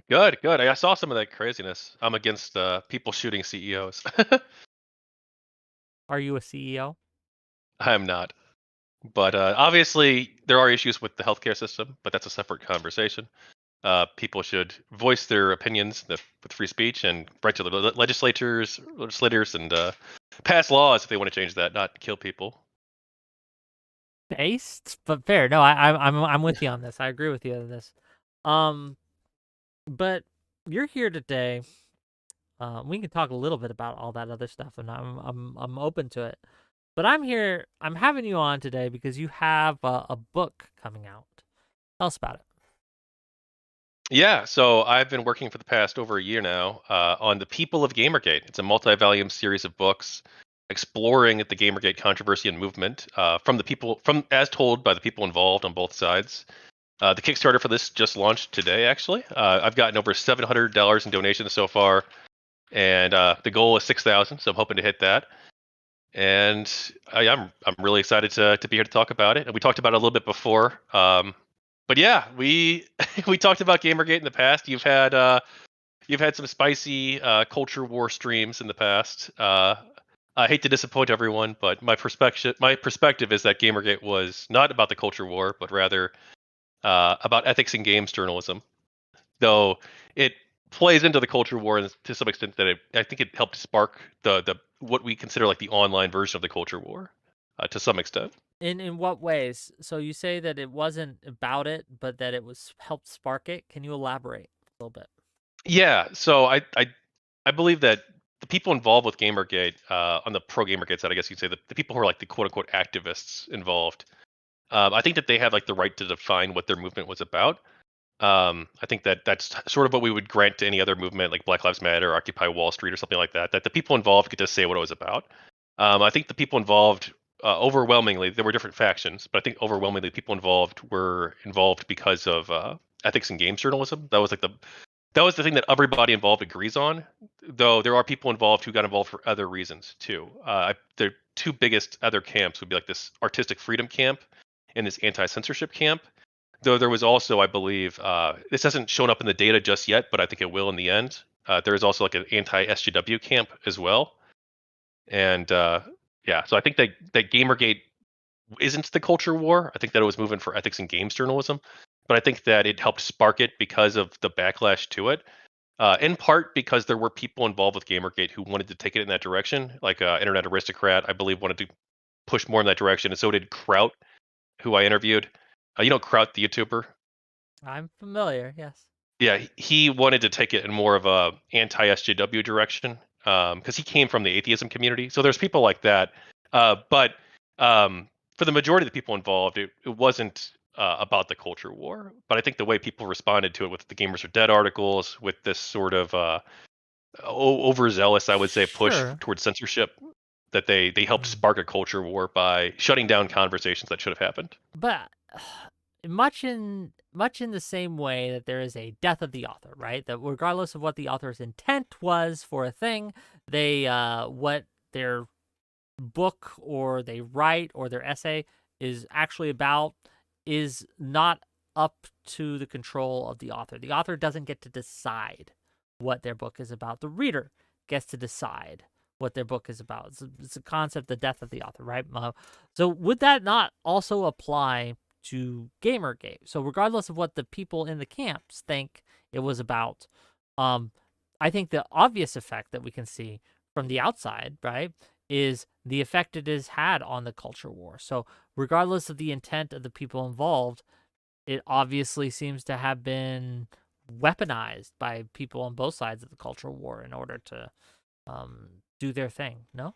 Good, good. I saw some of that craziness. I'm against people shooting CEOs. Are you a CEO? I'm not. But obviously, there are issues with the healthcare system, but that's a separate conversation. People should voice their opinions with free speech and write to the legislators, and pass laws if they want to change that, not kill people. Based, but fair. No, I'm with you on this. I agree with you on this. But you're here today. We can talk a little bit about all that other stuff, and I'm open to it. But I'm here. I'm having you on today because you have a book coming out. Tell us about it. Yeah, so I've been working for the past over a year now on The People of Gamergate. It's a multi-volume series of books exploring the Gamergate controversy and movement from as told by the people involved on both sides. The Kickstarter for this just launched today, actually. I've gotten over $700 in donations so far, and the goal is 6,000, so I'm hoping to hit that. And I'm really excited to be here to talk about it. And we talked about it a little bit before. But yeah, we we talked about Gamergate in the past. You've had some spicy culture war streams in the past. I hate to disappoint everyone, but my perspective is that Gamergate was not about the culture war, but rather about ethics in games journalism. Though it plays into the culture war to some extent that I think it helped spark the what we consider like the online version of the culture war to some extent. In what ways? So you say that it wasn't about it, but that it was helped spark it. Can you elaborate a little bit? Yeah, so I believe that the people involved with Gamergate on the pro Gamergate side, I guess you'd say the people who are like the quote unquote activists involved. I think that they had like the right to define what their movement was about. I think that that's sort of what we would grant to any other movement like Black Lives Matter, Occupy Wall Street, or something like that. That the people involved get to say what it was about. I think the people involved, overwhelmingly, there were different factions, but I think overwhelmingly, people involved were involved because of ethics in games journalism. That was the thing that everybody involved agrees on. Though there are people involved who got involved for other reasons too. The two biggest other camps would be like this artistic freedom camp and this anti-censorship camp. Though there was also, I believe, this hasn't shown up in the data just yet, but I think it will in the end. There is also like an anti-SJW camp as well, and yeah, so I think that Gamergate isn't the culture war. I think that it was moving for ethics in games journalism, but I think that it helped spark it because of the backlash to it. In part because there were people involved with Gamergate who wanted to take it in that direction, like Internet Aristocrat, I believe, wanted to push more in that direction, and so did Kraut, who I interviewed. You know Kraut, the YouTuber. I'm familiar. Yes. Yeah, he wanted to take it in more of a anti-SJW direction because he came from the atheism community. So there's people like that, but for the majority of the people involved, it wasn't about the culture war. But I think the way people responded to it with the Gamers Are Dead articles, with this sort of overzealous, I would say, push Sure. towards censorship, that they helped spark a culture war by shutting down conversations that should have happened. But much in the same way that there is a death of the author, right? That regardless of what the author's intent was for a thing, they what their book or they write or their essay is actually about is not up to the control of the author. The author doesn't get to decide what their book is about. The reader gets to decide what their book is about. It's a concept, the death of the author, right? So would that not also apply to Gamergate? So regardless of what the people in the camps think it was about, I think the obvious effect that we can see from the outside, right, is the effect it has had on the culture war. So regardless of the intent of the people involved, it obviously seems to have been weaponized by people on both sides of the culture war in order to do their thing. No.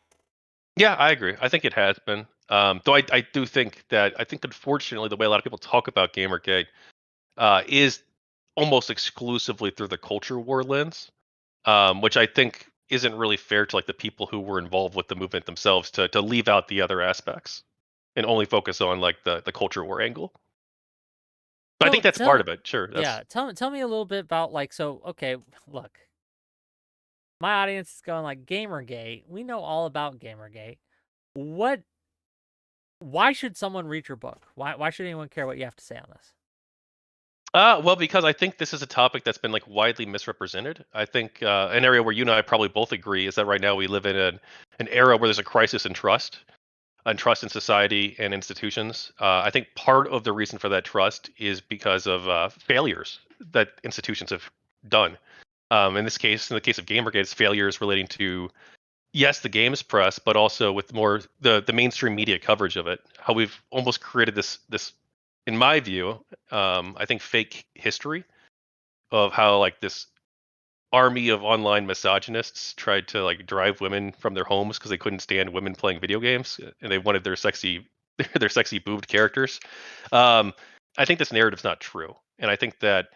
Yeah, I agree. I think it has been. Though I do think that unfortunately the way a lot of people talk about Gamergate is almost exclusively through the culture war lens, which I think isn't really fair to like the people who were involved with the movement themselves to leave out the other aspects and only focus on like the culture war angle. But I So think that's part of it. Sure, yeah, that's tell me a little bit about like okay, look. My audience is going like Gamergate. We know all about Gamergate. What why should someone read your book? Why should anyone care what you have to say on this? well, because I think this is a topic that's been like widely misrepresented. I think an area where you and I probably both agree is that right now we live in an era where there's a crisis in trust in society and institutions. I think part of the reason for that trust is because of failures that institutions have done. In this case, in the case of Gamergate, it's failures relating to yes, the games press, but also with more the mainstream media coverage of it. How we've almost created this, in my view, I think fake history of how like this army of online misogynists tried to like drive women from their homes because they couldn't stand women playing video games and they wanted their sexy their sexy boobed characters. Um, I think this narrative's not true, and I think that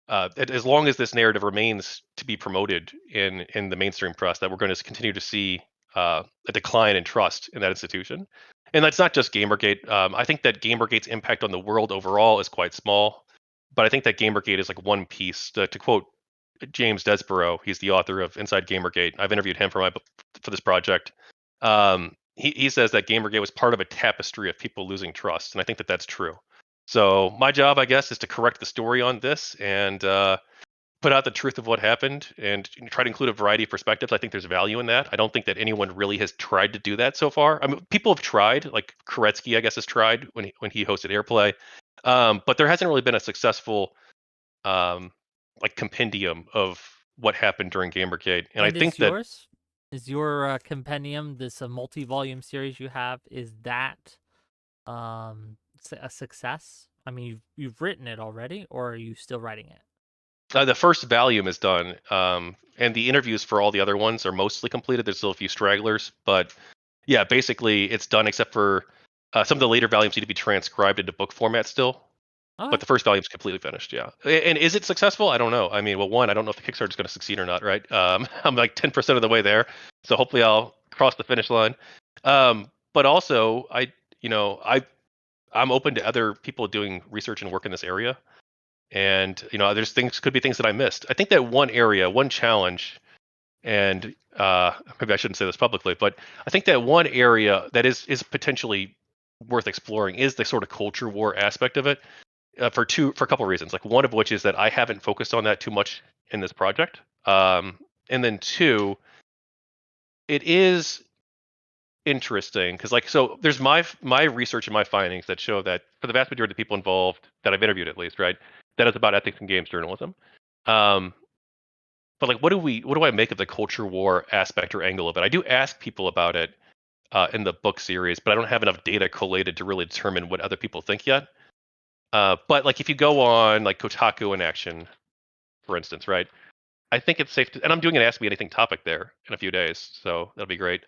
as long as this narrative remains to be promoted in the mainstream press, that we're going to continue to see a decline in trust in that institution. And that's not just Gamergate. I think that Gamergate's impact on the world overall is quite small, but I think that Gamergate is like one piece. To quote James Desborough, he's the author of Inside Gamergate. I've interviewed him for this project. He says that Gamergate was part of a tapestry of people losing trust, and I think that that's true. So my job, I guess, is to correct the story on this and put out the truth of what happened and try to include a variety of perspectives. I think there's value in that. I don't think that anyone really has tried to do that so far. I mean, people have tried, like Koretsky, I guess, has tried when he hosted Airplay, but there hasn't really been a successful um, like compendium of what happened during Gamergate. And I And think that is your compendium, this multi-volume series you have, is that a success? I mean, you've written it already, or are you still writing it? the first volume is done, and the interviews for all the other ones are mostly completed. There's still a few stragglers, but yeah, basically it's done except for some of the later volumes need to be transcribed into book format still. Okay. But the first volume is completely finished. Yeah, and is it successful? I don't know. I mean, well, one, I don't know if the Kickstarter is going to succeed or not. Right? I'm like 10% of the way there, so hopefully I'll cross the finish line. But also, I'm open to other people doing research and work in this area, and there's could be things that I missed. I think that one area, one challenge, and maybe I shouldn't say this publicly, but I think that one area that is potentially worth exploring is the sort of culture war aspect of it for a couple of reasons. Like one of which is that I haven't focused on that too much in this project, and then two, it is interesting because like so there's my research and my findings that show that for the vast majority of the people involved that I've interviewed at least, right, that is about ethics in games journalism. Um, but like what do I make of the culture war aspect or angle of it? I do ask people about it in the book series, but I don't have enough data collated to really determine what other people think yet. But like if you go on like Kotaku in Action, for instance, right? I think it's safe to, and I'm doing an Ask Me Anything topic there in a few days, so that'll be great.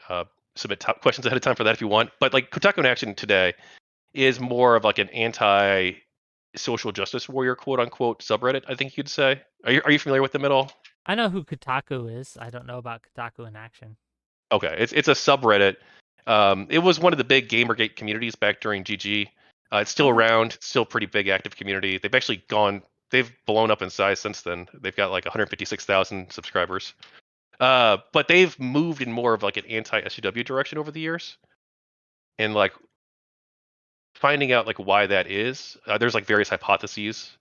Submit top questions ahead of time for that if you want. But like Kotaku in Action today is more of like an anti social justice warrior, quote unquote, subreddit. I think you'd say. Are you familiar with them at all? I know who Kotaku is. I don't know about Kotaku in action. Okay, it's a subreddit. It was one of the big Gamergate communities back during GG. It's still Okay. around, still pretty big active community. They've blown up in size since then. They've got like 156,000 subscribers. But they've moved in more of like an anti-SJW direction over the years, and like finding out like why that is. There's like various hypotheses.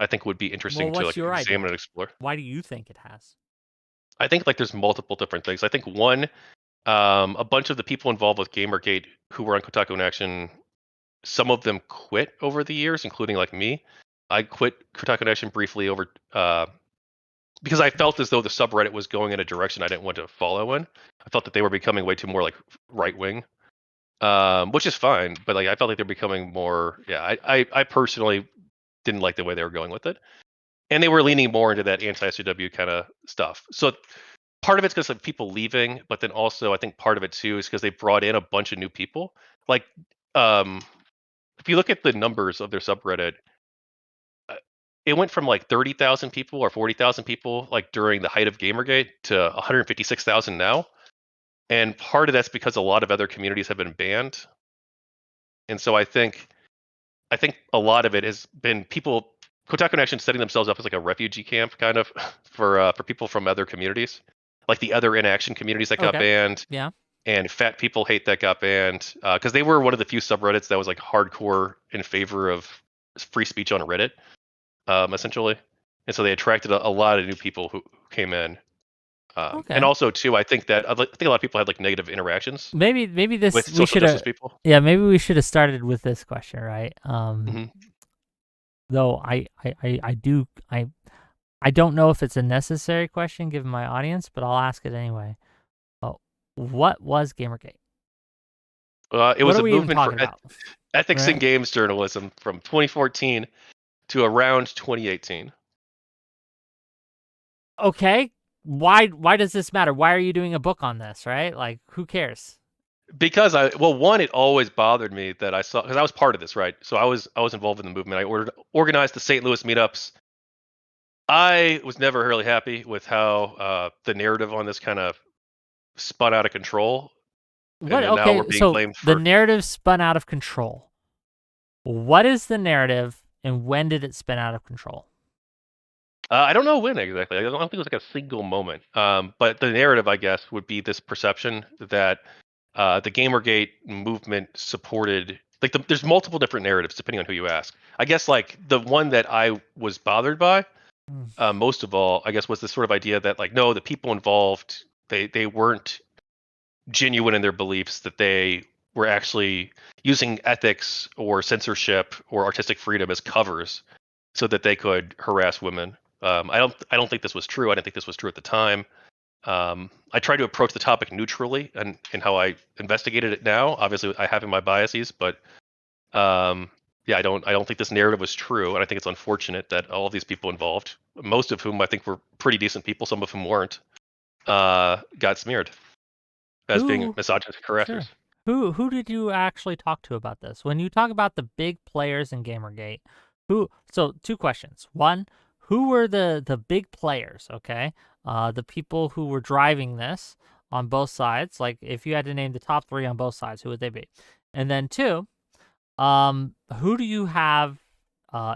I think would be interesting Well, to what's like your examine idea? and explore. Why do you think it has? I think like there's multiple different things. I think one, a bunch of the people involved with Gamergate who were on Kotaku in Action, some of them quit over the years, including like me. I quit Kotaku in Action briefly over because I felt as though the subreddit was going in a direction I didn't want to follow in. I felt that they were becoming way too more like right wing, which is fine. But like I felt like they're becoming more. Yeah, I personally didn't like the way they were going with it, and they were leaning more into that anti-SJW kind of stuff. So part of it's because of people leaving, but then also I think part of it too is because they brought in a bunch of new people. Like, if you look at the numbers of their subreddit, uh, it went from like 30,000 people or 40,000 people like during the height of Gamergate to 156,000 now. And part of that's because a lot of other communities have been banned. And so I think a lot of it has been people Kotaku Connection setting themselves up as like a refugee camp kind of for people from other communities, like the other inaction communities that got Okay. banned, Yeah. and Fat People Hate that got banned because they were one of the few subreddits that was like hardcore in favor of free speech on Reddit, essentially, and so they attracted a lot of new people who came in. Okay. And also too, I think a lot of people had like negative interactions Maybe this with we social should justice have. people. Yeah, maybe we should have started with this question, right? Hmm. Though I don't know if it's a necessary question given my audience, but I'll ask it anyway. What was Gamergate? It What was are a we even movement for talking about? ethics in Right? games journalism from 2014 to around 2018. Okay. Why does this matter? Why are you doing a book on this, right? Like, who cares? Because one, it always bothered me that I saw, because I was part of this, right? So I was involved in the movement. I organized the St. Louis meetups. I was never really happy with how the narrative on this kind of spun out of control, and What? then now we're Okay, being so blamed the for. narrative spun out of control. What is the narrative, and when did it spin out of control? I don't know when exactly. I don't think it was like a single moment. But the narrative, I guess, would be this perception that the Gamergate movement supported. Like, there's multiple different narratives depending on who you ask. I guess like the one that I was bothered by most of all, I guess, was this sort of idea that like no, the people involved they weren't genuine in their beliefs, that they were actually using ethics or censorship or artistic freedom as covers so that they could harass women. I don't think this was true. I didn't think this was true at the time. I tried to approach the topic neutrally and in how I investigated it now. Obviously, I have my biases, but yeah, I don't think this narrative was true, and I think it's unfortunate that all of these people involved, most of whom I think were pretty decent people, some of whom weren't, got smeared as being Who? misogynistic Sure. harassers. Who did you actually talk to about this? When you talk about the big players in Gamergate, who? So two questions. One, who were the big players? Okay, the people who were driving this on both sides. Like, if you had to name the top three on both sides, who would they be? And then two, who do you have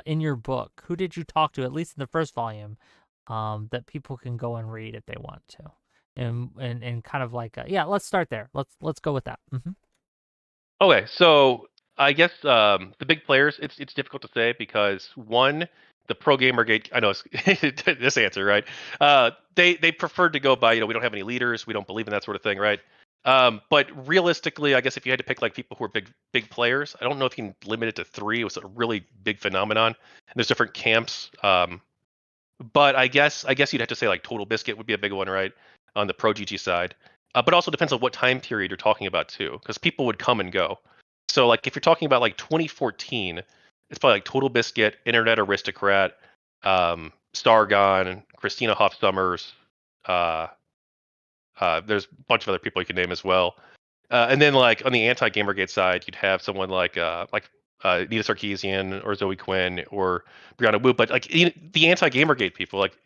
in your book? Who did you talk to, at least in the first volume, that people can go and read if they want to? And kind of like yeah, let's start there. Let's go with that. Okay, so I guess the big players, it's difficult to say because one, the pro Gamergate, I know it's this answer, right? They preferred to go by, we don't have any leaders, we don't believe in that sort of thing, right? But realistically, I guess if you had to pick like people who are big players, I don't know if you can limit it to three. It was a really big phenomenon. And there's different camps. But I guess you'd have to say like Total Biscuit would be a big one, right? On the pro GG side. But also depends on what time period you're talking about too, because people would come and go. So like if you're talking about like 2014, it's probably like Total Biscuit, Internet Aristocrat, Stargon, Christina Hoff Summers. Uh, there's a bunch of other people you can name as well. And then like on the anti-Gamergate side, you'd have someone like Nita Sarkeesian or Zoe Quinn or Brianna Wu. But like the anti-Gamergate people, like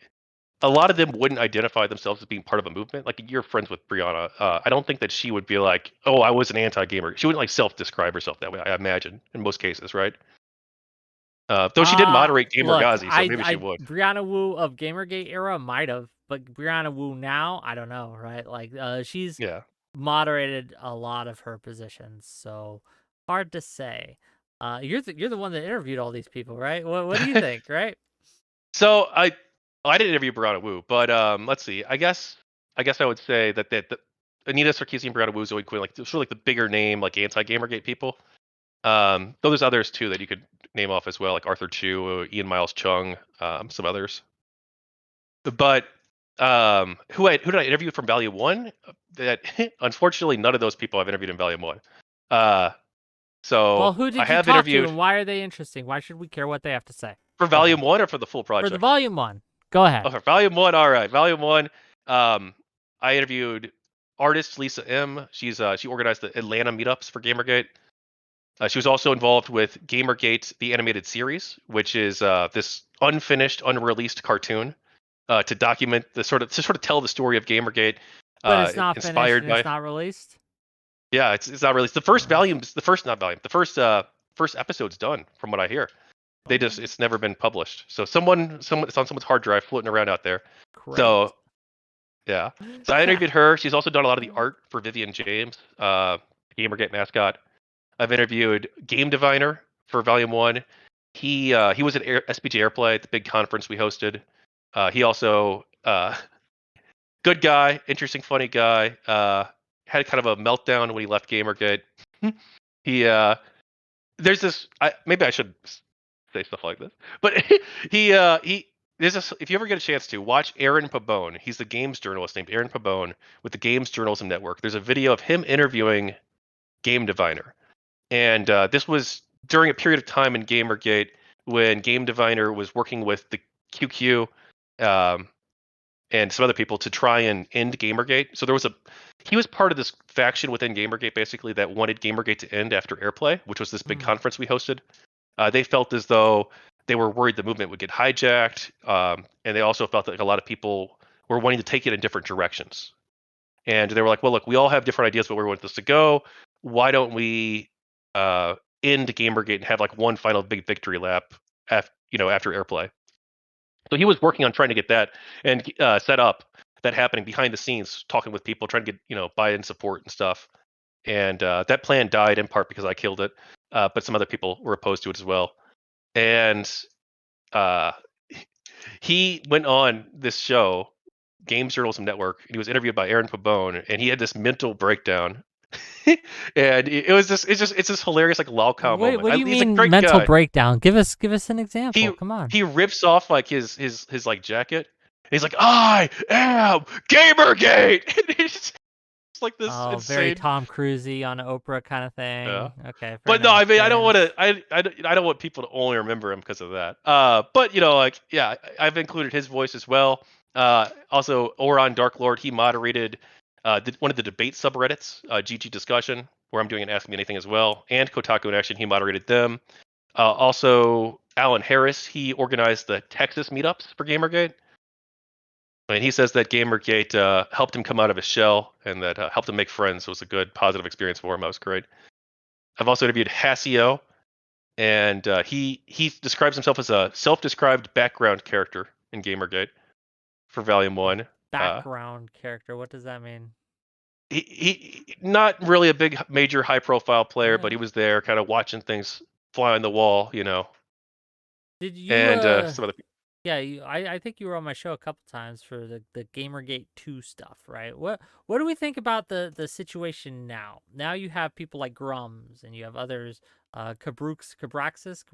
a lot of them wouldn't identify themselves as being part of a movement. Like you're friends with Brianna. I don't think that she would be like, oh, I was an anti-gamer. She wouldn't like self-describe herself that way. I imagine in most cases, right? Though she did moderate Look, Gamergazi, so maybe she would. Brianna Wu of Gamergate era might have, but Brianna Wu now, I don't know, right? Like, she's Yeah. moderated a lot of her positions, so hard to say. You're the one that interviewed all these people, right? What do you think, right? So I didn't interview Brianna Wu, but let's see. I guess I would say that Anita Sarkeesian, Brianna Wu, Zoe Quinn, like sort of like the bigger name, like anti-Gamergate people. Though there's others too that you could name off as well, like Arthur Chu, Ian Miles Chung, some others. But who did I interview from Volume 1? That unfortunately none of those people I've interviewed in Volume 1. So Well, who I did you have talk to, interviewed and why are they interesting? Why should we care what they have to say? for Go ahead. Volume 1 or for the full For project? the volume one, go ahead. Oh, for Volume 1, all right. Volume 1, I interviewed artist Lisa M. She organized the Atlanta meetups for Gamergate. She was also involved with Gamergate, the animated series, which is this unfinished, unreleased cartoon to document to sort of tell the story of Gamergate. But it's not finished Inspired and by it's not released. Yeah, it's not released. The first Nice. volume, the first not volume, the first episode's done, from what I hear. They just Oh, it's never been published. So someone it's on someone's hard drive floating around out there. great. So yeah. So I interviewed her. She's also done a lot of the art for Vivian James, Gamergate mascot. I've interviewed Game Diviner for Volume 1. He was at SPG Airplay at the big conference we hosted. He also good guy, interesting, funny guy. Had kind of a meltdown when he left Gamergate. He there's this. Maybe I should say stuff like this, but he there's this. If you ever get a chance to watch Aaron Pabon, he's the games journalist named Aaron Pabon with the Games Journalism Network. There's a video of him interviewing Game Diviner, and this was during a period of time in Gamergate when Game Diviner was working with the QQ. And some other people to try and end Gamergate. So he was part of this faction within Gamergate basically that wanted Gamergate to end after Airplay, which was this big conference we hosted. They felt as though they were worried the movement would get hijacked, and they also felt that a lot of people were wanting to take it in different directions. And they were like, well, look, we all have different ideas about where we want this to go. Why don't we end Gamergate and have like one final big victory lap after Airplay? So he was working on trying to get that and set up, that happening behind the scenes, talking with people, trying to get buy-in support and stuff. And that plan died in part because I killed it, but some other people were opposed to it as well. And he went on this show, Games Journalism Network, and he was interviewed by Aaron Pabon, and he had this mental breakdown. And it's this hilarious like lolcow moment. What do you He's a mean great mental guy. breakdown? Give us an example. Come on. He rips off like his like jacket. And he's like, I am Gamergate. And it's like this insane. Very Tom Cruise-y on Oprah kind of thing. Yeah. Okay. But no, I mean, I don't want to. I don't want people to only remember him because of that. But I've included his voice as well. Also, Oron Darklord, he moderated one of the debate subreddits, GG Discussion, where I'm doing an Ask Me Anything as well, and Kotaku in Action, he moderated them. Also, Alan Harris, he organized the Texas meetups for Gamergate. And he says that Gamergate helped him come out of his shell and that helped him make friends. So it was a good, positive experience for him. That was great. I've also interviewed Hasio, and he describes himself as a self-described background character in Gamergate for Volume 1. Background character, what does that mean? He not really a big, major, high-profile player, but he was there kind of watching things fly on the wall, Did you, and some other people. Yeah, I think you were on my show a couple times for the Gamergate 2 stuff, right? What do we think about the situation now? Now you have people like Grums and you have others, Cabraxis.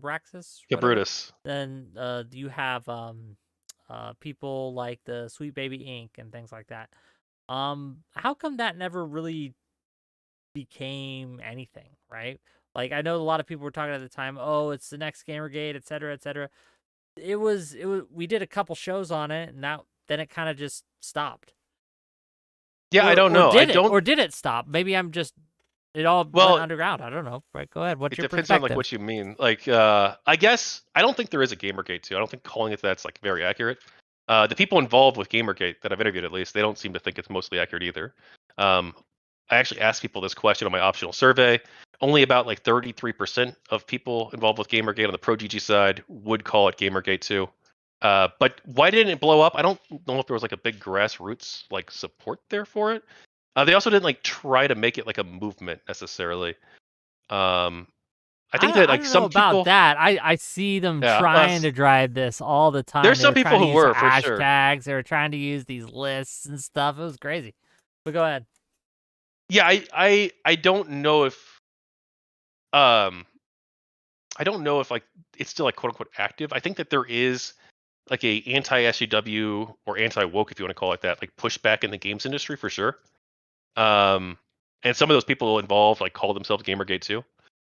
Brutus. Then you have people like the Sweet Baby Inc. and things like that. How come that never really became anything, right? Like I know a lot of people were talking at the time, oh, it's the next Gamergate, et cetera, et cetera. It was we did a couple shows on it, and then it kind of just stopped. Yeah, I don't know. Or did it stop? Maybe I'm just it all went underground. I don't know. Right, go ahead. What's your perspective? It depends on like what you mean. Like I guess I don't think there is a Gamergate 2. I don't think calling it that's like very accurate. The people involved with Gamergate that I've interviewed, at least, they don't seem to think it's mostly accurate either. I actually asked people this question on my optional survey. Only about like 33% of people involved with Gamergate on the Pro GG side would call it Gamergate 2. But why didn't it blow up? I don't know if there was like a big grassroots like support there for it. They also didn't like try to make it like a movement necessarily. I think that like some people about that. I see them trying to drive this all the time. There's some people who were for sure. Hashtags. They were trying to use these lists and stuff. It was crazy. But go ahead. Yeah, I don't know if I don't know if like it's still like quote unquote active. I think that there is like a anti-SJW or anti-woke, if you want to call it that, like pushback in the games industry for sure. And some of those people involved like call themselves Gamergate too.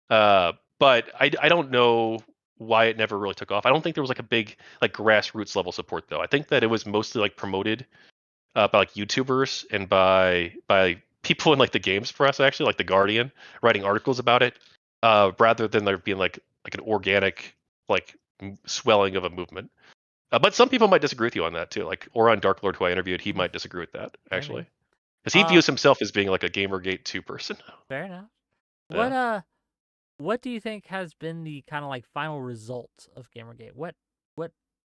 But I don't know why it never really took off. I don't think there was like a big like grassroots level support though. I think that it was mostly like promoted by like YouTubers and by people in like the games press, actually, like the Guardian, writing articles about it, rather than there being like an organic like swelling of a movement. But some people might disagree with you on that too. Like Oron Darklord, who I interviewed, he might disagree with that actually, Maybe. because he views himself as being like a Gamergate 2 person. Fair enough. Yeah. What do you think has been the kind of like final result of Gamergate? What,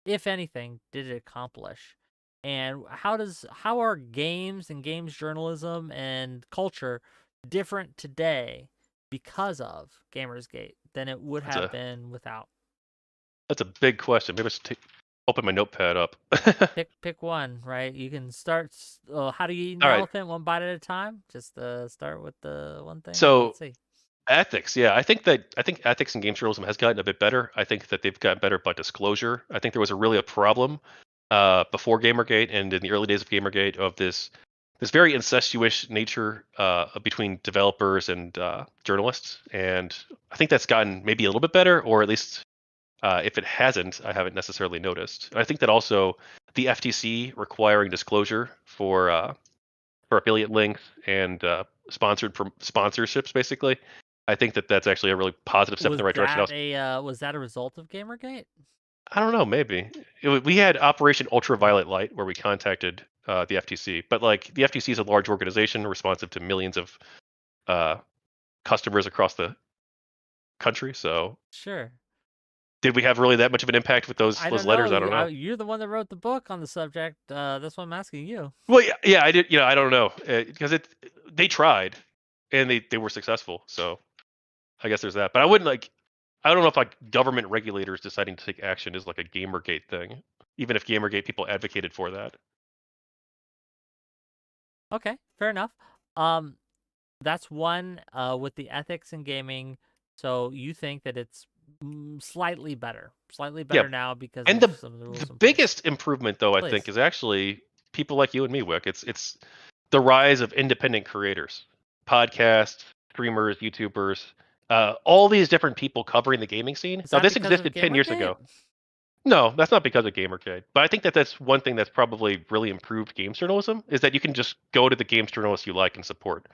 if anything, did it accomplish? And how are games and games journalism and culture different today because of Gamersgate than it would have been without? That's a big question. Maybe I should open my notepad up. pick one, right? You can start. How do you eat an All right. elephant one bite at a time? Just start with the one thing. So Let's see. ethics, yeah, I think ethics in game journalism has gotten a bit better. I think that they've gotten better about disclosure. I think there was a problem before Gamergate and in the early days of Gamergate of this very incestuous nature between developers and journalists, and I think that's gotten maybe a little bit better, or at least if it hasn't, I haven't necessarily noticed. I think that also the FTC requiring disclosure for affiliate links and sponsorships, basically. I think that that's actually a really positive step in the right direction. Was that a result of Gamergate? I don't know, maybe. We had Operation Ultraviolet Light where we contacted the FTC, but like the FTC is a large organization responsive to millions of customers across the country. So sure. Did we have really that much of an impact with those letters? I don't know. You're the one that wrote the book on the subject. That's why I'm asking you. Well, yeah, I did. I don't know because they tried and they were successful. So I guess there's that. But I don't know if like government regulators deciding to take action is like a Gamergate thing, even if Gamergate people advocated for that. Okay, fair enough. That's one with the ethics in gaming. So you think that it's slightly better now because of some of the rules. The biggest improvement, though, I think, is actually people like you and me, Wick. It's the rise of independent creators, podcasts, streamers, YouTubers, all these different people covering the gaming scene. Now, this existed 10 years ago. No, that's not because of Gamergate. But I think that that's one thing that's probably really improved games journalism is that you can just go to the games journalists you like and support.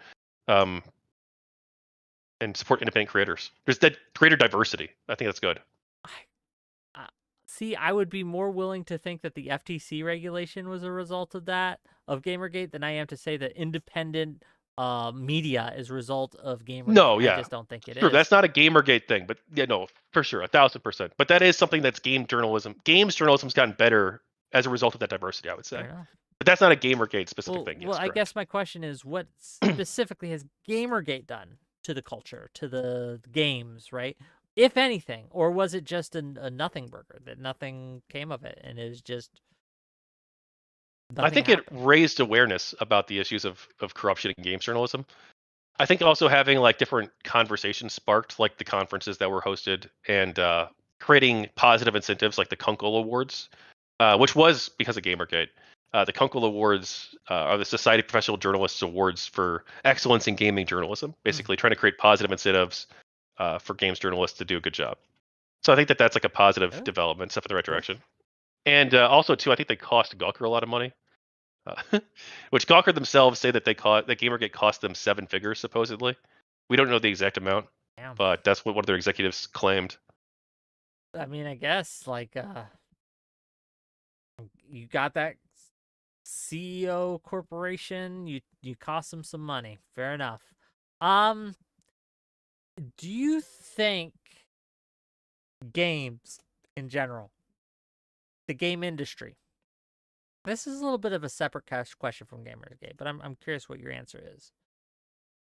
And support independent creators. There's that greater diversity. I think that's good. See, I would be more willing to think that the FTC regulation was a result of that, of Gamergate, than I am to say that independent media is a result of Gamergate. No, yeah. I just don't think it is. That's not a Gamergate thing, but yeah, no, for sure, 1000%. But that is something that's game journalism. Games journalism's gotten better as a result of that diversity, I would say. But that's not a Gamergate specific thing. Yes, I guess my question is, what specifically has Gamergate done to the culture, to the games, right? If anything, or was it just a nothing burger that nothing came of it and it was just? I think it raised awareness about the issues of corruption in games journalism. I think also having like different conversations sparked like the conferences that were hosted and creating positive incentives like the Kunkel Awards, which was because of Gamergate. The Kunkel Awards are the Society of Professional Journalists Awards for excellence in gaming journalism, basically trying to create positive incentives for games journalists to do a good job. So I think that that's like a positive development, step in the right direction. And also, too, I think they cost Gawker a lot of money, which Gawker themselves say that that Gamergate cost them 7 figures, supposedly. We don't know the exact amount, but that's what one of their executives claimed. I mean, I guess, like, you got that CEO corporation, you cost them some money. Fair enough. Do you think games in general, the game industry, this is a little bit of a separate question from Gamergate, but I'm curious what your answer is.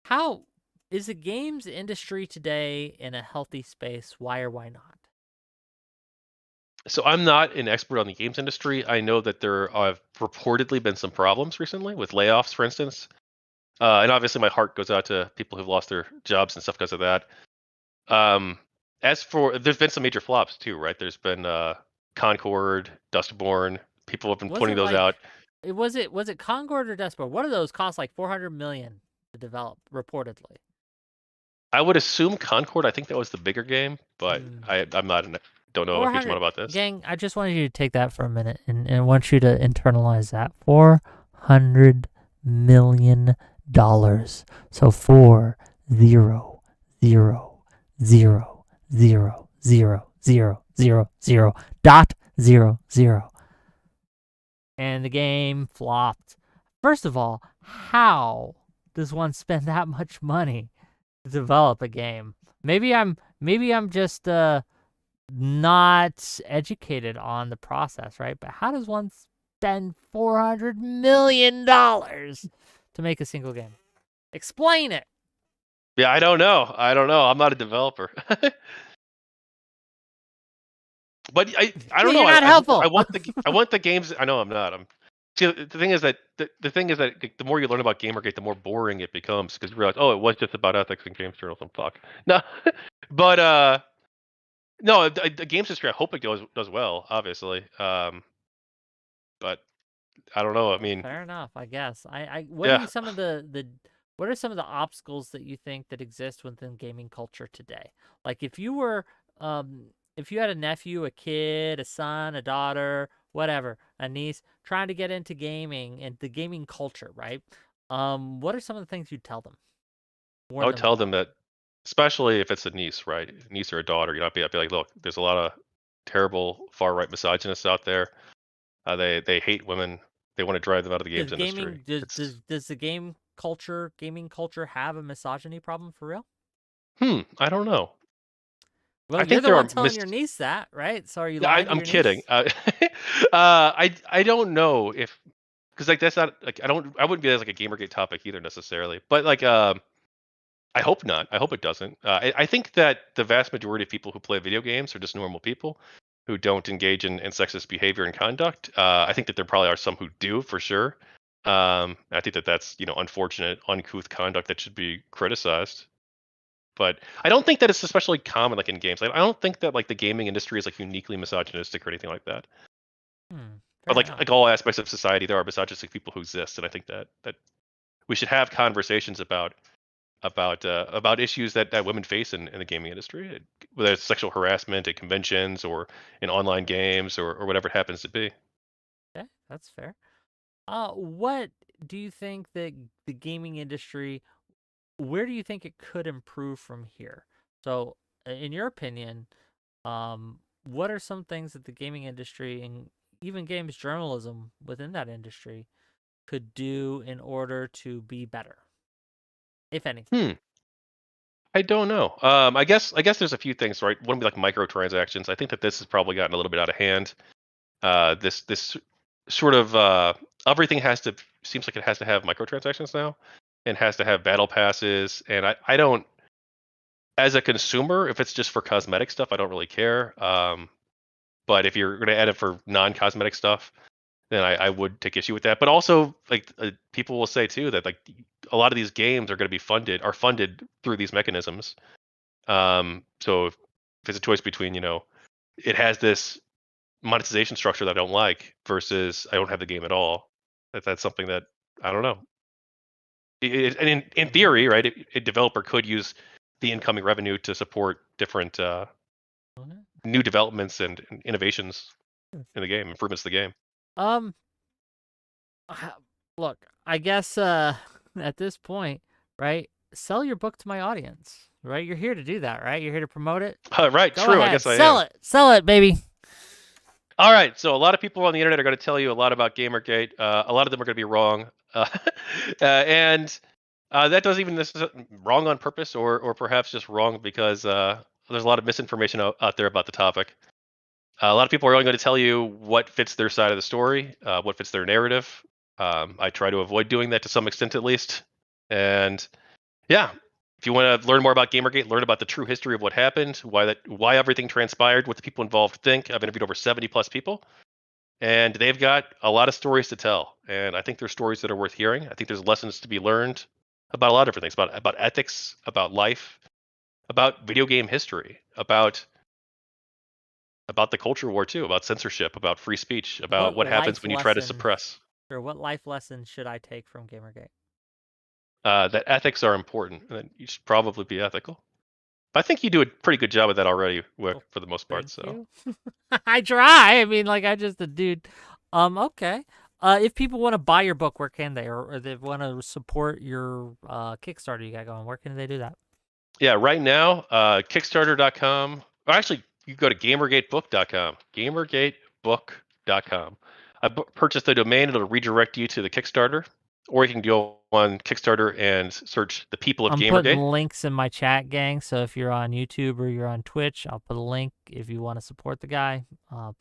How is the games industry today in a healthy space? Why or why not? So I'm not an expert on the games industry. I know that there have reportedly been some problems recently with layoffs, for instance. And obviously my heart goes out to people who've lost their jobs and stuff because of that. As for, there's been some major flops too, right? There's been Concord, Dustborn. People have been pointing those out. Was it Concord or Dustborn? One of those cost like $400 million to develop, reportedly. I would assume Concord. I think that was the bigger game, but I'm not don't know a huge amount about this. Gang, I just wanted you to take that for a minute, and I want you to internalize that. $400 million. So 4,000,000,000,000.00. And the game flopped. First of all, how does one spend that much money to develop a game? Maybe I'm just not educated on the process, right? But how does one spend $400 million to make a single game? Explain it. Yeah, I don't know. I'm not a developer. But I don't know. You're not helpful. I want the games. I know I'm not. See, the thing is that the more you learn about Gamergate, the more boring it becomes because you realize, oh, it was just about ethics and games journalism. Fuck. No, but no, the games industry. I hope it does well, obviously. But I don't know. I mean, fair enough, I guess. What yeah. are some of the what are some of the obstacles that you think that exist within gaming culture today? Like if you had a nephew, a kid, a son, a daughter, whatever, a niece trying to get into gaming and the gaming culture, right? What are some of the things you'd tell them? I would tell them that, especially if it's a niece, right? A niece or a daughter, I'd be like, look, there's a lot of terrible far right misogynists out there. They hate women. They want to drive them out of the games industry. Does the gaming culture have a misogyny problem for real? I don't know. Well, you're the one telling your niece that, right? So are you lying to your kidding. niece? I don't know if because like that's not like I wouldn't be as like a Gamergate topic either necessarily, but like I hope not. I hope it doesn't. I think that the vast majority of people who play video games are just normal people who don't engage in sexist behavior and conduct. I think that there probably are some who do for sure. I think that that's unfortunate, uncouth conduct that should be criticized. But I don't think that it's especially common like in games. Like, I don't think that like the gaming industry is like uniquely misogynistic or anything like that. But like all aspects of society, there are misogynistic people who exist, and I think that we should have conversations about issues that women face in the gaming industry, whether it's sexual harassment at conventions or in online games or whatever it happens to be. Okay, that's fair. What do you think that the gaming industry, where do you think it could improve from here? So, in your opinion, what are some things that the gaming industry and even games journalism within that industry could do in order to be better, if anything? I don't know. I guess there's a few things, right? One would be like microtransactions. I think that this has probably gotten a little bit out of hand. This sort of everything seems like it has to have microtransactions now, and has to have battle passes. And I don't, as a consumer, if it's just for cosmetic stuff, I don't really care. But if you're going to add it for non-cosmetic stuff, then I would take issue with that. But also, like people will say too that like a lot of these games are going to be funded through these mechanisms. So if it's a choice between it has this monetization structure that I don't like versus I don't have the game at all, that's something that I don't know. And in theory, right, a developer could use the incoming revenue to support different new developments and innovations in the game, improvements to the game. Look, I guess at this point, right, sell your book to my audience, right? You're here to do that, right? You're here to promote it. Right, Go true. ahead. I guess I am. Sell it, baby. All right, so a lot of people on the internet are going to tell you a lot about Gamergate. A lot of them are going to be wrong, and that doesn't even necessarily wrong on purpose, or perhaps just wrong because there's a lot of misinformation out there about the topic. A lot of people are only going to tell you what fits their side of the story, what fits their narrative. I try to avoid doing that to some extent, at least. And yeah, if you want to learn more about Gamergate, learn about the true history of what happened, why everything transpired, what the people involved think. I've interviewed over 70 plus people, and they've got a lot of stories to tell. And I think there's stories that are worth hearing. I think there's lessons to be learned about a lot of different things, about ethics, about life, about video game history, about the culture war too, about censorship, about free speech, about what happens when you try to suppress. Or what life lesson should I take from Gamergate? That ethics are important, and that you should probably be ethical. I think you do a pretty good job of that already, for the most part. So I try. I mean, like I just a dude. Okay. if people want to buy your book, where can they? Or they want to support your Kickstarter you got going, where can they do that? Yeah, right now, Kickstarter.com. Or actually, you go to GamergateBook.com. GamergateBook.com. I purchased the domain. It'll redirect you to the Kickstarter. Or you can go on Kickstarter and search the people of I'm putting Gamergate. links in my chat, gang. So if you're on YouTube or you're on Twitch, I'll put a link. If you want to support the guy,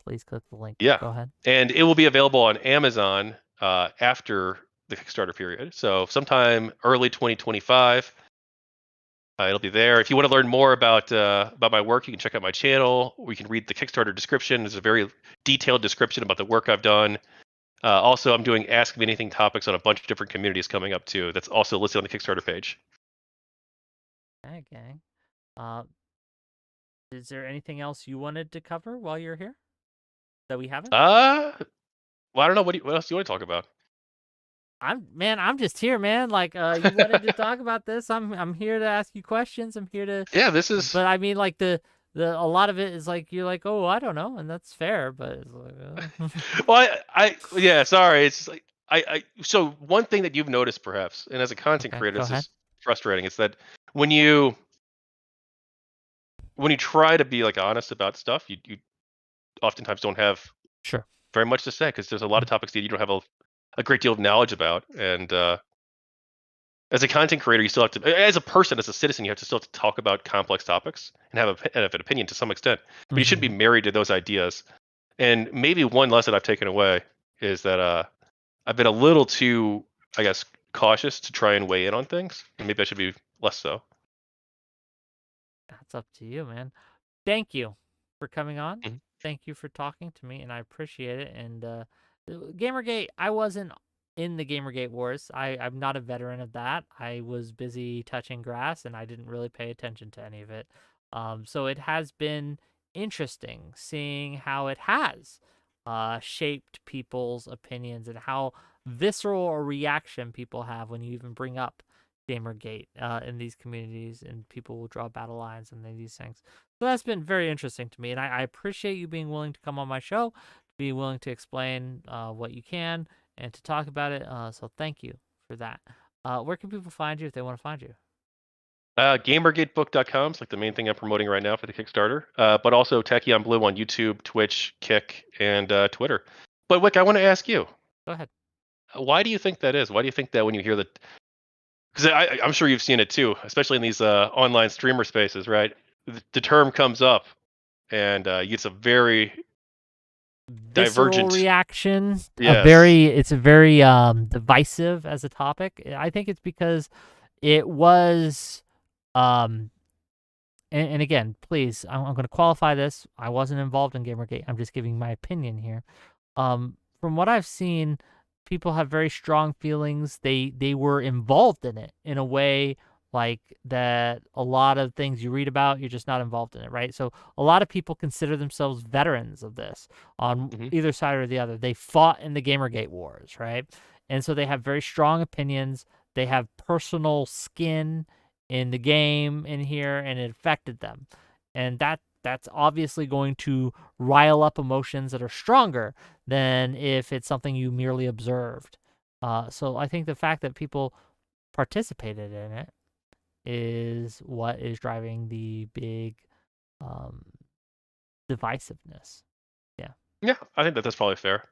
please click the link. Yeah. Go ahead. And it will be available on Amazon after the Kickstarter period. So sometime early 2025. It'll be there. If you want to learn more about my work, you can check out my channel, or you can read the Kickstarter description. There's a very detailed description about the work I've done. Also, I'm doing Ask Me Anything topics on a bunch of different communities coming up too. That's also listed on the Kickstarter page. Okay, gang. Is there anything else you wanted to cover while you're here that we haven't? Well, I don't know. What else do you want to talk about? I'm just here, man. Like, you wanted to talk about this. I'm here to ask you questions. I'm here to. Yeah, this is. But I mean, like a lot of it is like you're like, oh, I don't know, and that's fair. But it's like, Well, yeah. Sorry, it's just like So one thing that you've noticed, perhaps, and as a content Okay, creator, go this ahead. is frustrating. It's that when you try to be like honest about stuff, you oftentimes don't have Sure. very much to say because there's a lot of topics that you don't have a great deal of knowledge about. And as a content creator, you still have to, as a person, as a citizen, you have to still have to talk about complex topics and have an opinion to some extent. But you shouldn't be married to those ideas. And maybe one lesson I've taken away is that I've been a little too, I guess, cautious to try and weigh in on things. And maybe I should be less so. That's up to you, man. Thank you for coming on. Mhm. Thank you for talking to me, and I appreciate it. And Gamergate, I wasn't in the Gamergate wars. I'm not a veteran of that. I was busy touching grass, and I didn't really pay attention to any of it. So it has been interesting seeing how it has shaped people's opinions and how visceral a reaction people have when you even bring up Gamergate in these communities, and people will draw battle lines and these things. So that's been very interesting to me, and I appreciate you being willing to come on my show, being willing to explain what you can and to talk about it. So thank you for that. Where can people find you if they want to find you? GamergateBook.com is like the main thing I'm promoting right now for the Kickstarter, but also Tachyon Blue on YouTube, Twitch, Kick, and Twitter. But Wick, I want to ask you. Go ahead. Why do you think that is? Why do you think that when you hear that? Because I'm sure you've seen it too, especially in these online streamer spaces, right? The term comes up, and it's a very Visceral divergent reaction. Yes. It's a very divisive as a topic. I think it's because it was and again, please, I'm going to qualify this. I wasn't involved in Gamergate. I'm just giving my opinion here. From what I've seen, people have very strong feelings. They were involved in it in a way like that. A lot of things you read about, you're just not involved in it, right? So a lot of people consider themselves veterans of this on either side or the other. They fought in the Gamergate wars, right? And so they have very strong opinions. They have personal skin in the game in here, and it affected them. And that's obviously going to rile up emotions that are stronger than if it's something you merely observed. So I think the fact that people participated in it is what is driving the big divisiveness. Yeah, I think that's probably fair.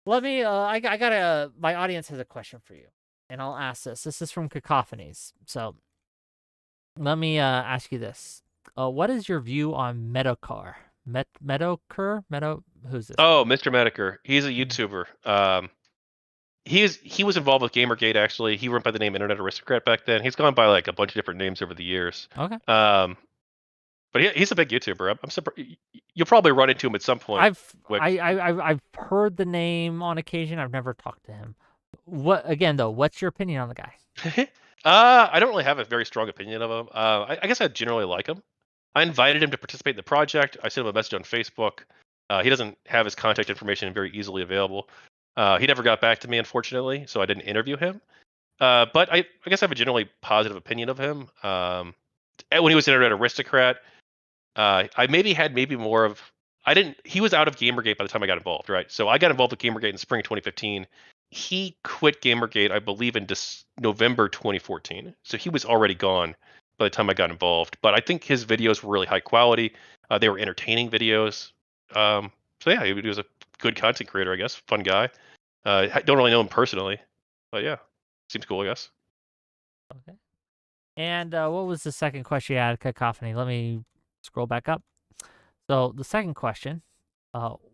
Let me. I got my audience has a question for you, and I'll ask this. This is from Cacophonies. So let me ask you this. What is your view on Meadowcar? Who's this? Oh, Mr. Mediker. He's a YouTuber. He was involved with Gamergate actually. He went by the name Internet Aristocrat back then. He's gone by like a bunch of different names over the years. Okay. But he's a big YouTuber. I'm surprised you'll probably run into him at some point. I've heard the name on occasion. I've never talked to him. What's your opinion on the guy? I don't really have a very strong opinion of him. I guess I generally like him. I invited him to participate in the project. I sent him a message on Facebook. He doesn't have his contact information very easily available. He never got back to me, unfortunately, so I didn't interview him. But I guess I have a generally positive opinion of him. When he was Internet Aristocrat, I had more of. He was out of Gamergate by the time I got involved, right? So I got involved with Gamergate in spring 2015. He quit Gamergate, I believe, in November 2014. So he was already gone by the time I got involved. But I think his videos were really high quality. They were entertaining videos. So yeah, he was a good content creator, I guess. Fun guy. I don't really know him personally, but yeah, seems cool, I guess. Okay. And what was the second question you had, Cacophony? Let me scroll back up. So the second question,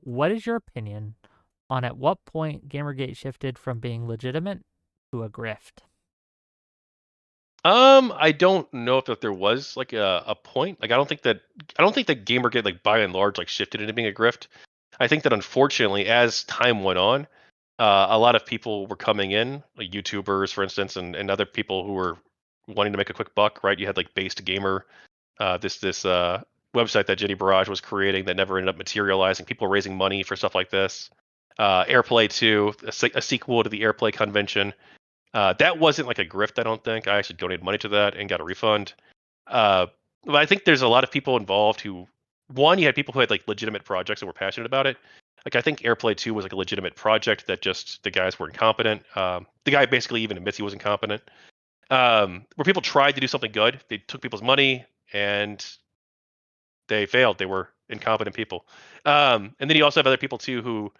what is your opinion on at what point Gamergate shifted from being legitimate to a grift? I don't know if there was like a point. Like I don't think that Gamergate like by and large like shifted into being a grift. I think that unfortunately, as time went on, a lot of people were coming in, like YouTubers, for instance, and other people who were wanting to make a quick buck. Right? You had like Based Gamer, this website that Jenny Barrage was creating that never ended up materializing. People raising money for stuff like this. Airplay 2, a sequel to the Airplay convention. That wasn't like a grift, I don't think. I actually donated money to that and got a refund. But I think there's a lot of people involved who, one, you had people who had like legitimate projects and were passionate about it. Like I think Airplay 2 was like a legitimate project that just the guys were incompetent. The guy basically even admits he was incompetent. Where people tried to do something good, they took people's money and they failed. They were incompetent people. And then you also have other people too who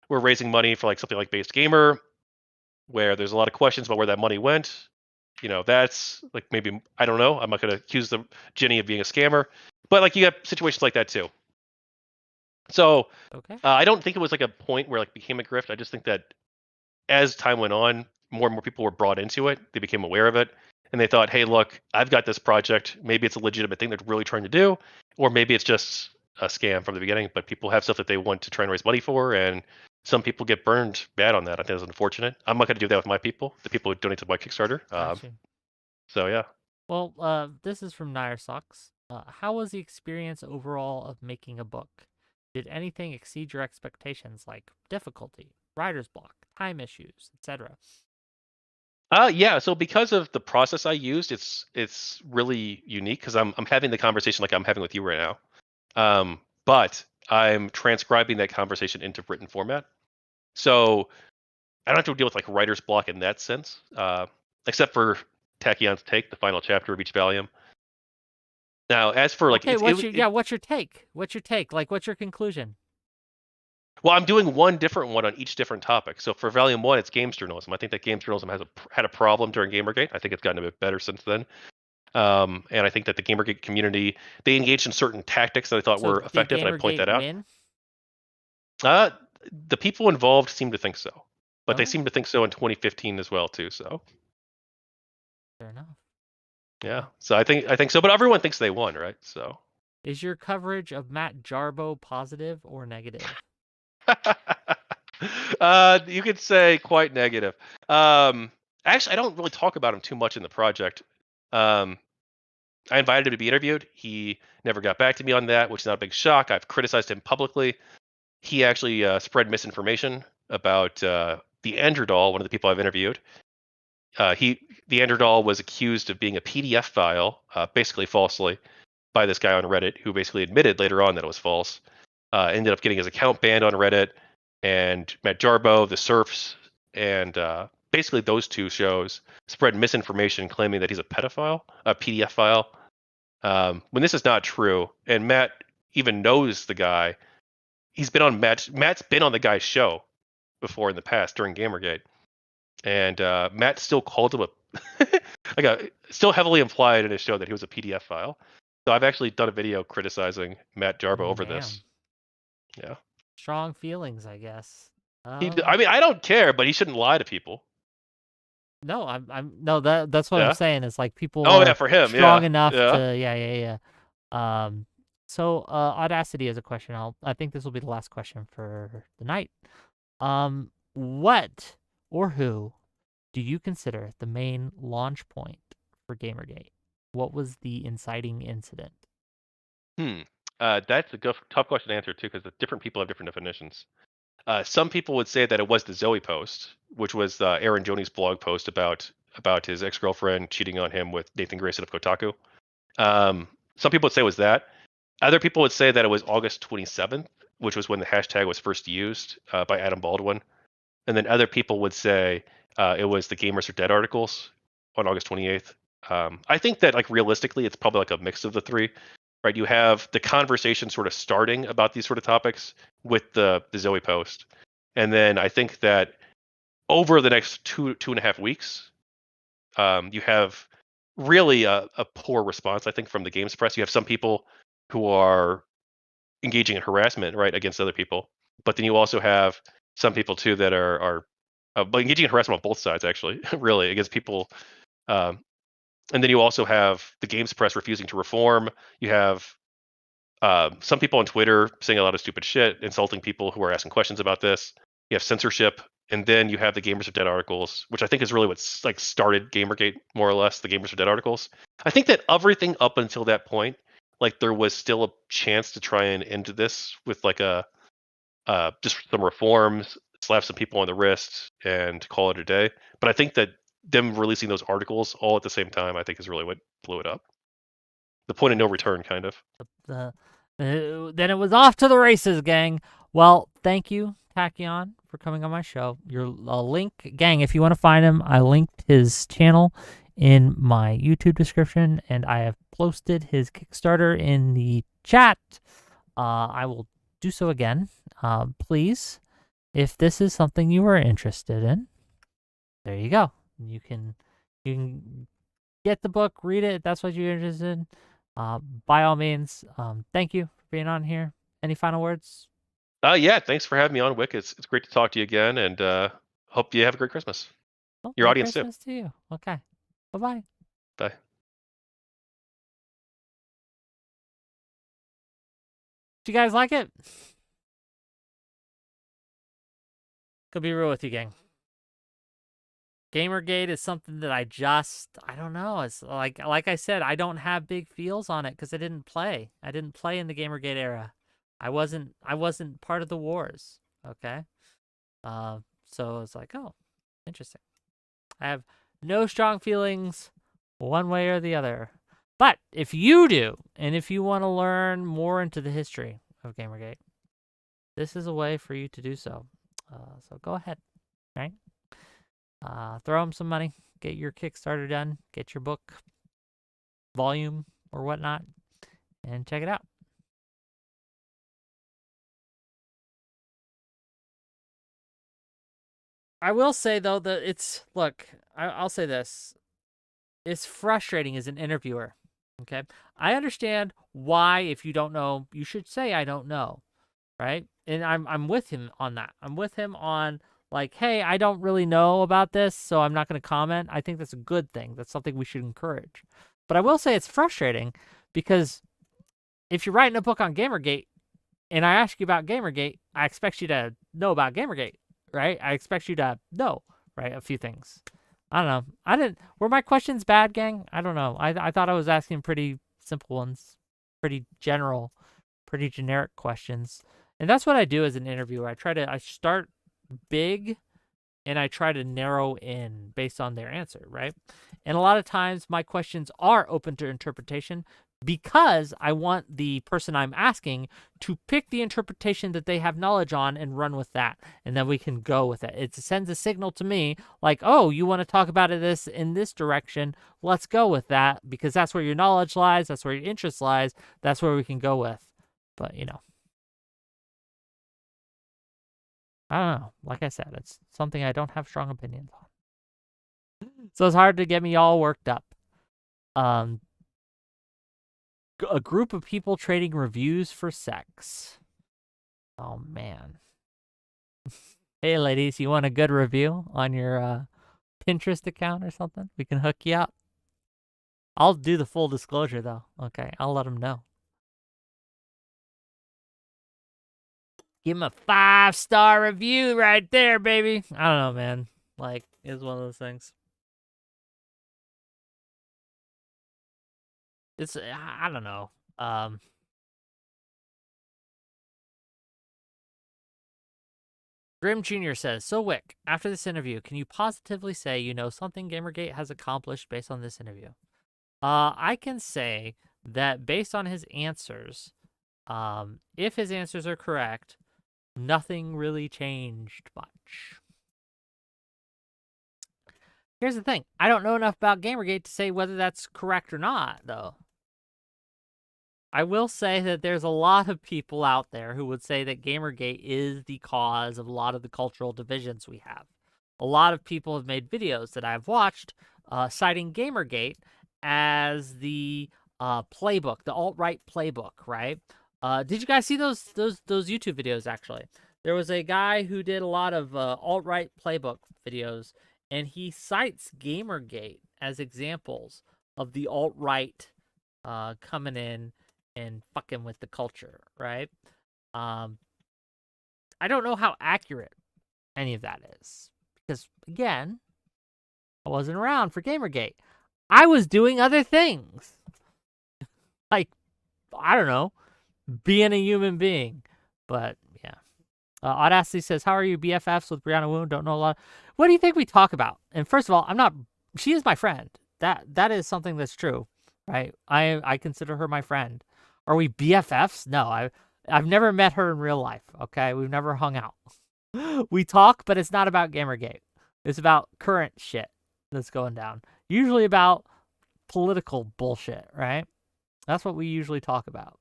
were raising money for like something like Based Gamer, where there's a lot of questions about where that money went. That's like maybe I don't know. I'm not going to accuse Jenny of being a scammer, but like you have situations like that too. So Okay. I don't think it was like a point where like became a grift. I just think that as time went on, more and more people were brought into it. They became aware of it, and they thought, "Hey, look, I've got this project. Maybe it's a legitimate thing they're really trying to do, or maybe it's just a scam from the beginning." But people have stuff that they want to try and raise money for, and some people get burned bad on that. I think it's unfortunate. I'm not going to do that with my people, the people who donate to my Kickstarter. Gotcha. So yeah. Well, this is from Nair Socks. How was the experience overall of making a book? Did anything exceed your expectations, like difficulty, writer's block, time issues, etc.? Yeah. So because of the process I used, it's really unique because I'm having the conversation like I'm having with you right now. But I'm transcribing that conversation into written format. So I don't have to deal with like writer's block in that sense, except for Tachyon's take, the final chapter of each volume. Now, as for like, Okay, what's your take? What's your take? Like, what's your conclusion? well, I'm doing one different one on each different topic. So for volume 1, it's games journalism. I think that games journalism had a problem during Gamergate. I think it's gotten a bit better since then. And I think that the Gamergate community, they engaged in certain tactics that I thought were effective, and I point that out. Win? The people involved seem to think so, but they Oh. seem to think so in 2015 as well too. So Fair enough. yeah, so I think so, but everyone thinks they won, right? So Is your coverage of Matt Jarbo positive or negative? you could say quite negative. Actually, I don't really talk about him too much in the project. I invited him to be interviewed. He never got back to me on that, which is not a big shock. I've criticized him publicly. He actually spread misinformation about the Androdoll, one of the people I've interviewed. The Androdoll was accused of being a PDF file, basically falsely, by this guy on Reddit, who basically admitted later on that it was false. Ended up getting his account banned on Reddit, and Matt Jarbo, the Surfs, and basically those two shows spread misinformation claiming that he's a pedophile, a PDF file, when this is not true. And Matt even knows the guy. He's been on Matt's been on the guy's show before in the past during Gamergate, and Matt still called him still heavily implied in his show that he was a PDF file. So I've actually done a video criticizing Matt Jarbo over this. Yeah. Strong feelings, I guess. I mean, I don't care, but he shouldn't lie to people. No, no, that's what I'm saying. Is like people Oh are yeah, for him, strong enough yeah. to yeah. So Audacity is a question. I think this will be the last question for the night. What or who do you consider the main launch point for Gamergate? What was the inciting incident? That's a tough question to answer too, because different people have different definitions. Some people would say that it was the Zoe post, which was Aaron Joni's blog post about his ex-girlfriend cheating on him with Nathan Grayson of Kotaku. Some people would say it was that. Other people would say that it was August 27th, which was when the hashtag was first used by Adam Baldwin. And then other people would say it was the Gamers Are Dead articles on August 28th. I think that, like, realistically, it's probably like a mix of the three, right? You have the conversation sort of starting about these sort of topics with the Zoe post. And then I think that over the next 2.5 weeks, you have really a poor response, I think, from the games press. You have some people who are engaging in harassment, right, against other people. But then you also have some people too that are engaging in harassment on both sides, actually, really, against people. And then you also have the games press refusing to reform. You have some people on Twitter saying a lot of stupid shit, insulting people who are asking questions about this. You have censorship, and then you have the Gamers Are Dead articles, which I think is really what's like started Gamergate, more or less. The Gamers Are Dead articles. I think that everything up until that point, like, there was still a chance to try and end this with like a just some reforms, slap some people on the wrist, and call it a day. But I think that them releasing those articles all at the same time, I think, is really what blew it up. The point of no return, kind of. Then it was off to the races, gang. Well, thank you, Tachyon, for coming on my show. Your link, gang, if you want to find him, I linked his channel in my YouTube description, and I have posted his Kickstarter in the chat. I will do so again. Please, if this is something you are interested in, there you go. You can get the book, read it. If that's what you're interested in. By all means, thank you for being on here. Any final words? Yeah, thanks for having me on, Wick. It's great to talk to you again, and hope you have a great Christmas. Well, Your Merry audience too. Christmas to you. Okay. Bye-bye. Bye. Do you guys like it? Could be real with you, gang. Gamergate is something that I don't know. It's like I said, I don't have big feels on it because I didn't play. I didn't play in the Gamergate era. I wasn't part of the wars. Okay. So it's like, oh, interesting. I have no strong feelings one way or the other. But if you do, and if you want to learn more into the history of Gamergate, this is a way for you to do so. So go ahead, right? Throw them some money, get your Kickstarter done, get your book, volume, or whatnot, and check it out. I will say, though, that I'll say this. It's frustrating as an interviewer, okay? I understand why, if you don't know, you should say, I don't know, right? And I'm with him on that. I'm with him on, like, hey, I don't really know about this, so I'm not going to comment. I think that's a good thing. That's something we should encourage. But I will say it's frustrating because if you're writing a book on Gamergate and I ask you about Gamergate, I expect you to know about Gamergate, right? I expect you to know, right, a few things. I don't know. Were my questions bad, gang? I don't know. I thought I was asking pretty simple ones, pretty general, pretty generic questions. And that's what I do as an interviewer. I start big and I try to narrow in based on their answer, right? And a lot of times my questions are open to interpretation because I want the person I'm asking to pick the interpretation that they have knowledge on and run with that. And then we can go with it. It sends a signal to me like, oh, you want to talk about it in this direction. Let's go with that because that's where your knowledge lies. That's where your interest lies. That's where we can go with. But, I don't know. Like I said, it's something I don't have strong opinions on. So it's hard to get me all worked up. A group of people trading reviews for sex. Oh, man. Hey, ladies, you want a good review on your Pinterest account or something? We can hook you up. I'll do the full disclosure, though. Okay, I'll let them know. Give him a 5-star review right there, baby. I don't know, man. Like, it's one of those things. I don't know. Grim Jr. says, so Wick, after this interview, can you positively say you know something Gamergate has accomplished based on this interview? I can say that based on his answers, If his answers are correct, nothing really changed much. Here's the thing. I don't know enough about Gamergate to say whether that's correct or not, though. I will say that there's a lot of people out there who would say that Gamergate is the cause of a lot of the cultural divisions we have. A lot of people have made videos that I've watched citing Gamergate as the playbook, the alt-right playbook, right? Did you guys see those YouTube videos, actually? There was a guy who did a lot of alt-right playbook videos, and he cites Gamergate as examples of the alt-right coming in and fucking with the culture, right? I don't know how accurate any of that is. Because, again, I wasn't around for Gamergate. I was doing other things. Like, I don't know, being a human being. But, yeah. Audacity says, how are you BFFs with Brianna Wu? Don't know a lot. What do you think we talk about? And first of all, I'm not, she is my friend. That is something that's true, right? I consider her my friend. Are we BFFs? No, I've never met her in real life, okay? We've never hung out. We talk, but it's not about Gamergate. It's about current shit that's going down. Usually about political bullshit, right? That's what we usually talk about.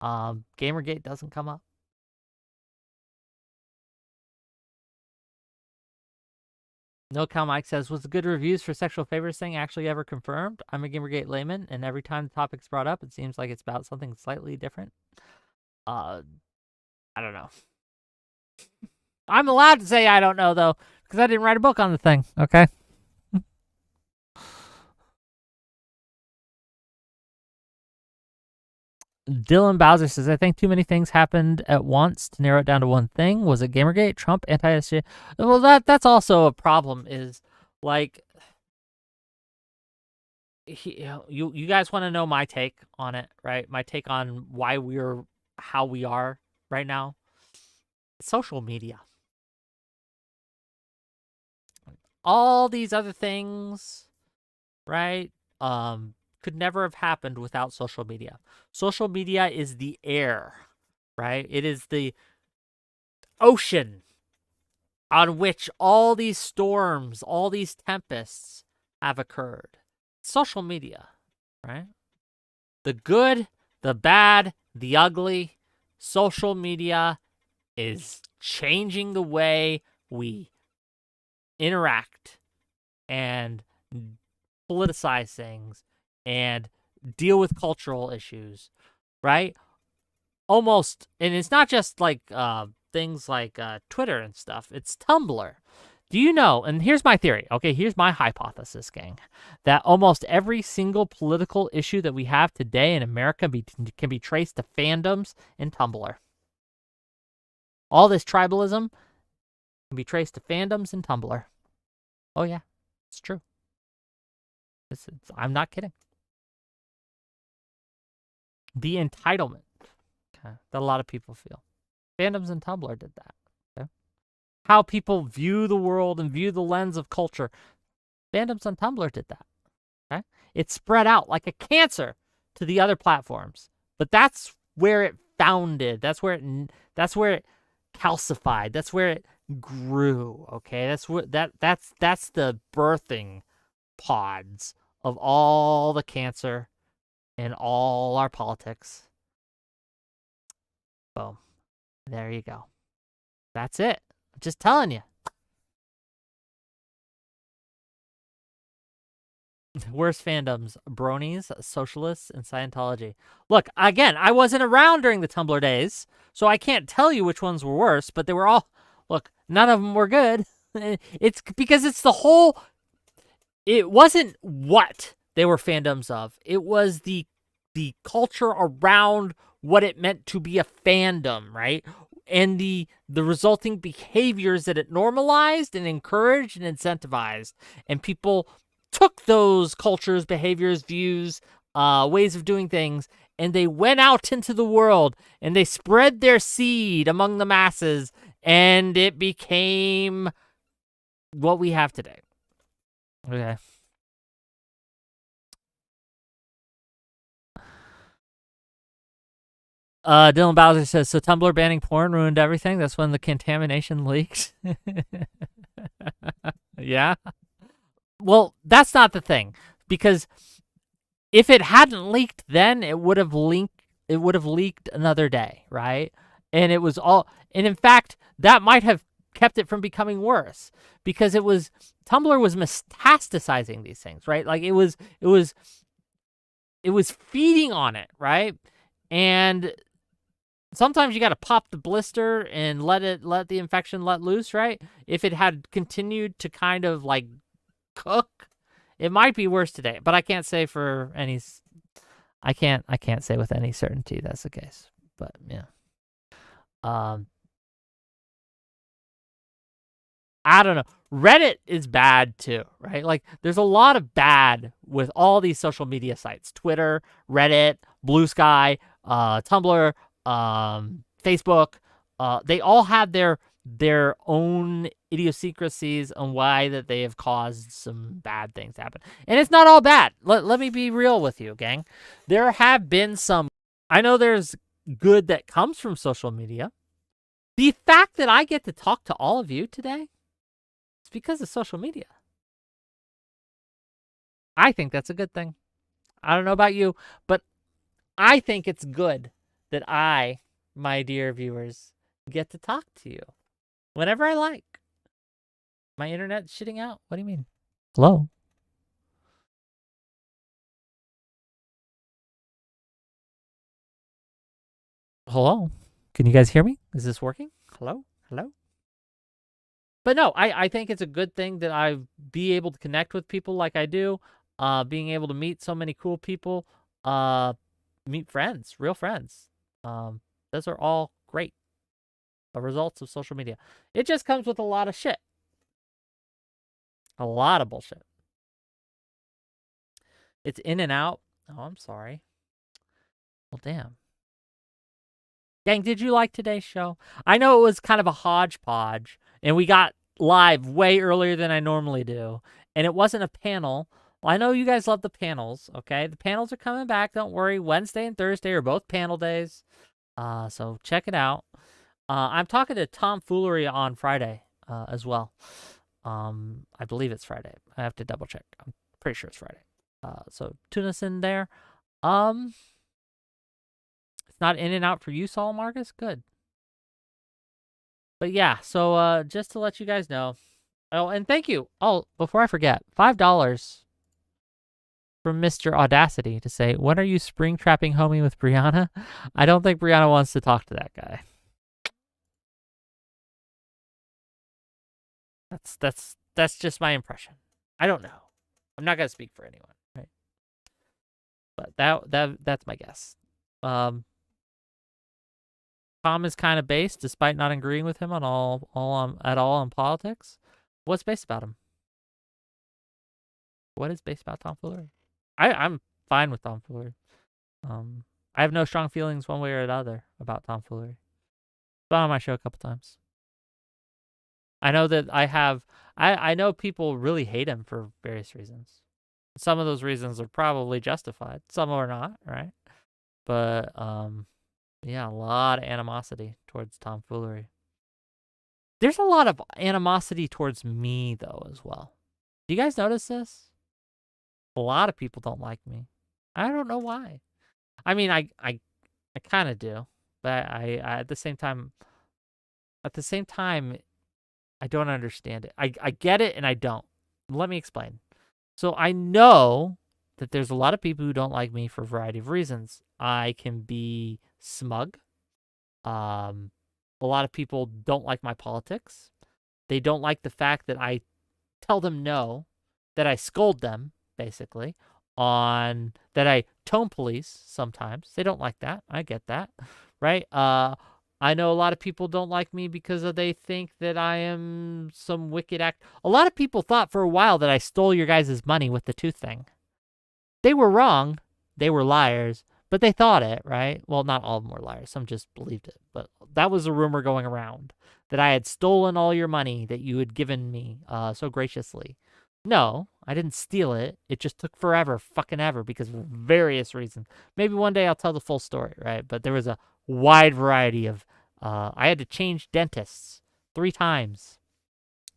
Gamergate doesn't come up. No Cow Mike says, was the good reviews for sexual favors thing actually ever confirmed? I'm a Gamergate layman, and every time the topic's brought up, it seems like it's about something slightly different. I don't know. I'm allowed to say I don't know, though, because I didn't write a book on the thing, okay? Dylan Bowser says, I think too many things happened at once to narrow it down to one thing. Was it Gamergate, Trump, anti-SJ? Well, that's also a problem, is, like, you guys want to know my take on it, right? My take on why we're how we are right now? Social media. All these other things, right? Could never have happened without social media. Social media is the air, right? It is the ocean on which all these storms, all these tempests have occurred. Social media, right? The good, the bad, the ugly. Social media is changing the way we interact and politicize things and deal with cultural issues, right? Almost, and it's not just like things like Twitter and stuff. It's Tumblr. Do you know, and here's my theory, okay, here's my hypothesis, gang, that almost every single political issue that we have today in America can be traced to fandoms and Tumblr. All this tribalism can be traced to fandoms and Tumblr. Oh, yeah, it's true. I'm not kidding. The entitlement that a lot of people feel. Fandoms and Tumblr did that. Okay? How people view the world and view the lens of culture. Fandoms and Tumblr did that. Okay? It spread out like a cancer to the other platforms. But that's where it founded. That's where it calcified. That's where it grew. Okay? That's the birthing pods of all the cancer in all our politics. Boom. There you go. That's it. I'm just telling you. Worst fandoms: bronies, socialists, and Scientology. Look, again, I wasn't around during the Tumblr days, so I can't tell you which ones were worse, but they were all, look, none of them were good. It's because it's the whole, it wasn't what they were fandoms of. It was the culture around what it meant to be a fandom, right? And the resulting behaviors that it normalized and encouraged and incentivized. And people took those cultures, behaviors, views, ways of doing things, and they went out into the world and they spread their seed among the masses, and it became what we have today. Okay. Dylan Bowser says, so Tumblr banning porn ruined everything? That's when the contamination leaked? Yeah. Well, that's not the thing, because if it hadn't leaked then, it would have leaked another day, right? And it was all, and in fact, that might have kept it from becoming worse, because Tumblr was metastasizing these things, right? Like it was feeding on it, right? And sometimes you got to pop the blister and let the infection let loose, right? If it had continued to kind of like cook, it might be worse today, but I can't say for any. I can't say with any certainty that's the case. But yeah, I don't know. Reddit is bad too, right? Like there's a lot of bad with all these social media sites: Twitter, Reddit, Blue Sky, Tumblr, Facebook. They all have their own idiosyncrasies on why that they have caused some bad things to happen. And it's not all bad. Let me be real with you, gang. There have been some, I know there's good that comes from social media. The fact that I get to talk to all of you today is because of social media. I think that's a good thing. I don't know about you, but I think it's good that I, my dear viewers, get to talk to you whenever I like. My internet's shitting out. What do you mean? Hello? Hello? Can you guys hear me? Is this working? Hello? Hello? But no, I think it's a good thing that I be able to connect with people like I do. Being able to meet so many cool people. Meet friends, real friends. Those are all great. The results of social media. It just comes with a lot of shit. A lot of bullshit. It's in and out. Oh, I'm sorry. Well, damn. Gang, did you like today's show? I know it was kind of a hodgepodge, and we got live way earlier than I normally do, and it wasn't a panel. Well, I know you guys love the panels, okay? The panels are coming back. Don't worry. Wednesday and Thursday are both panel days, so check it out. I'm talking to Tom Foolery on Friday as well. I believe it's Friday. I have to double check. I'm pretty sure it's Friday. So tune us in there. It's not in and out for you, Saul Marcus. Good. But yeah, so just to let you guys know. Oh, and thank you. Oh, before I forget, $5 from Mr. Audacity to say, when are you spring trapping homie with Brianna? I don't think Brianna wants to talk to that guy. That's just my impression. I don't know. I'm not gonna speak for anyone, right? But that's my guess. Tom is kind of based, despite not agreeing with him on at all on politics. What's based about him? What is based about Tom Foolery? I'm fine with Tom Foolery. I have no strong feelings one way or the other about Tom Foolery. He's been on my show a couple times. I know that I know people really hate him for various reasons. Some of those reasons are probably justified. Some are not, right? But, yeah, a lot of animosity towards Tom Foolery. There's a lot of animosity towards me, though, as well. Do you guys notice this? A lot of people don't like me. I don't know why. I mean, I kind of do, but I at the same time, I don't understand it. I get it and I don't. Let me explain. So I know that there's a lot of people who don't like me for a variety of reasons. I can be smug. A lot of people don't like my politics. They don't like the fact that I tell them no, that I scold them, basically, that I tone police sometimes. They don't like that. I get that, right? I know a lot of people don't like me because they think that I am some wicked act. A lot of people thought for a while that I stole your guys' money with the tooth thing. They were wrong. They were liars, but they thought it, right? Well, not all of them were liars. Some just believed it. But that was a rumor going around, that I had stolen all your money that you had given me so graciously. No, I didn't steal it. It just took forever, fucking ever, because of various reasons. Maybe one day I'll tell the full story, right? But there was a wide variety of. I had to change dentists 3 times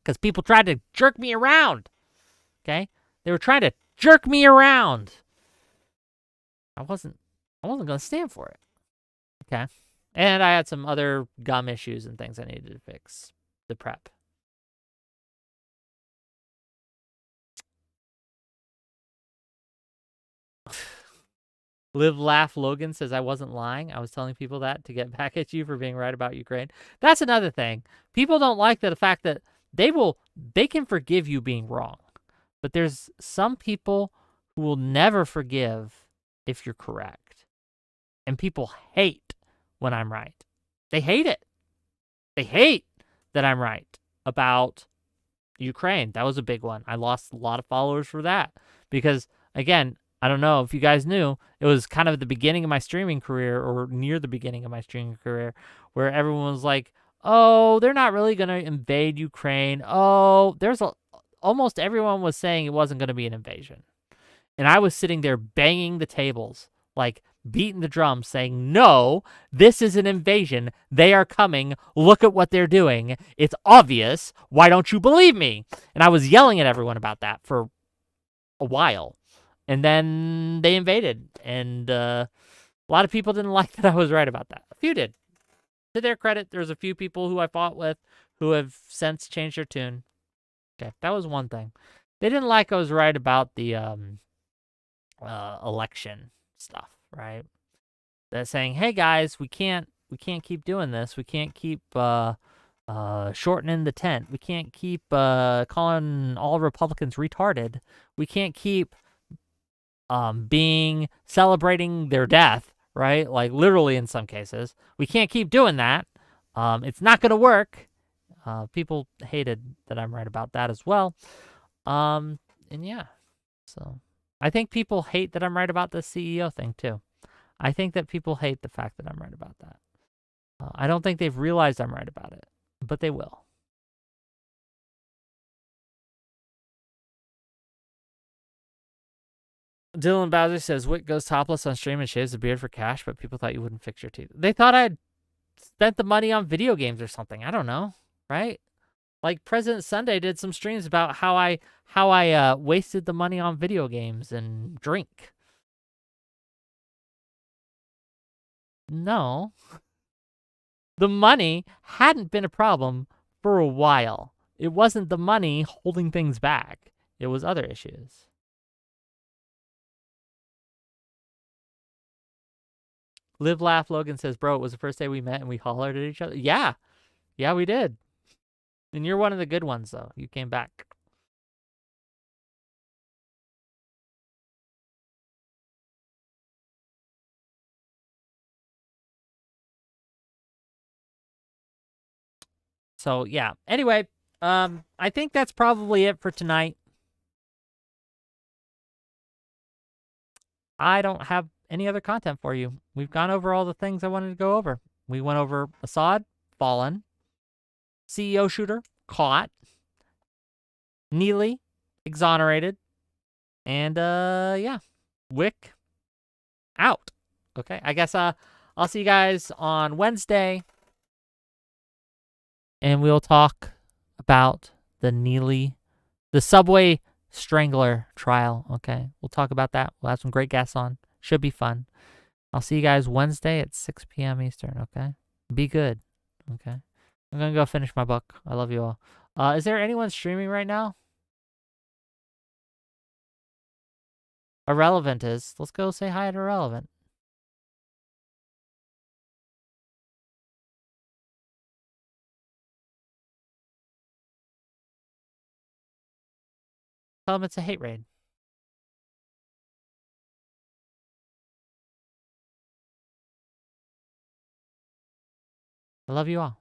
because people tried to jerk me around. Okay, they were trying to jerk me around. I wasn't gonna stand for it. Okay, and I had some other gum issues and things I needed to fix. The prep. Live Laugh Logan says, I wasn't lying. I was telling people that to get back at you for being right about Ukraine. That's another thing. People don't like the fact that they can forgive you being wrong. But there's some people who will never forgive if you're correct. And people hate when I'm right. They hate it. They hate that I'm right about Ukraine. That was a big one. I lost a lot of followers for that because, again, I don't know if you guys knew, it was kind of the beginning of my streaming career or near the beginning of my streaming career where everyone was like, oh, they're not really going to invade Ukraine. Oh, almost everyone was saying it wasn't going to be an invasion. And I was sitting there banging the tables, like beating the drums saying, no, this is an invasion. They are coming. Look at what they're doing. It's obvious. Why don't you believe me? And I was yelling at everyone about that for a while. And then they invaded. And a lot of people didn't like that I was right about that. A few did. To their credit, there's a few people who I fought with who have since changed their tune. Okay, that was one thing. They didn't like I was right about the election stuff, right? They're saying, hey guys, we can't keep doing this. We can't keep shortening the tent. We can't keep calling all Republicans retarded. We can't keep celebrating their death, right? Like literally in some cases. We can't keep doing that. It's not going to work. People hated that I'm right about that as well. And yeah, so I think people hate that I'm right about the CEO thing too. I think that people hate the fact that I'm right about that. I don't think they've realized I'm right about it, but they will. Dylan Bowser says, Wick goes topless on stream and shaves the beard for cash, but people thought you wouldn't fix your teeth. They thought I'd spent the money on video games or something. I don't know, right? Like President Sunday did some streams about how I wasted the money on video games and drink. No. The money hadn't been a problem for a while. It wasn't the money holding things back. It was other issues. Live Laugh Logan says, bro, it was the first day we met and we hollered at each other. Yeah. Yeah, we did. And you're one of the good ones, though. You came back. So, yeah. Anyway, I think that's probably it for tonight. I don't have any other content for you. We've gone over all the things I wanted to go over. We went over Assad, fallen. CEO shooter, caught. Neely, exonerated. And, yeah. Wick, out. Okay, I guess I'll see you guys on Wednesday. And we'll talk about the Subway Strangler trial. Okay, we'll talk about that. We'll have some great guests on. Should be fun. I'll see you guys Wednesday at 6 p.m. Eastern. Okay, be good. Okay, I'm gonna go finish my book. I love you all. Is there anyone streaming right now? Irrelevant is. Let's go say hi to Irrelevant. Tell them it's a hate raid. I love you all.